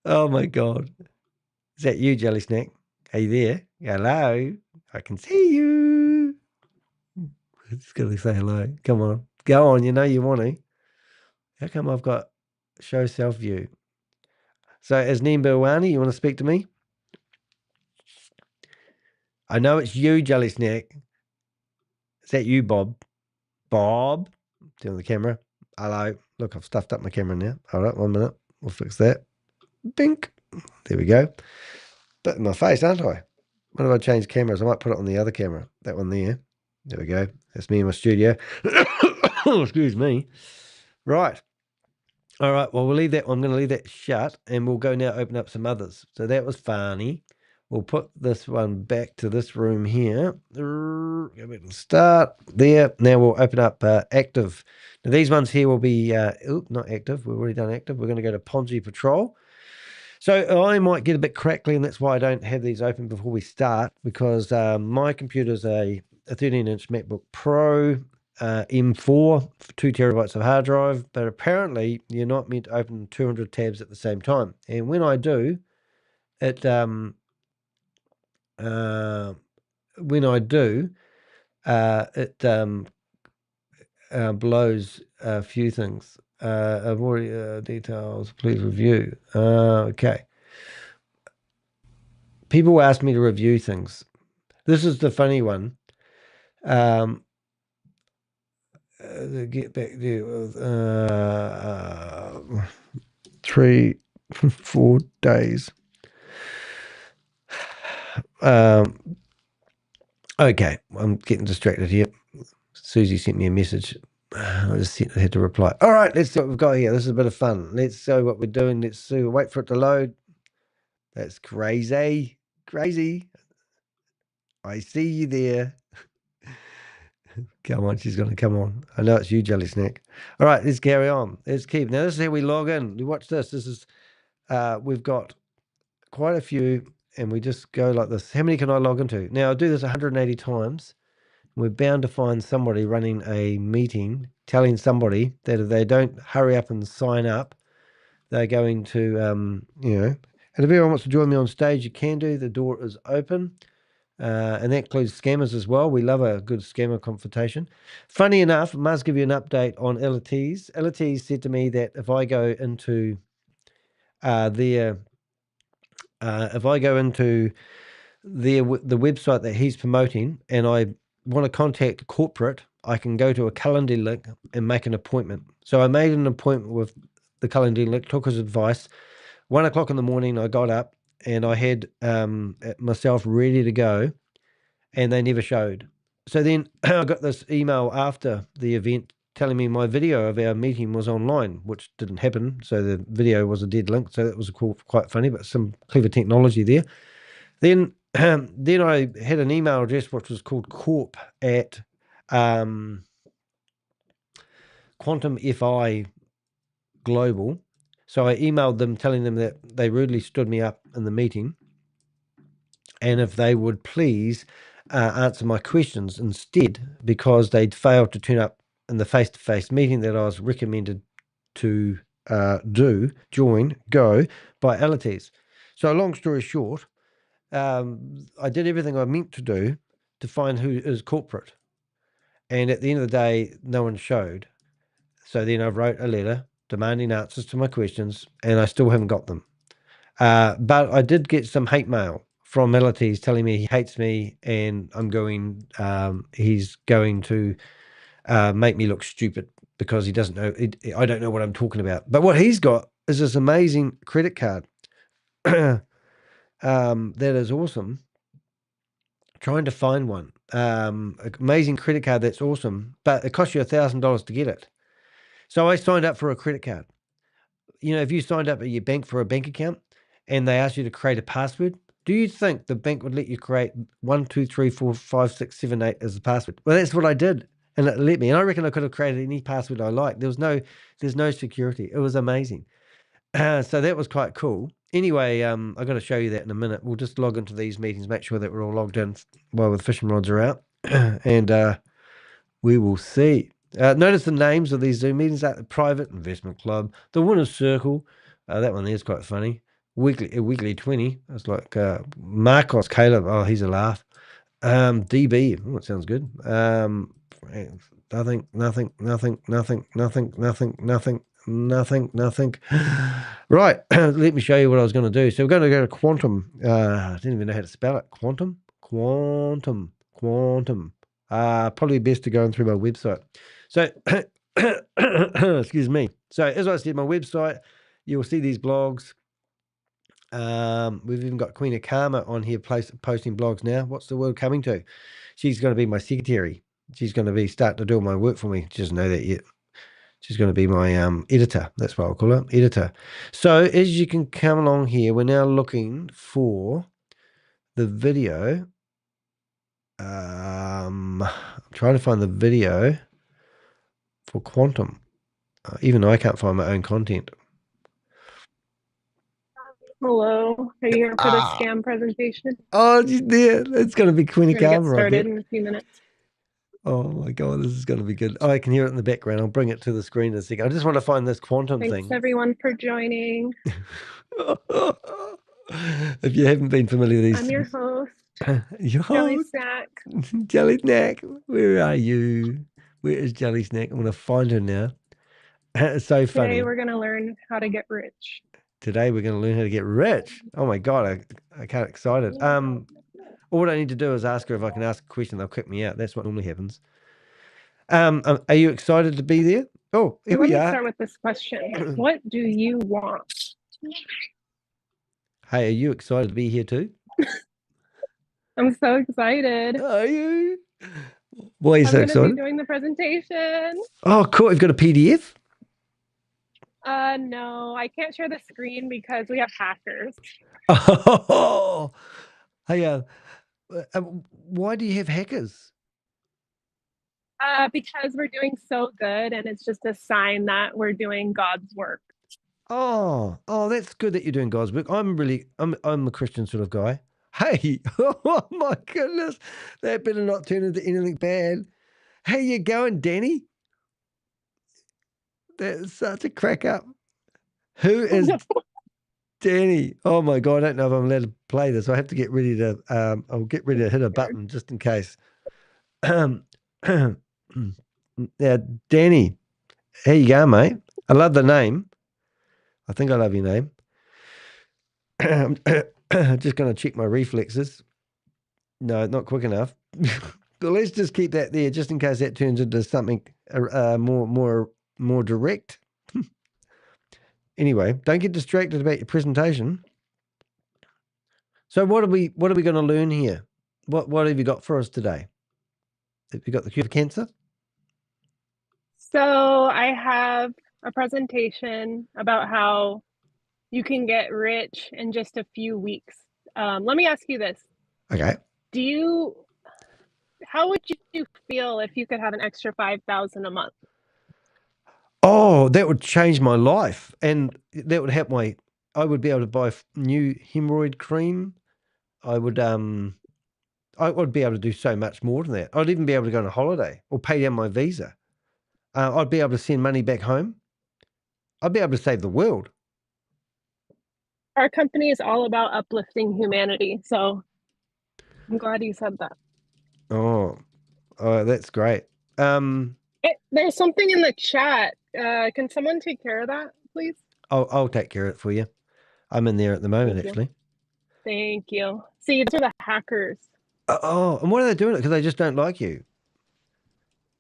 Oh, my God. Is that you, Jelly Snack? Are you there? Hello? I can see you. Just got to say hello. Come on. Go on. You know you want to. How come I've got show self view? So, as Neem Burwani, you want to speak to me? I know it's you, Jelly Snack. Is that you, Bob? Bob? Turn on the camera. Hello. Look, I've stuffed up my camera now. Hold up 1 minute. We'll fix that. Bink. There we go. Bit in my face, aren't I? What if I change cameras? I might put it on the other camera. That one there. There we go. That's me in my studio. Excuse me. Right. All right. Well, we'll leave that. I'm going to leave that shut, and we'll go now open up some others. So that was funny. We'll put this one back to this room here. Go back to the start. There. Now we'll open up active. Now these ones here will be, not active. We've already done active. We're going to go to Ponzi Patrol. So I might get a bit crackly, and that's why I don't have these open before we start, because my computer's a 13-inch MacBook Pro M4, 2 terabytes of hard drive, but apparently you're not meant to open 200 tabs at the same time. And when I do, it blows a few things. I've already details. Please review. Okay. People ask me to review things. This is the funny one. Get back there. 3, 4 days. Okay, I'm getting distracted here. Susie sent me a message. I just had to reply. All right, let's see what we've got here. This is a bit of fun. Let's see what we're doing. Let's see. Wait for it to load. That's crazy. Crazy. I see you there. Come on, she's going to come on. I know it's you, Jelly Snack. All right, let's carry on. Let's keep. Now, this is how we log in. You watch this. This is, we've got quite a few, and we just go like this. How many can I log into? Now, I'll do this 180 times. We're bound to find somebody running a meeting telling somebody that if they don't hurry up and sign up, they're going to, and if anyone wants to join me on stage, you can do. The door is open. And that includes scammers as well. We love a good scammer confrontation. Funny enough, I must give you an update on Elites. Elites said to me that if I go into the website that he's promoting, and I want to contact corporate, I can go to a calendar link and make an appointment. So I made an appointment with the calendar link, took his advice. 1 o'clock in the morning, I got up and I had myself ready to go, and they never showed. So then I got this email after the event telling me my video of our meeting was online, which didn't happen. So the video was a dead link. So that was quite funny, but some clever technology there. Then then I had an email address which was called corp at Quantum FI Global. So I emailed them telling them that they rudely stood me up in the meeting, and if they would please answer my questions instead, because they'd failed to turn up in the face-to-face meeting that I was recommended to go by LTs. So long story short, I did everything I meant to do to find who is corporate. And at the end of the day, no one showed. So then I wrote a letter demanding answers to my questions, and I still haven't got them. But I did get some hate mail from Melodies telling me he hates me, and he's going to make me look stupid because he doesn't know. I don't know what I'm talking about. But what he's got is this amazing credit card that is awesome. Trying to find one. Amazing credit card that's awesome, but it costs you $1,000 to get it. So I signed up for a credit card. You know, if you signed up at your bank for a bank account and they asked you to create a password, do you think the bank would let you create 1, 2, 3, 4, 5, 6, 7, 8 as a password? Well, that's what I did, and it let me. And I reckon I could have created any password I liked. There's no security. It was amazing. So that was quite cool. Anyway, I've got to show you that in a minute. We'll just log into these meetings, make sure that we're all logged in while the fishing rods are out, and we will see. Notice the names of these Zoom meetings: Private Investment Club, the Winner's Circle. That one there is quite funny. Weekly 20. It's like Marcos Caleb. Oh, he's a laugh. DB. Oh, that sounds good. Nothing. Right. Let me show you what I was going to do. So we're going to go to Quantum. I didn't even know how to spell it. Quantum. Probably best to go through my website. So, excuse me. So as I said, my website, you'll see these blogs. We've even got Queen of Karma on here posting blogs now. What's the world coming to? She's going to be my secretary. She's going to be starting to do all my work for me. She doesn't know that yet. She's going to be my editor. That's what I'll call her, editor. So as you can come along here, we're now looking for the video. I'm trying to find the video for Quantum. Even I can't find my own content. Hello, are you here for the scam presentation? Oh, there. It's going to be Queen of Karma. Get started in a few minutes. Oh my God, this is going to be good. Oh, I can hear it in the background. I'll bring it to the screen in a second. I just want to find this Quantum thing. Thanks everyone for joining. If you haven't been familiar with these, I'm your host. Your Jelly host? Snack. Jelly Snack, where are you? Where is Jelly Snack? I'm going to find her now. It's so funny. Today we're going to learn how to get rich. Today we're going to learn how to get rich. Oh my God, I can't excited. All I need to do is ask her if I can ask a question. They'll kick me out. That's what normally happens. Are you excited to be there? Oh, here we are. Let me start with this question. What do you want? Hey, are you excited to be here too? I'm so excited. Are you? Why are you so excited? I'm going to be doing the presentation. Oh, cool. You've got a PDF? No, I can't share the screen because we have hackers. Oh, hey, why do you have hackers? Because we're doing so good, and it's just a sign that we're doing God's work. Oh, that's good that you're doing God's work. I'm a Christian sort of guy. Hey, oh my goodness, that better not turn into anything bad. How you going, Danny? That's such a crack up. Who is Danny? Oh my God, I don't know if I'm allowed to play this. I have to get ready to, I'll get ready to hit a button just in case. Now, Danny, how you going, mate? I love the name. I think I love your name. I'm just going to check my reflexes. No, not quick enough. But let's just keep that there just in case that turns into something more direct. Anyway, don't get distracted about your presentation. So what are we going to learn here? What have you got for us today? Have you got the cure for cancer? So I have a presentation about how you can get rich in just a few weeks. Let me ask you this. Okay. How would you feel if you could have an extra $5,000 a month? Oh, that would change my life, and that would help I would be able to buy new hemorrhoid cream. I would be able to do so much more than that. I'd even be able to go on a holiday or pay down my visa. I'd be able to send money back home. I'd be able to save the world. Our company is all about uplifting humanity, so I'm glad you said that. Oh, that's great. There's something in the chat. Can someone take care of that, please? I'll take care of it for you. I'm in there at the moment, actually. Thank you. See, these are the hackers. Oh, and what are they doing? Because they just don't like you.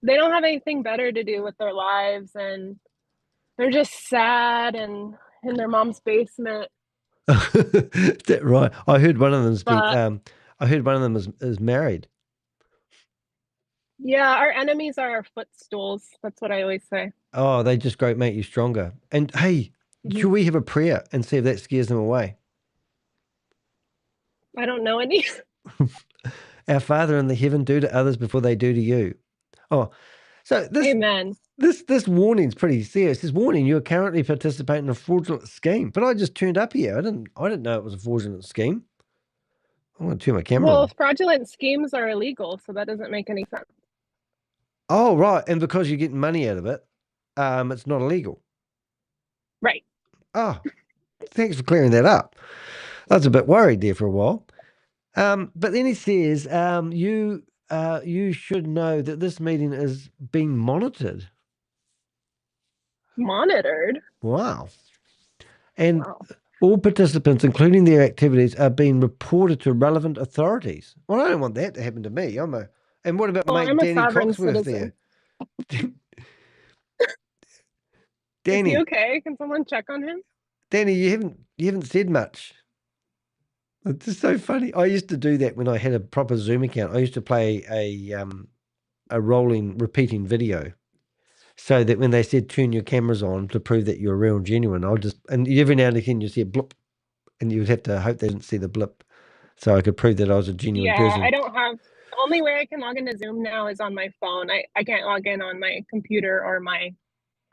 They don't have anything better to do with their lives, and they're just sad and in their mom's basement. Is that right? I heard one of them's is married. Yeah, our enemies are our footstools. That's what I always say. Oh, they just make you stronger. And hey, should we have a prayer and see if that scares them away? I don't know any. Our Father in the heaven, do to others before they do to you. Oh, so Amen. This warning's pretty serious. This warning: you are currently participating in a fraudulent scheme. But I just turned up here. I didn't know it was a fraudulent scheme. I'm going to turn my camera on. Fraudulent schemes are illegal, so that doesn't make any sense. Oh, right. And because you're getting money out of it, it's not illegal. Right. Oh, thanks for clearing that up. I was a bit worried there for a while. But then he says, you should know that this meeting is being monitored. Monitored? Wow. And all participants, including their activities, are being reported to relevant authorities. Well, I don't want that to happen to me. And what about my mate Danny Coxworth there? Danny, is he okay? Can someone check on him? Danny, you haven't said much. It's just so funny. I used to do that when I had a proper Zoom account. I used to play a rolling, repeating video, so that when they said turn your cameras on to prove that you're real and genuine, and every now and again you see a blip, and you would have to hope they didn't see the blip, so I could prove that I was a genuine person. Yeah, I don't have. The only way I can log into Zoom now is on my phone. I can't log in on my computer or my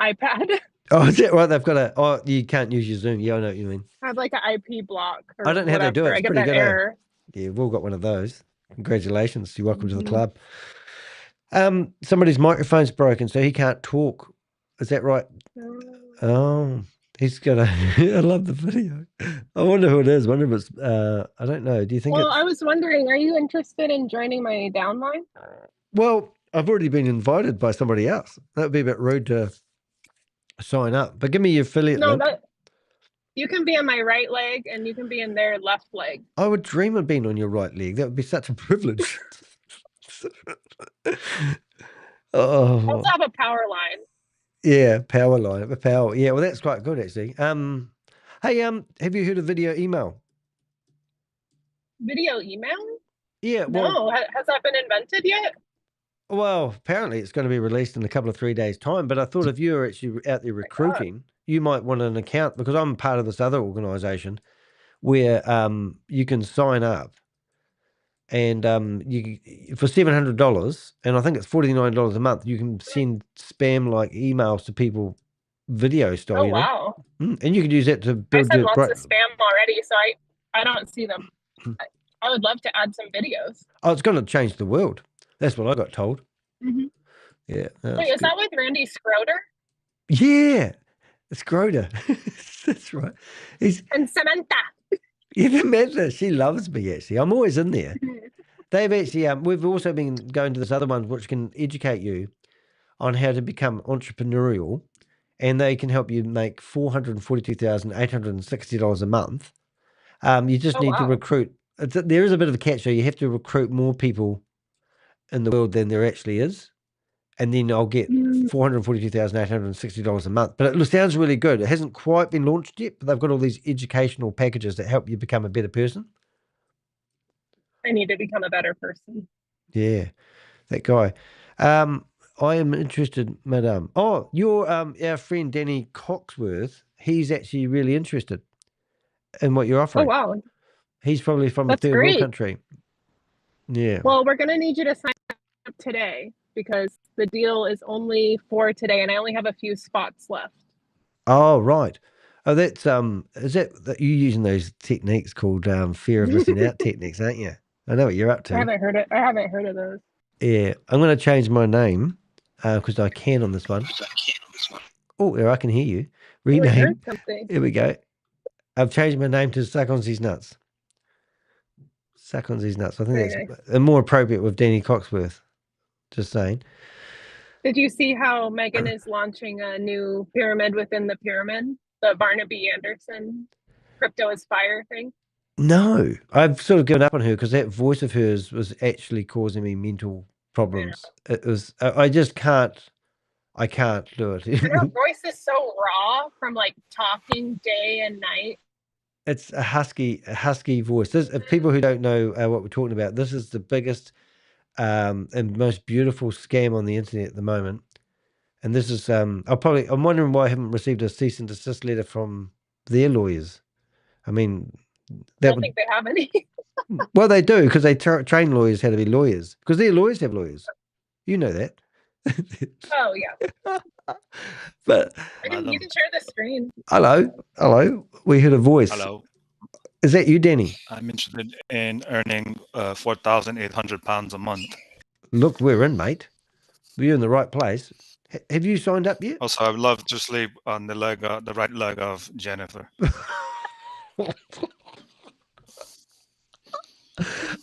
iPad. Oh, is that right? They've got you can't use your Zoom. Yeah, I know what you mean. I have like an IP block. I don't know how they do it. It's pretty good. Error. Yeah, we've all got one of those. Congratulations. You're welcome to the club. Somebody's microphone's broken, so he can't talk. Is that right? Oh, he's got I love the video. I wonder who it is. I wonder if it's, I don't know. Do you think I was wondering, are you interested in joining my downline? Well, I've already been invited by somebody else. That would be a bit rude to sign up, but give me your affiliate link. You can be on my right leg and you can be in their left leg. I would dream of being on your right leg. That would be such a privilege. Oh, I also have a power line. Yeah, power line. Power. Yeah, well, that's quite good actually. Hey, have you heard of video email? Video email? Yeah. Well, no, has that been invented yet? Well, apparently it's going to be released in a couple of 3 days' time. But I thought if you were actually out there recruiting, you might want an account, because I'm part of this other organisation where you can sign up, and you for $700, and I think it's $49 a month. You can send spam like emails to people, video style. Oh wow! And you can use that to build. I send lots of spam already, so I don't see them. I would love to add some videos. Oh, it's going to change the world. That's what I got told. Mm-hmm. Yeah. Wait, is that with Randy Schroeder? Yeah, Schroeder. That's right. And Samantha. Yeah, Samantha. She loves me actually. I'm always in there. They've actually. We've also been going to this other one which can educate you on how to become entrepreneurial, and they can help you make $442,860 a month. You just need to recruit there is a bit of a catch. So you have to recruit more people in the world than there actually is. And then I'll get $442,860 a month. But it sounds really good. It hasn't quite been launched yet, but they've got all these educational packages that help you become a better person. I need to become a better person. Yeah, that guy. I am interested, madam. Oh, our friend Danny Coxworth, he's actually really interested in what you're offering. Oh, wow. He's probably from That's a third world great. country. Yeah. Well, we're going to need you to sign up today because the deal is only for today and I only have a few spots left. Oh, right. Oh, that's is that you using those techniques called fear of missing out techniques, aren't you? I know what you're up to. I haven't heard of those. Yeah, I'm going to change my name because I can on this one. Oh, there, I can hear you. Rename. Here we go. I've changed my name to Suck on These Nuts. Suck on These Nuts. I think Very that's more appropriate with Danny Coxworth. Just saying. Did you see how Megan is launching a new pyramid within the pyramid? The Barnaby Anderson crypto is fire thing? No, I've sort of given up on her because that voice of hers was actually causing me mental problems. Yeah. It was, I just can't, I can't do it. And her voice is so raw from like talking day and night. It's a husky voice. If people who don't know what we're talking about, this is the biggest and most beautiful scam on the internet at the moment. And this is, I'm wondering why I haven't received a cease and desist letter from their lawyers. I mean, I don't think they have any. Well, they do because they train lawyers how to be lawyers because their lawyers have lawyers. You know that. Oh, yeah. But you can share the screen. Hello. We heard a voice. Hello. Is that you, Danny? I'm interested in earning £4,800 a month. Look, we're in, mate. You're in the right place. Have you signed up yet? Also, I would love to sleep on the right leg of Jennifer.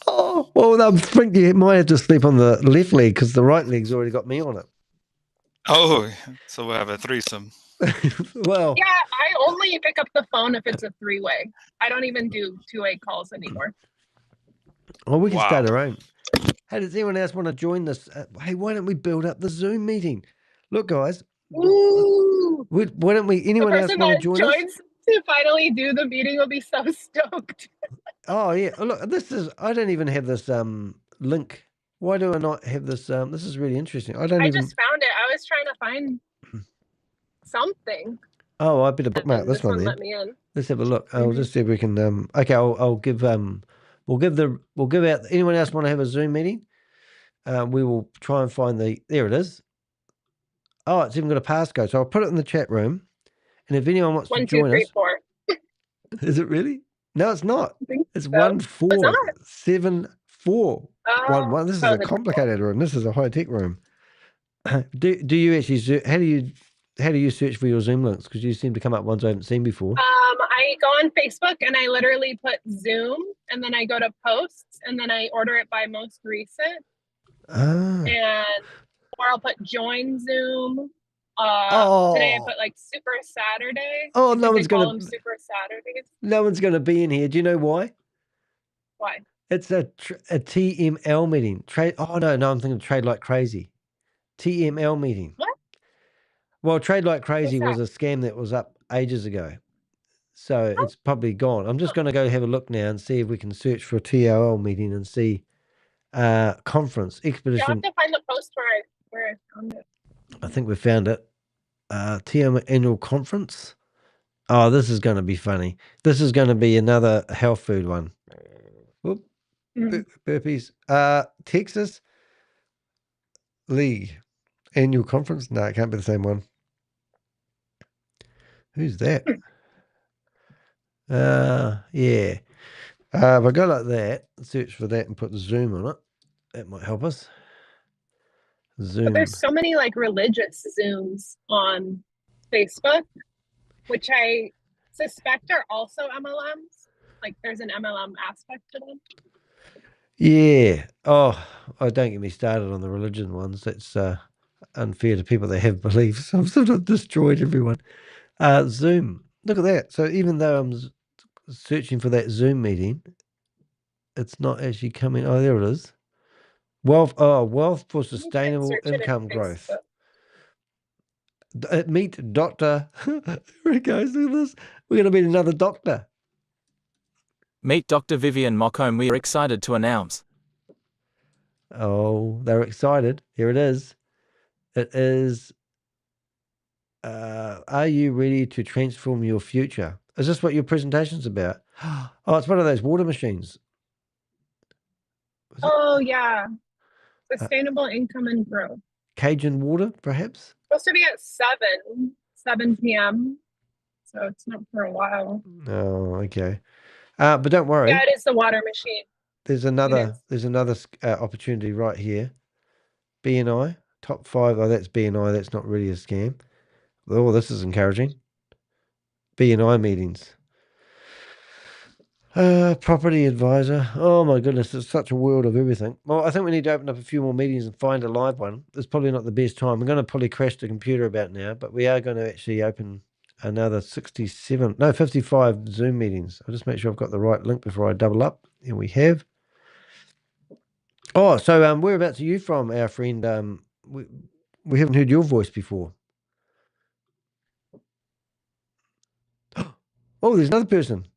Oh, well, I think you might have to sleep on the left leg because the right leg's already got me on it. Oh, so we have a threesome. Well, yeah, I only pick up the phone if it's a three-way. I don't even do two-way calls anymore. Well, we can start our own. Hey, does anyone else want to join this? Hey, why don't we build up the Zoom meeting? Look, guys. Ooh. Why don't we? Anyone else want to join us? To finally do the meeting will be so stoked. Oh yeah, look, I don't even have this link. Why do I not have this? This is really interesting. I just found it. I was trying to find something. Oh, I better bookmark this one then. Let me in. Let's have a look. I'll just see if we can. Okay, I'll give we'll give out. Anyone else want to have a Zoom meeting? We will try and find there it is. Oh, it's even got a passcode, so I'll put it in the chat room. And if anyone wants to join us, 1, 2, 3, 4. Is it really? No, it's not. It's so. 1474. One. This is a complicated room. This is a high tech room. Do you actually? How do you search for your Zoom links? Because you seem to come up ones I haven't seen before. I go on Facebook and I literally put Zoom, and then I go to posts, and then I order it by most recent. Or I'll put join Zoom. Today I put like Super Saturday. Oh, no one's call gonna. them Super Saturdays. No one's gonna be in here. Do you know why? Why? It's a TML meeting. Oh no, I'm thinking Trade Like Crazy. TML meeting. What? Well, Trade Like Crazy was a scam that was up ages ago, so it's probably gone. I'm just going to go have a look now and see if we can search for a TLL meeting and see conference expedition. You have to find the post where I found it. I think we found it. TM annual conference. Oh, this is going to be funny. This is going to be another health food one. Whoop. Burpees. Texas League annual conference. No, it can't be the same one. Who's that? Yeah. If I go like that, search for that and put Zoom on it, that might help us. Zoom. But there's so many like religious Zooms on Facebook, which I suspect are also MLMs. Like there's an MLM aspect to them. Yeah. Oh, don't get me started on the religion ones. That's unfair to people that have beliefs. I've sort of destroyed everyone. Zoom. Look at that. So even though I'm searching for that Zoom meeting, It's not actually coming. Oh, there it is. Wealth for sustainable income growth. Meet Dr. Here it goes. Look at this. We're going to meet another doctor. Meet Dr. Vivian Mockholm. We are excited to announce. Oh, they're excited. Here it is. It is, are you ready to transform your future? Is this what your presentation's about? Oh, it's one of those water machines. Oh, yeah. Sustainable income and growth. Cajun water, perhaps? Supposed to be at 7 p.m. So it's not for a while. Oh, okay. But don't worry. Yeah, it is the water machine. There's another opportunity right here. BNI, top 5. Oh, that's BNI. That's not really a scam. Oh, this is encouraging. BNI meetings. Property advisor. Oh my goodness, it's such a world of everything. Well, I think we need to open up a few more meetings and find a live one. It's probably not the best time. I'm going to probably crash the computer about now, but we are going to actually open another 55 Zoom meetings. I'll just make sure I've got the right link before I double up. Here we have. Oh, so whereabouts are you from, our friend? We haven't heard your voice before. Oh, there's another person.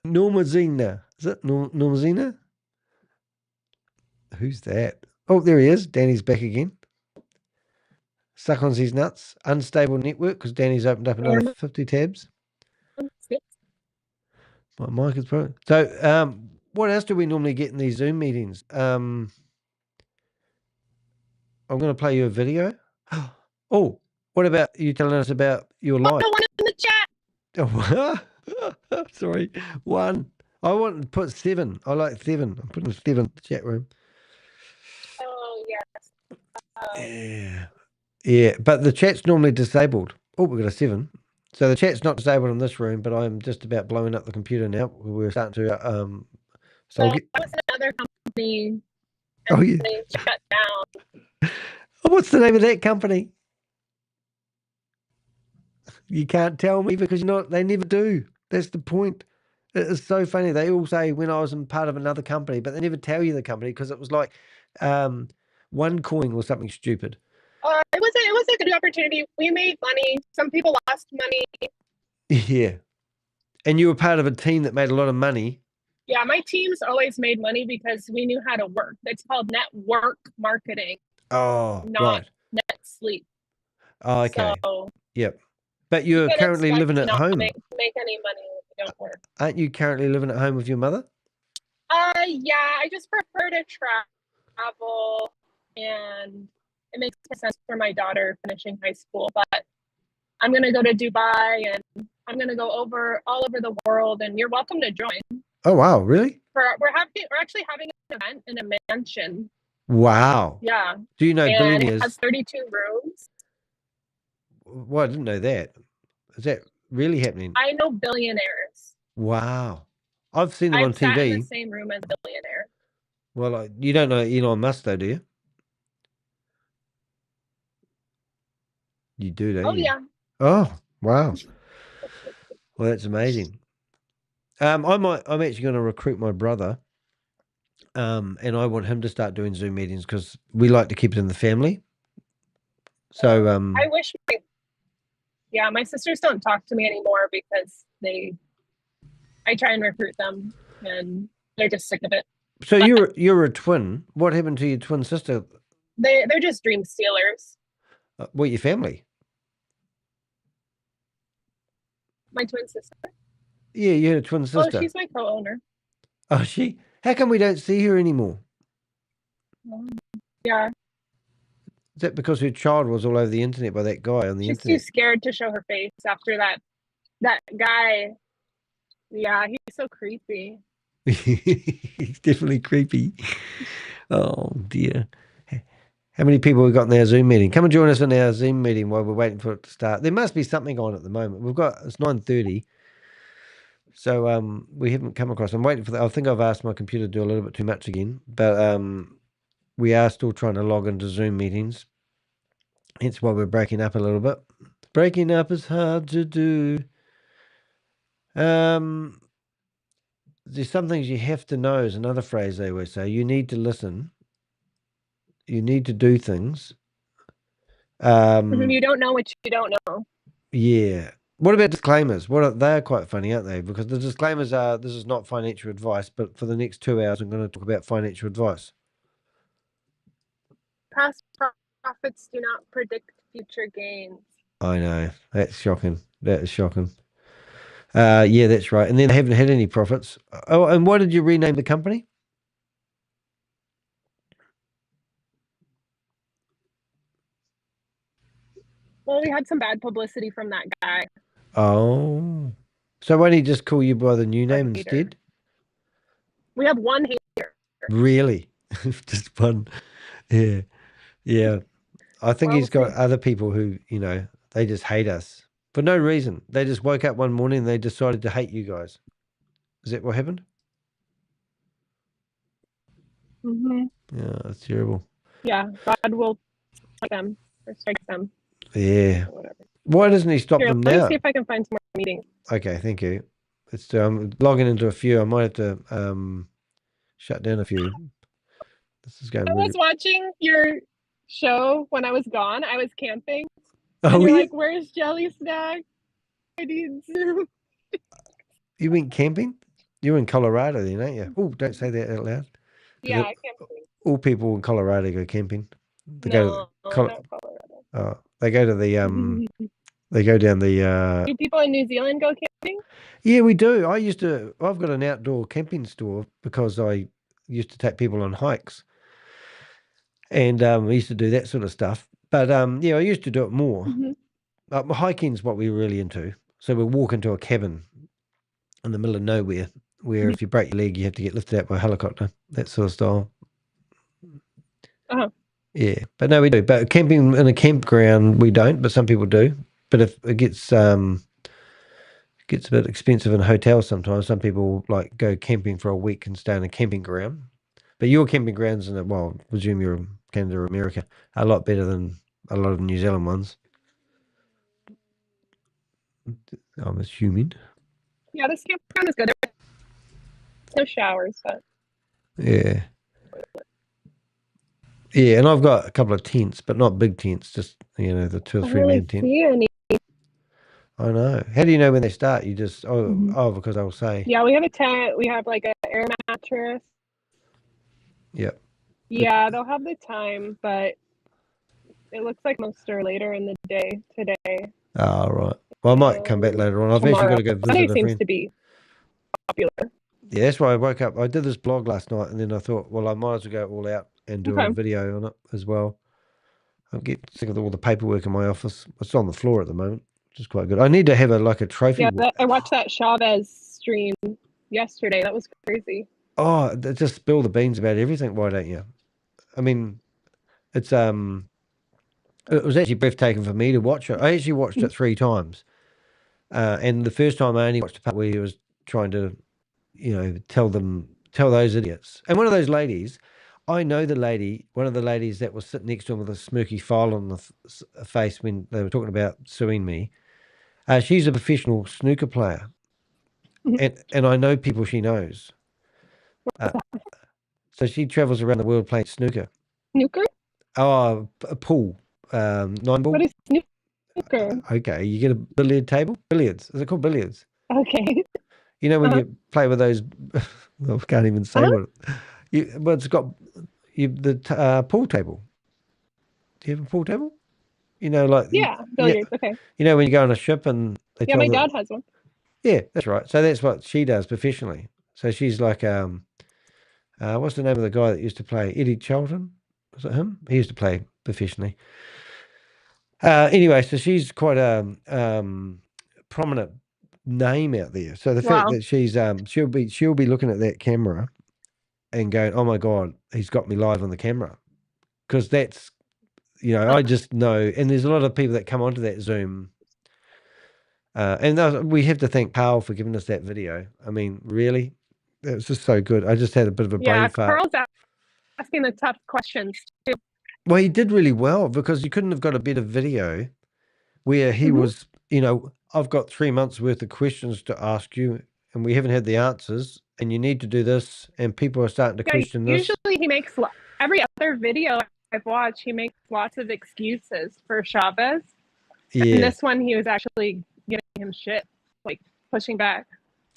Norma Zena. Is it Norma Zena? Who's that? Oh, there he is. Danny's back again. Suck on his nuts. Unstable network because Danny's opened up another 50 tabs. My mic is broken. So, what else do we normally get in these Zoom meetings? I'm going to play you a video. Oh, what about you telling us about your life? One in the chat. Oh, sorry. 1. I want to put 7. I like 7. I'm putting 7 in the chat room. Oh, yes. Yeah, but the chat's normally disabled. Oh, we've got a 7. So the chat's not disabled in this room, but I'm just about blowing up the computer now. We're starting to so that was another company. Oh, yeah. They shut down. Oh, what's the name of that company? You can't tell me because they never do. That's the point. It is so funny. They all say when I was in part of another company, but they never tell you the company because it was like OneCoin or something stupid. It was a good opportunity. We made money. Some people lost money. Yeah. And you were part of a team that made a lot of money. Yeah, my teams always made money because we knew how to work. It's called network marketing. Oh, not right. net sleep. Oh, okay. So, yep. But you're currently living at home. Make any money if you don't work. Aren't you currently living at home with your mother? Yeah, I just prefer to travel, and it makes sense for my daughter finishing high school. But I'm gonna go to Dubai, and I'm gonna go all over the world. And you're welcome to join. Oh wow, really? We're actually having an event in a mansion. Wow. Yeah. Do you know billionaires? It has 32 rooms. Well, I didn't know that. Is that really happening? I know billionaires. Wow. I've seen them on TV. I've sat in the same room as a billionaire. Well, you don't know Elon Musk, though, do you? You do, don't you? Oh, yeah. Oh, wow. Well, that's amazing. I'm actually going to recruit my brother, and I want him to start doing Zoom meetings because we like to keep it in the family. So, I wish my sisters don't talk to me anymore because I try and recruit them, and they're just sick of it. So you're a twin. What happened to your twin sister? They're just dream stealers. What, your family? My twin sister. Yeah, you had a twin sister. Oh, she's my co-owner. Oh, she? How come we don't see her anymore? Yeah. Is that because her child was all over the internet by that guy on the internet? She's too scared to show her face after that guy. Yeah, he's so creepy. He's definitely creepy. Oh, dear. How many people we got in our Zoom meeting? Come and join us in our Zoom meeting while we're waiting for it to start. There must be something on at the moment. It's 9:30. So we haven't come across. I'm waiting for that. I think I've asked my computer to do a little bit too much again. But we are still trying to log into Zoom meetings. Hence why we're breaking up a little bit. Breaking up is hard to do. there's some things you have to know is another phrase they always say. You need to listen. You need to do things. You don't know what you don't know. Yeah. What about disclaimers? They're quite funny, aren't they? Because the disclaimers are, this is not financial advice, but for the next 2 hours, I'm going to talk about financial advice. Past profits do not predict future gains. I know. That's shocking. That is shocking. Yeah, that's right. And then they haven't had any profits. Oh, and why did you rename the company? Well, we had some bad publicity from that guy. Oh. So why don't you just call you by the new name instead? We have one hater. Really? Just one. Yeah. Yeah. I think he's got other people who, they just hate us for no reason. They just woke up one morning and they decided to hate you guys. Is that what happened? Mm-hmm. Yeah, that's terrible. Yeah, God will strike them or strike them. Yeah. Why doesn't he stop them now? Let me see if I can find some more meetings. Okay, thank you. It's logging into a few. I might have to shut down a few. This is going. I was watching your show when I was gone. I was camping. Oh, and you're like, "Where's Jelly Snack? I need Zoom." You went camping? You're in Colorado then, aren't you? Oh, don't say that out loud. Yeah, camping. All people in Colorado go camping. They not Colorado. Oh, they go to the they go down the. Do people in New Zealand go camping? Yeah, we do. I've got an outdoor camping store because I used to take people on hikes, and we used to do that sort of stuff. But yeah, I used to do it more. Hiking's what we're really into. So we'll walk into a cabin in the middle of nowhere, where if you break your leg, you have to get lifted out by a helicopter. That sort of style. Yeah, but no, we do. But camping in a campground, we don't. But some people do. But if it gets a bit expensive in a hotel sometimes, some people like go camping for a week and stay in a camping ground. But your camping grounds I presume you're in Canada or America, are a lot better than a lot of New Zealand ones. I'm assuming. Yeah, this campground is good. No showers, but yeah. Yeah, and I've got a couple of tents, but not big tents, just the 2 or 3 man tent. I know. How do you know when they start? You just because I'll say. Yeah, we have a tent. We have like an air mattress. Yep. Yeah, they'll have the time, but it looks like most are later in the day today. Oh, right. Well, I might come back later on. I've actually got to go visit a friend. Seems to be popular. Yeah, that's why I woke up. I did this blog last night, and then I thought, well, I might as well go all out and do a video on it as well. I'll get sick of all the paperwork in my office. It's on the floor at the moment, which is quite good. I need to have a trophy. Yeah, I watched that Chavez stream yesterday. That was crazy. Oh, just spill the beans about everything. Why don't you? I mean, it was actually breathtaking for me to watch it. I actually watched it 3 times. And the first time I only watched the part where he was trying to, tell those idiots. And one of those ladies, I know one of the ladies that was sitting next to him with a smirky file on the face when they were talking about suing me. She's a professional snooker player. And I know people she knows. So she travels around the world playing snooker. Snooker? Oh, a pool. 9 ball. What is snooker? Okay, you get a billiard table? Billiards. Is it called billiards? Okay. You know when you play with those, I can't even say what. But it's got the pool table. Do you have a pool table? Billiards. Okay. You know when you go on a ship and they my dad has one. Yeah, that's right. So that's what she does professionally. So she's like what's the name of the guy that used to play? Eddie Charlton? Was it him? He used to play professionally. Anyway, so she's quite a prominent name out there. So the fact that she's she'll be looking at that camera and going, "Oh my God, he's got me live on the camera," because that's I just know. And there's a lot of people that come onto that Zoom, and we have to thank Carl for giving us that video. I mean, really, it was just so good. I just had a bit of a brain fart. Carl's asking the tough questions too. Well, he did really well because you couldn't have got a better video where he was, I've got 3 months worth of questions to ask you and we haven't had the answers, and you need to do this, and people are starting to question this. Usually he makes every other video I've watched, he makes lots of excuses for Chavez. Yeah. And this one, he was actually giving him shit, like pushing back.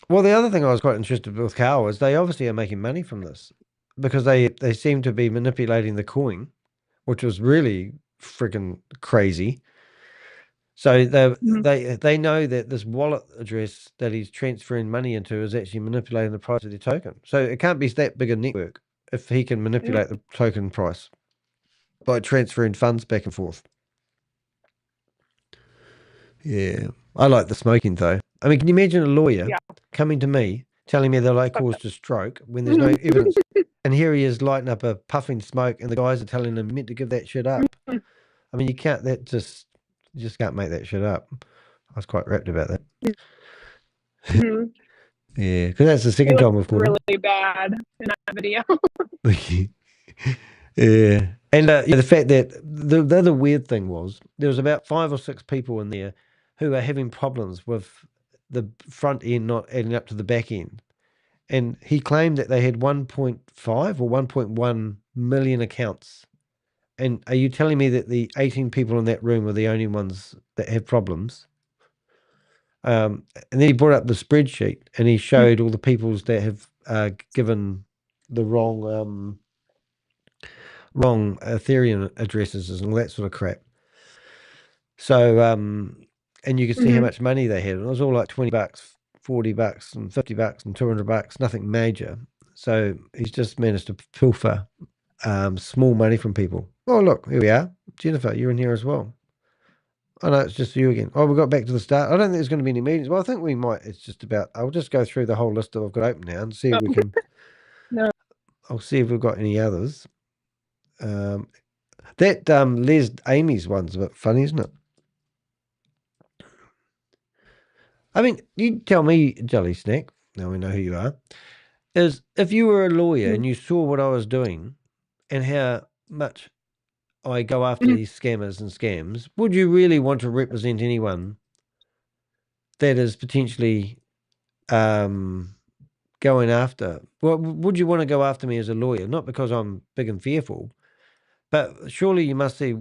Well, the other thing I was quite interested with Carl is they obviously are making money from this because they seem to be manipulating the coin, which was really freaking crazy. So they know that this wallet address that he's transferring money into is actually manipulating the price of the token. So it can't be that big a network if he can manipulate the token price by transferring funds back and forth. Yeah. I like the smoking though. I mean, can you imagine a lawyer coming to me telling me that I caused a stroke when there's no evidence? And here he is lighting up a puffing smoke and the guys are telling him meant to give that shit up. I mean, you just can't make that shit up. I was quite rapt about that. Yeah, because that's the second time we've caught him. Really bad in that video. Yeah. And the fact that the other weird thing was there was about 5 or 6 people in there who are having problems with the front end not adding up to the back end. And he claimed that they had 1.5 or 1.1 million accounts. And are you telling me that the 18 people in that room are the only ones that have problems? And then he brought up the spreadsheet and he showed all the peoples that have given the wrong Ethereum addresses and all that sort of crap. So, and you could see how much money they had. And it was all like $20, $40 and $50 and $200, nothing major. So he's just managed to pilfer small money from people. Oh, look, here we are. Jennifer, you're in here as well. Oh, no, it's just you again. Oh, we got back to the start. I don't think there's going to be any meetings. Well, I think we might. It's just about, I'll just go through the whole list that I've got open now and see if we can. I'll see if we've got any others. That Les Amy's one's a bit funny, isn't it? I mean, you tell me, Jelly Snack, now we know who you are, is if you were a lawyer and you saw what I was doing and how much I go after these scammers and scams, would you really want to represent anyone that is potentially going after? Well, would you want to go after me as a lawyer? Not because I'm big and fearful, but surely you must see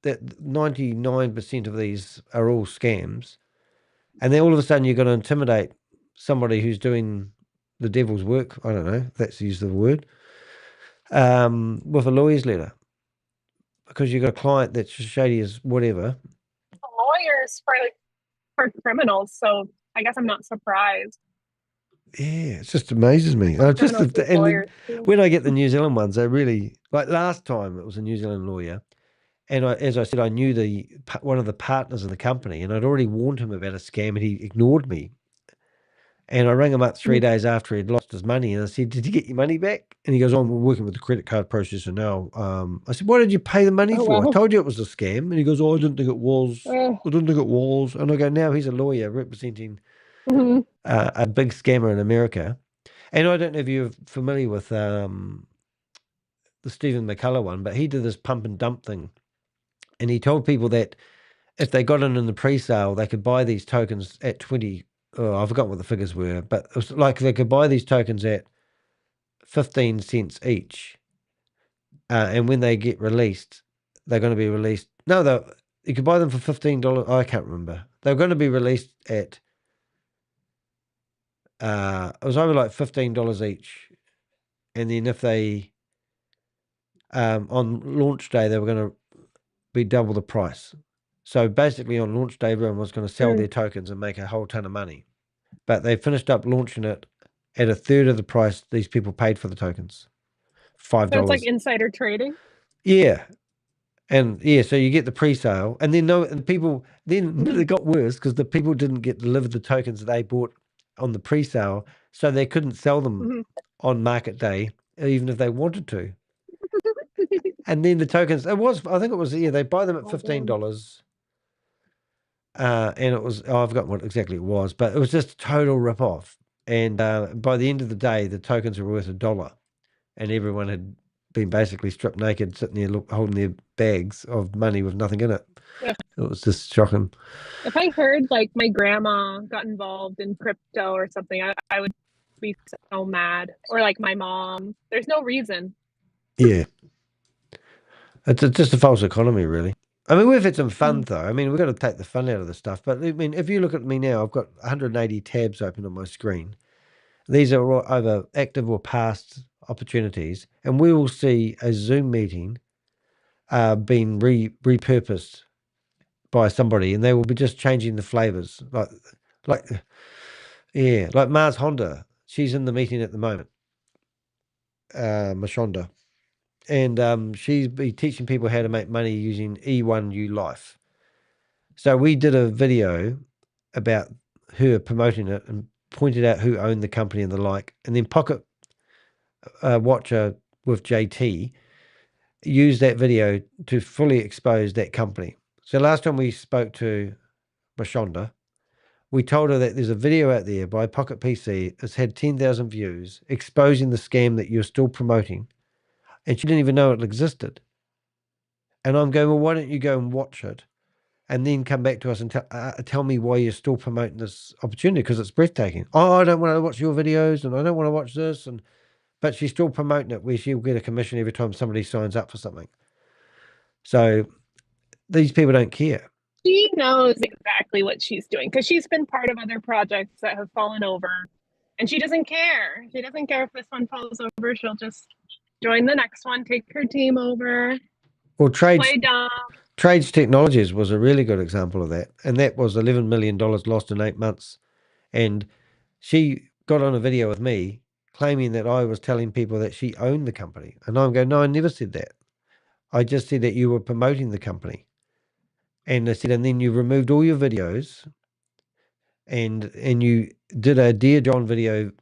that 99% of these are all scams. And then all of a sudden you're going to intimidate somebody who's doing the devil's work. I don't know if that's the use of the word. With a lawyer's letter. Because you've got a client that's shady as whatever. Lawyers for criminals, so I guess I'm not surprised. Yeah, it just amazes me. When I get the New Zealand ones, they really, like last time it was a New Zealand lawyer. And as I said, I knew one of the partners of the company, and I'd already warned him about a scam, and he ignored me. And I rang him up 3 days after he'd lost his money, and I said, "Did you get your money back?" And he goes, "Oh, I'm working with the credit card processor now." I said, "What did you pay the money for? Wow. I told you it was a scam." And he goes, "Oh, I didn't think it was. I didn't think it was." And I go, "Now he's a lawyer representing a big scammer in America." And I don't know if you're familiar with the Stephen McCullough one, but he did this pump and dump thing. And he told people that if they got in the pre-sale, they could buy these tokens at 20. Oh, I forgot what the figures were, but it was like they could buy these tokens at 15 cents each. And when they get released, they're going to be released. No, you could buy them for $15. I can't remember. They were going to be released at, it was over like $15 each. And then if they, on launch day, they were going to be double the price. So basically on launch day, everyone was going to sell their tokens and make a whole ton of money. But they finished up launching it at a third of the price these people paid for the tokens. $5. So it's like insider trading? Yeah. And yeah, so you get the pre-sale, and then it got worse because the people didn't get delivered the tokens that they bought on the pre-sale, so they couldn't sell them on market day, even if they wanted to. And then the tokens, they buy them at $15. And it was, I forgot what exactly it was, but it was just a total rip-off. And by the end of the day, the tokens were worth $1. And everyone had been basically stripped naked, sitting there holding their bags of money with nothing in it. It was just shocking. If I heard like my grandma got involved in crypto or something, I would be so mad. Or like my mom. There's no reason. Yeah. It's just a false economy, really. I mean, we've had some fun, though. I mean, we've got to take the fun out of the stuff. But, I mean, if you look at me now, I've got 180 tabs open on my screen. These are all either active or past opportunities. And we will see a Zoom meeting being repurposed by somebody, and they will be just changing the flavors. Like Mars Honda. She's in the meeting at the moment, Mashonda. And she's be teaching people how to make money using E1U Life. So we did a video about her promoting it and pointed out who owned the company and the like. And then Pocket Watcher with JT used that video to fully expose that company. So last time we spoke to Mashonda, we told her that there's a video out there by Pocket PC. It's had 10,000 views exposing the scam that you're still promoting. And she didn't even know it existed. And I'm going, well, why don't you go and watch it and then come back to us and tell me why you're still promoting this opportunity, because it's breathtaking. Oh, I don't want to watch your videos and I don't want to watch this. But she's still promoting it where she'll get a commission every time somebody signs up for something. So these people don't care. She knows exactly what she's doing because she's been part of other projects that have fallen over. And she doesn't care. She doesn't care if this one falls over. She'll just join the next one, take her team over. Well, play dumb. Trades Technologies was a really good example of that. And that was $11 million lost in 8 months. And she got on a video with me claiming that I was telling people that she owned the company. And I'm going, no, I never said that. I just said that you were promoting the company. And I said, and then you removed all your videos and you did a Dear John video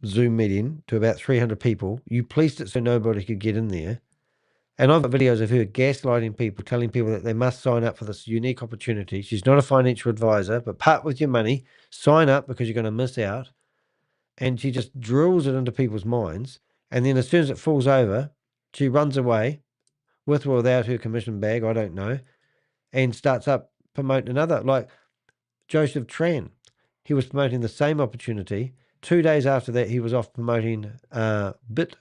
Zoom meeting to about 300 people. You policed it so nobody could get in there. And I've got videos of her gaslighting people, telling people that they must sign up for this unique opportunity. She's not a financial advisor, but part with your money, sign up because you're going to miss out. And she just drills it into people's minds. And then as soon as it falls over, she runs away with or without her commission bag, I don't know, and starts up promoting another. Like Joseph Tran, he was promoting the same opportunity. 2 days after that, he was off promoting Bitfoot.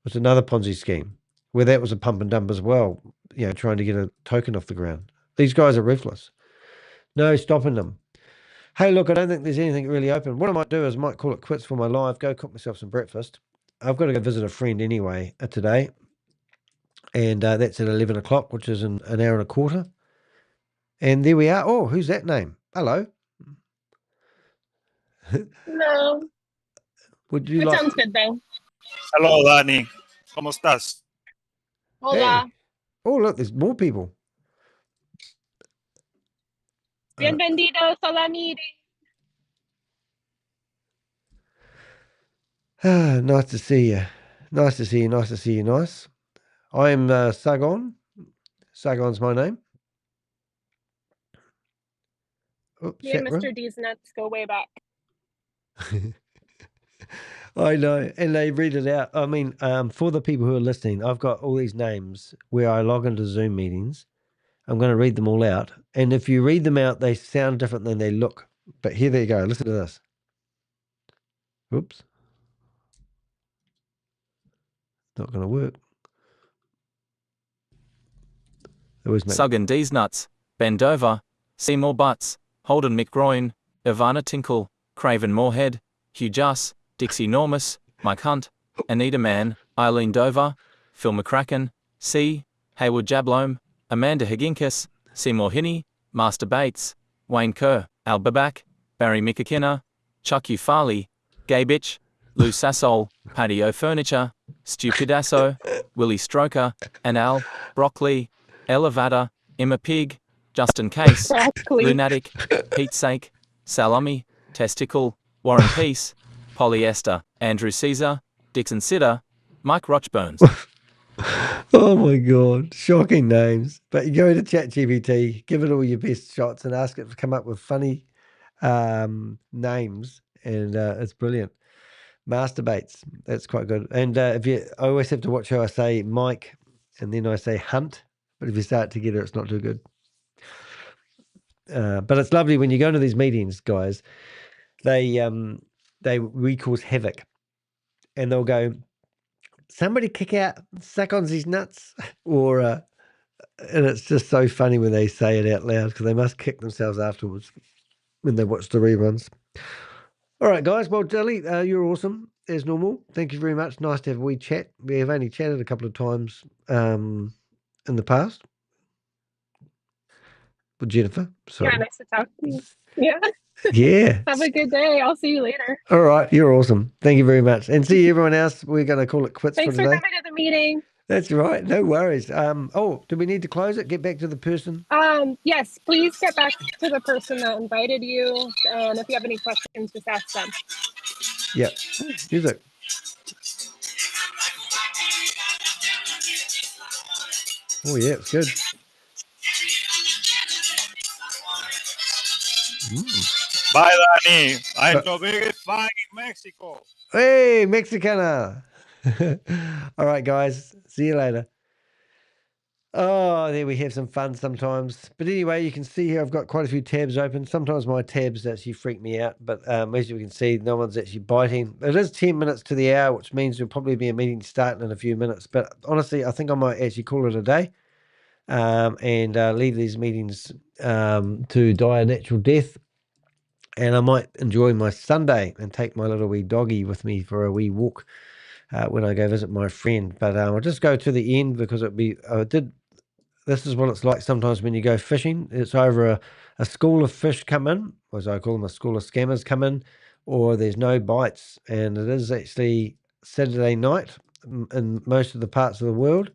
Was another Ponzi scheme where that was a pump and dump as well, trying to get a token off the ground. These guys are ruthless. No stopping them. Hey, look, I don't think there's anything really open. What I might do is I might call it quits for my live, go cook myself some breakfast. I've got to go visit a friend anyway today. And that's at 11 o'clock, which is in an hour and a quarter. And there we are. Oh, who's that name? Hello. No. It sounds good, though. Hello, Danny. ¿Cómo estás? Hola. Hey. Oh, look, there's more people. Bienvenidos a la meeting. Nice to see you. Nice to see you. Nice to see you. Nice. I am Sagon. Sagon's my name. Oops, Me and Mr. D's nuts go way back. I know, and they read it out. I mean, for the people who are listening, I've got all these names where I log into Zoom meetings. I'm going to read them all out. And if you read them out, they sound different than they look. But here they go. Listen to this. Oops. Not going to work. Suggan D's nuts, Ben Dover, Seymour Butts, Holden McGroin, Ivana Tinkle, Craven Moorhead, Hugh Juss, Dixie Normus, Mike Hunt, Anita Mann, Eileen Dover, Phil McCracken, C. Hayward Jablome, Amanda Higinkus, Seymour Hinney, Master Bates, Wayne Kerr, Al Babak, Barry Mikakina, Chuck U. Farley, Gaybitch, Lou Sassol, Patio Furniture, Stupidasso, Willie Stroker, and Al, Broccoli, Ella Vada, Emma Pig, Justin Case, Lunatic, Pete Sake, Salami, Testicle, Warren Peace, Polyester, Andrew Caesar, Dixon Sitter, Mike Rochburns. Oh my God, shocking names. But you go to ChatGPT, give it all your best shots and ask it to come up with funny names, and it's brilliant. Masturbates, that's quite good. And I always have to watch how I say Mike, and then I say Hunt, But if you start together, it's not too good. But it's lovely when you go into these meetings, guys. They cause havoc, and they'll go, somebody kick out Sakonzi's nuts, or and it's just so funny when they say it out loud because they must kick themselves afterwards when they watch the reruns. All right, guys. Well, Jelly, you're awesome as normal. Thank you very much. Nice to have a wee chat. We have only chatted a couple of times in the past with Jennifer. So Yeah, nice to talk to you. Yeah. yeah. Have a good day. I'll see you later. All right, you're awesome. Thank you very much. And see everyone else. We're going to call it quits Thanks for for today. coming to the meeting. That's right. No worries. Oh, do we need to close it? Get back to the person? Yes, please get back to the person that invited you. And if you have any questions, just ask them. Yeah. Music. Oh, yeah, it's good. Bye, Danny. I'm the biggest fan in Mexico. Hey, Mexicana. All right, guys. See you later. Oh, there we have some fun sometimes. But anyway, you can see here I've got quite a few tabs open. Sometimes my tabs actually freak me out. But as you can see, no one's actually biting. It is 10 minutes to the hour, which means there'll probably be a meeting starting in a few minutes. But honestly, I think I might actually call it a day and leave these meetings to die a natural death. And I might enjoy my Sunday and take my little wee doggy with me for a wee walk when I go visit my friend. But I'll just go to the end because this is what it's like sometimes when you go fishing. It's either a school of fish come in, or as I call them, a school of scammers come in, or there's no bites. And it is actually Saturday night in most of the parts of the world.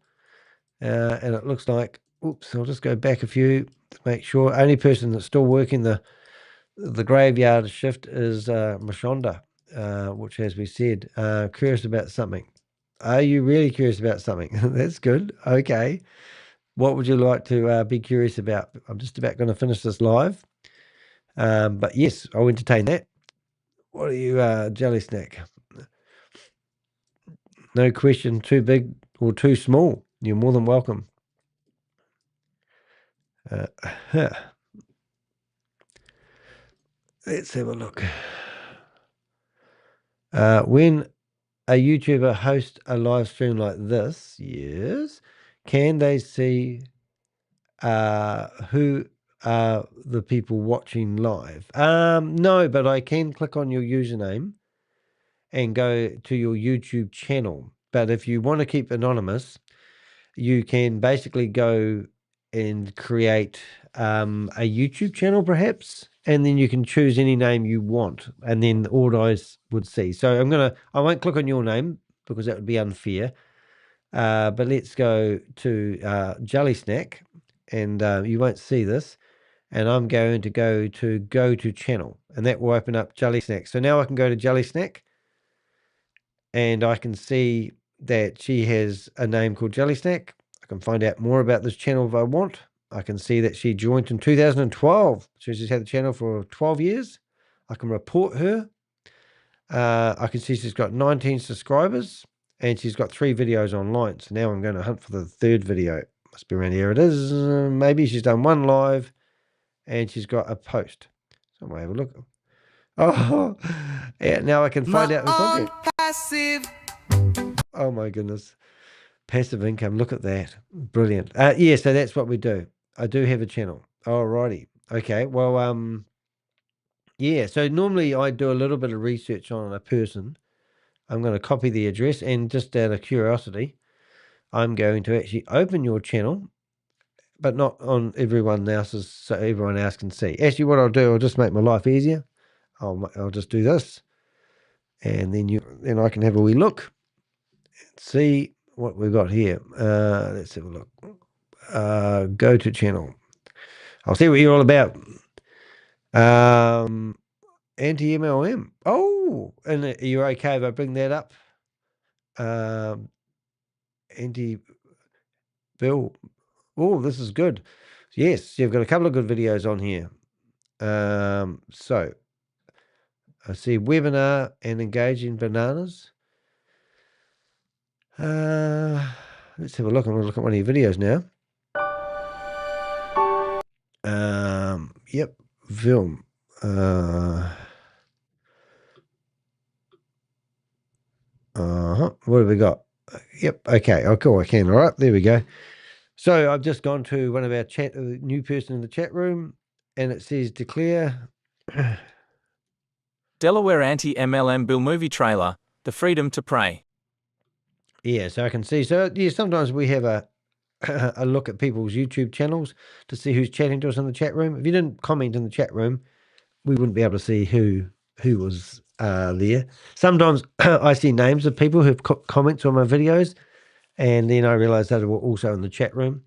And it looks like, oops, I'll just go back a few to make sure. Only person that's still working the graveyard shift is Mashonda, which, as we said, curious about something. Are you really curious about something? That's good. Okay. What would you like to be curious about? I'm just about going to finish this live. But yes, I'll entertain that. What are you, Jelly Snack? No question, too big or too small. You're more than welcome. Let's have a look. When a YouTuber hosts a live stream like this, yes, can they see who are the people watching live? No, but I can click on your username and go to your YouTube channel. But if you want to keep anonymous, you can basically go and create a YouTube channel perhaps, and then you can choose any name you want, and then all eyes would see. So I won't click on your name because that would be unfair. But let's go to Jelly Snack, and you won't see this. And I'm going to go to channel, and that will open up Jelly Snack. So now I can go to Jelly Snack, and I can see that she has a name called Jelly Snack. I can find out more about this channel if I want. I can see that she joined in 2012. So she's had the channel for 12 years. I can report her. I can see she's got 19 subscribers and she's got 3 videos online. So now I'm going to hunt for the 3rd video. Must be around here. It is. Maybe she's done 1 live and she's got a post. So I'll have a look. Oh, yeah, now I can find out the content. Oh my goodness. Passive income. Look at that. Brilliant. Yeah, so that's what we do. I do have a channel. Alrighty. Okay. Well, yeah, so normally I do a little bit of research on a person. I'm going to copy the address, and just out of curiosity, I'm going to actually open your channel, but not on everyone else's, so everyone else can see. Actually, what I'll do, I'll just make my life easier. I'll just do this, and then I can have a wee look and see what we've got here. Let's have a look. Go to channel. I'll see what you're all about. Anti-MLM. Oh, and are you okay if I bring that up? Anti-Bill. Oh, this is good. Yes, you've got a couple of good videos on here. So I see webinar and engaging bananas. Let's have a look. I'm going to look at one of your videos now. Yep, film. What have we got? Yep, okay. Oh, cool, I can. All right, there we go. So I've just gone to one of our new person in the chat room, and it says declare. Delaware anti-MLM bill movie trailer, The Freedom to Pray. Yeah, so I can see. So yeah, sometimes we have a look at people's YouTube channels to see who's chatting to us in the chat room. If you didn't comment in the chat room, we wouldn't be able to see who was there. Sometimes I see names of people who've comments on my videos, and then I realize that were also in the chat room.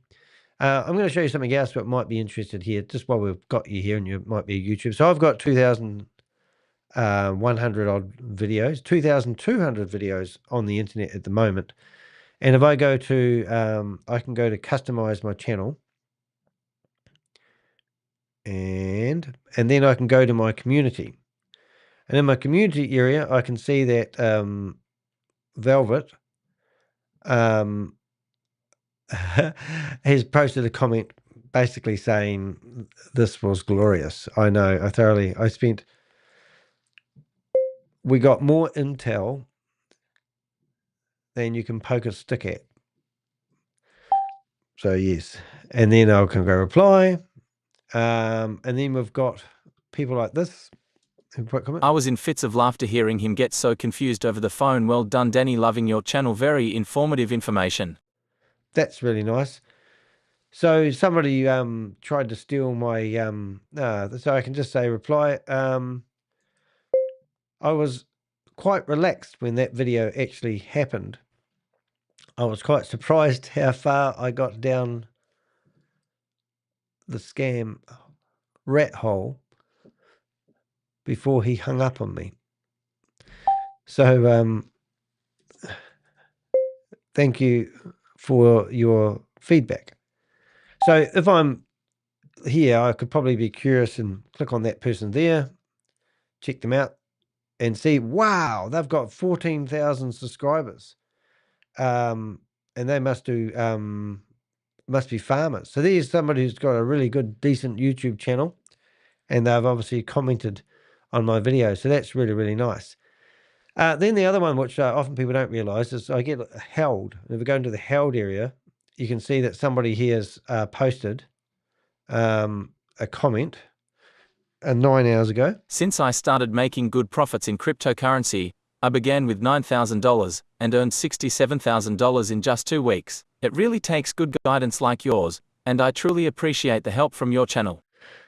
I'm going to show you something else that might be interested here, just while we've got you here, and you might be YouTube. So I've got 2,100 odd videos, 2,200 videos on the internet at the moment. And if I go to, I can go to customize my channel, and then I can go to my community. And in my community area, I can see that Velvet has posted a comment basically saying this was glorious. I know, we got more intel than you can poke a stick at. So yes, and then I can go reply, and then we've got people like this. I was in fits of laughter hearing him get so confused over the phone. Well done, Danny. Loving your channel. Very informative information. That's really nice. So somebody tried to steal my so I can just say reply. I was quite relaxed when that video actually happened. I was quite surprised how far I got down the scam rat hole before he hung up on me. So thank you for your feedback. So if I'm here, I could probably be curious and click on that person there, check them out, and see, wow, they've got 14,000 subscribers. And they must be farmers. So there's somebody who's got a really good, decent YouTube channel, and they've obviously commented on my video. So that's really, really nice. Then the other one, which often people don't realize, is I get held. If we go into the held area, you can see that somebody here has posted a comment 9 hours ago. Since I started making good profits in cryptocurrency, I began with $9,000 and earned $67,000 in just 2 weeks. It really takes good guidance like yours, and I truly appreciate the help from your channel.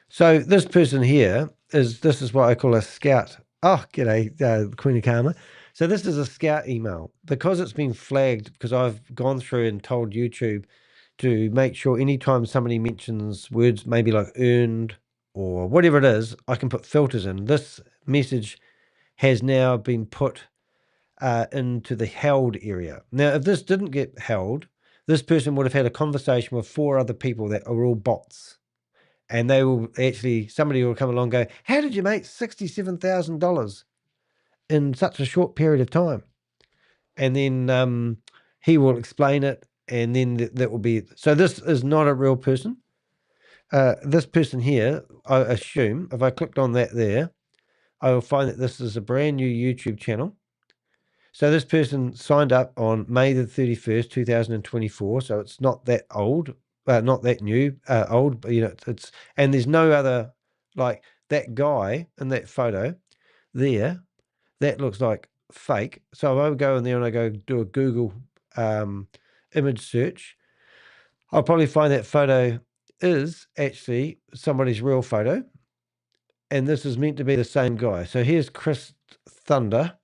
So this person here this is what I call a scout. Oh, g'day, Queen of Karma. So this is a scout email because it's been flagged, because I've gone through and told YouTube to make sure anytime somebody mentions words maybe like earned or whatever it is, I can put filters in. This message has now been put into the held area. Now, if this didn't get held, this person would have had a conversation with 4 other people that are all bots. And they will actually, somebody will come along and go, how did you make $67,000 in such a short period of time? And then he will explain it, and then that will be, so this is not a real person. This person here, I assume, if I clicked on that there, I will find that this is a brand new YouTube channel. So this person signed up on May the 31st, 2024. So it's not that old, not that new, old, but it's, and there's no other, like that guy in that photo there, that looks like fake. So if I go in there and I go do a Google image search, I'll probably find that photo is actually somebody's real photo. And this is meant to be the same guy. So here's Chris Thunder.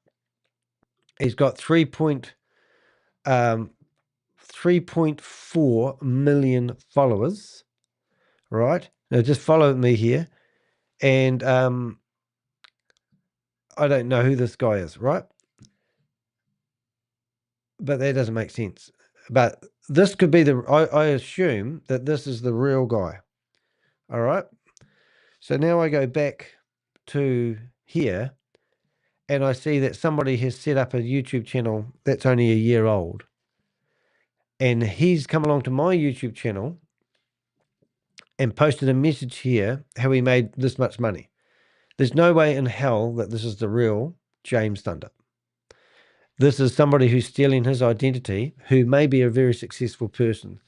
He's got 3.4 million followers, right? Now just follow me here. And I don't know who this guy is, right? But that doesn't make sense. But this could be I assume that this is the real guy. All right. So now I go back to here, and I see that somebody has set up a YouTube channel that's only a year old. And he's come along to my YouTube channel and posted a message here how he made this much money. There's no way in hell that this is the real James Thunder. This is somebody who's stealing his identity, who may be a very successful person.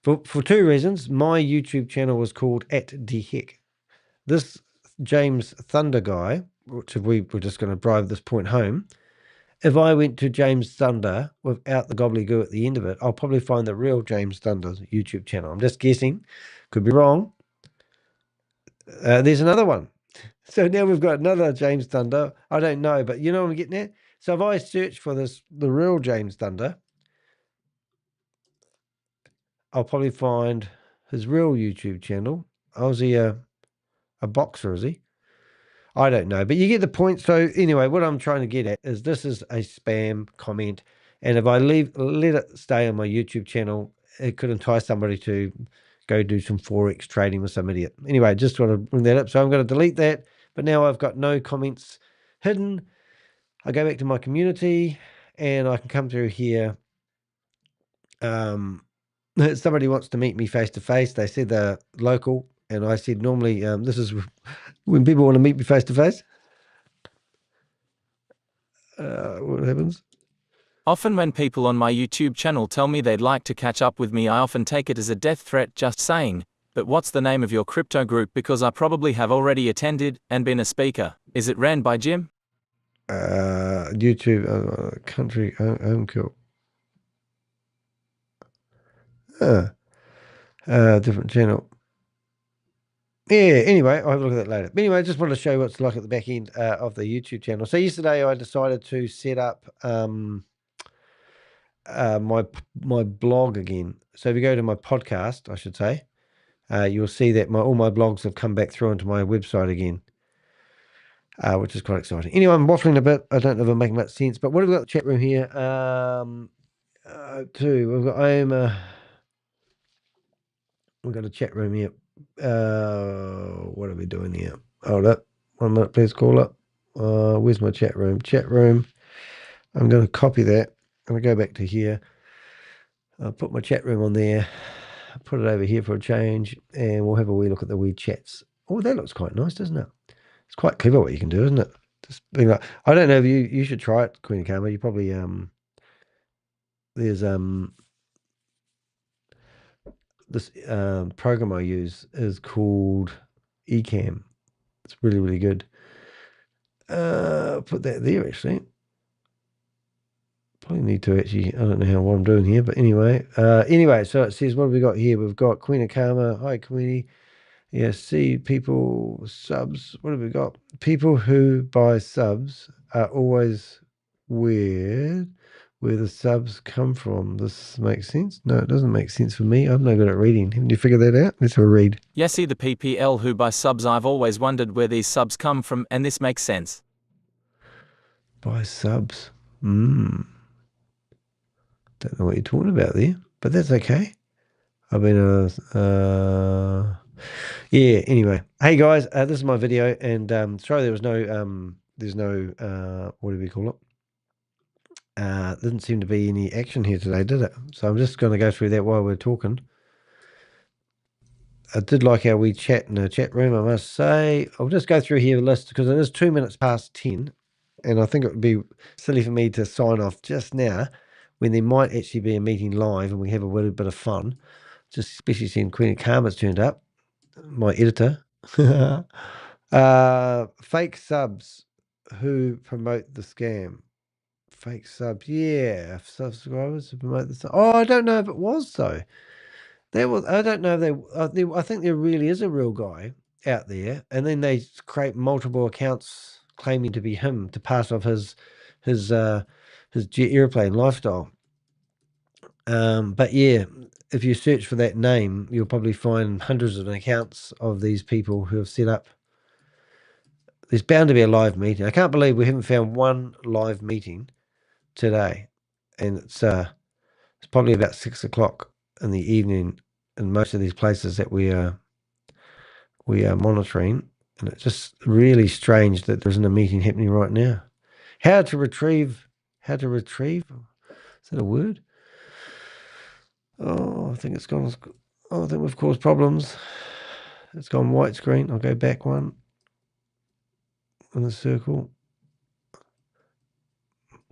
For two reasons. My YouTube channel was called @de Hek. This James Thunder guy, which we're just going to drive this point home, if I went to James Thunder without the gobbledygook at the end of it, I'll probably find the real James Thunder's YouTube channel. I'm just guessing. Could be wrong. There's another one. So now we've got another James Thunder. I don't know, but you know what I'm getting at? So if I search for the real James Thunder, I'll probably find his real YouTube channel. Oh, is he a boxer, is he? I don't know, but you get the point. So anyway, what I'm trying to get at is this is a spam comment, and if I let it stay on my YouTube channel, it could entice somebody to go do some Forex trading with some idiot. Anyway, just want to bring that up. So I'm going to delete that, but now I've got no comments hidden. I go back to my community, and I can come through here. Somebody wants to meet me face to face. They said they're local, and I said normally this is when people want to meet me face to face. What happens? Often when people on my YouTube channel tell me they'd like to catch up with me, I often take it as a death threat, just saying, but what's the name of your crypto group, because I probably have already attended and been a speaker. Is it ran by Jim? YouTube country home kill. Different channel. Yeah, anyway, I'll have a look at that later. But anyway, I just wanted to show you what it's like at the back end of the YouTube channel. So yesterday I decided to set up my blog again. So if you go to my podcast, I should say, you'll see that all my blogs have come back through onto my website again, which is quite exciting. Anyway, I'm waffling a bit. I don't know if I'm making much sense, but what have we got in the chat room here? We've got we've got a chat room here. What are we doing here? Hold up. 1 minute, please, call up. Where's my chat room? Chat room. I'm going to copy that. I'm going to go back to here. I'll put my chat room on there. Put it over here for a change, and we'll have a wee look at the wee chats. Oh, that looks quite nice, doesn't it? It's quite clever what you can do, isn't it? Just being like, I don't know if you should try it, Queen of Karma. You probably there's this program I use is called Ecamm. It's really, really good. Put that there, actually. Probably need to actually, I don't know what I'm doing here, but anyway. So it says, what have we got here? We've got Queen of Karma. Hi, Queenie. Yeah, see, people, subs. What have we got? People who buy subs are always weird. Where the subs come from. This makes sense? No, it doesn't make sense for me. I'm no good at reading. Haven't you figured that out? Let's have a read. Yes, see the PPL who buy subs. I've always wondered where these subs come from, and this makes sense. Buy subs. Don't know what you're talking about there, but that's okay. I've been yeah, anyway. Hey guys, this is my video, and sorry there was no there's no what do we call it? Didn't seem to be any action here today, did it? So I'm just going to go through that while we're talking. I did like how we chat in the chat room, I must say. I'll just go through here the list because it is 2 minutes past 10, and I think it would be silly for me to sign off just now when there might actually be a meeting live and we have a little bit of fun, just especially seeing Queen of Karma's turned up, my editor. Fake subs who promote the scam. Fake subs, yeah. Subscribers to promote the. Oh, I don't know if it was though. There was. I don't know if they. I think there really is a real guy out there, and then they create multiple accounts claiming to be him to pass off his jet airplane lifestyle. But yeah, if you search for that name, you'll probably find hundreds of accounts of these people who have set up. There's bound to be a live meeting. I can't believe we haven't found one live meeting today, and it's probably about 6 o'clock in the evening in most of these places that we are monitoring, and it's just really strange that there isn't a meeting happening right now. How to retrieve? Is that a word? Oh, I think it's gone. Oh, I think we've caused problems. It's gone white screen. I'll go back one in the circle.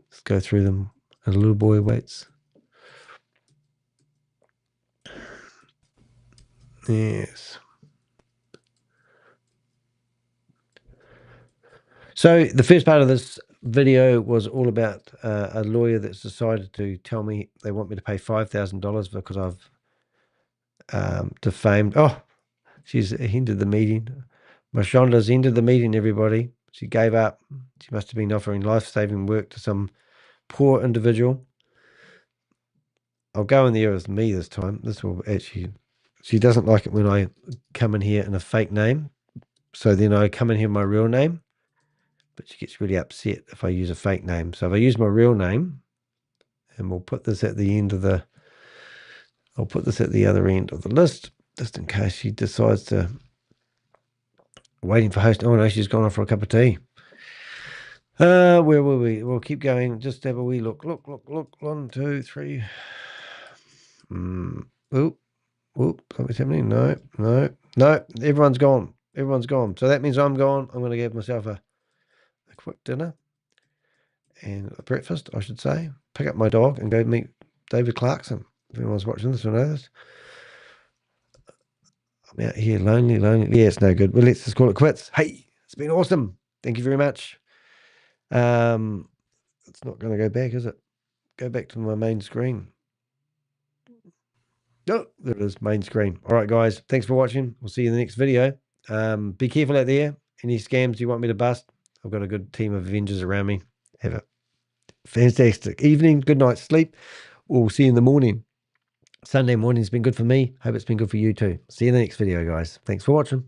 Let's go through them. A little boy waits. Yes. So the first part of this video was all about a lawyer that's decided to tell me they want me to pay $5,000 because I've defamed. Oh, she's ended the meeting. Mashonda's ended the meeting, everybody. She gave up. She must have been offering life-saving work to some poor individual. I'll go in there with me this time. This will actually... She doesn't like it when I come in here in a fake name. So then I come in here with my real name. But she gets really upset if I use a fake name. So if I use my real name, and we'll put this at the end of the... I'll put this at the other end of the list, just in case she decides to... Waiting for host. Oh no, she's gone off for a cup of tea. Where were we? We'll keep going. Just have a wee look. Look. 1, 2, 3. Oop. Something's happening. No. Everyone's gone. So that means I'm gone. I'm going to give myself a quick dinner and a breakfast, I should say. Pick up my dog and go meet David Clarkson. If anyone's watching this, will know this. I'm out here lonely. Yeah, it's no good. Well, let's just call it quits. Hey, it's been awesome. Thank you very much. It's not going to go back, is it? Go back to my main screen. Oh, there it is, main screen. All right, guys. Thanks for watching. We'll see you in the next video. Be careful out there. Any scams you want me to bust? I've got a good team of Avengers around me. Have a fantastic evening. Good night's sleep. We'll see you in the morning. Sunday morning's been good for me. Hope it's been good for you too. See you in the next video, guys. Thanks for watching.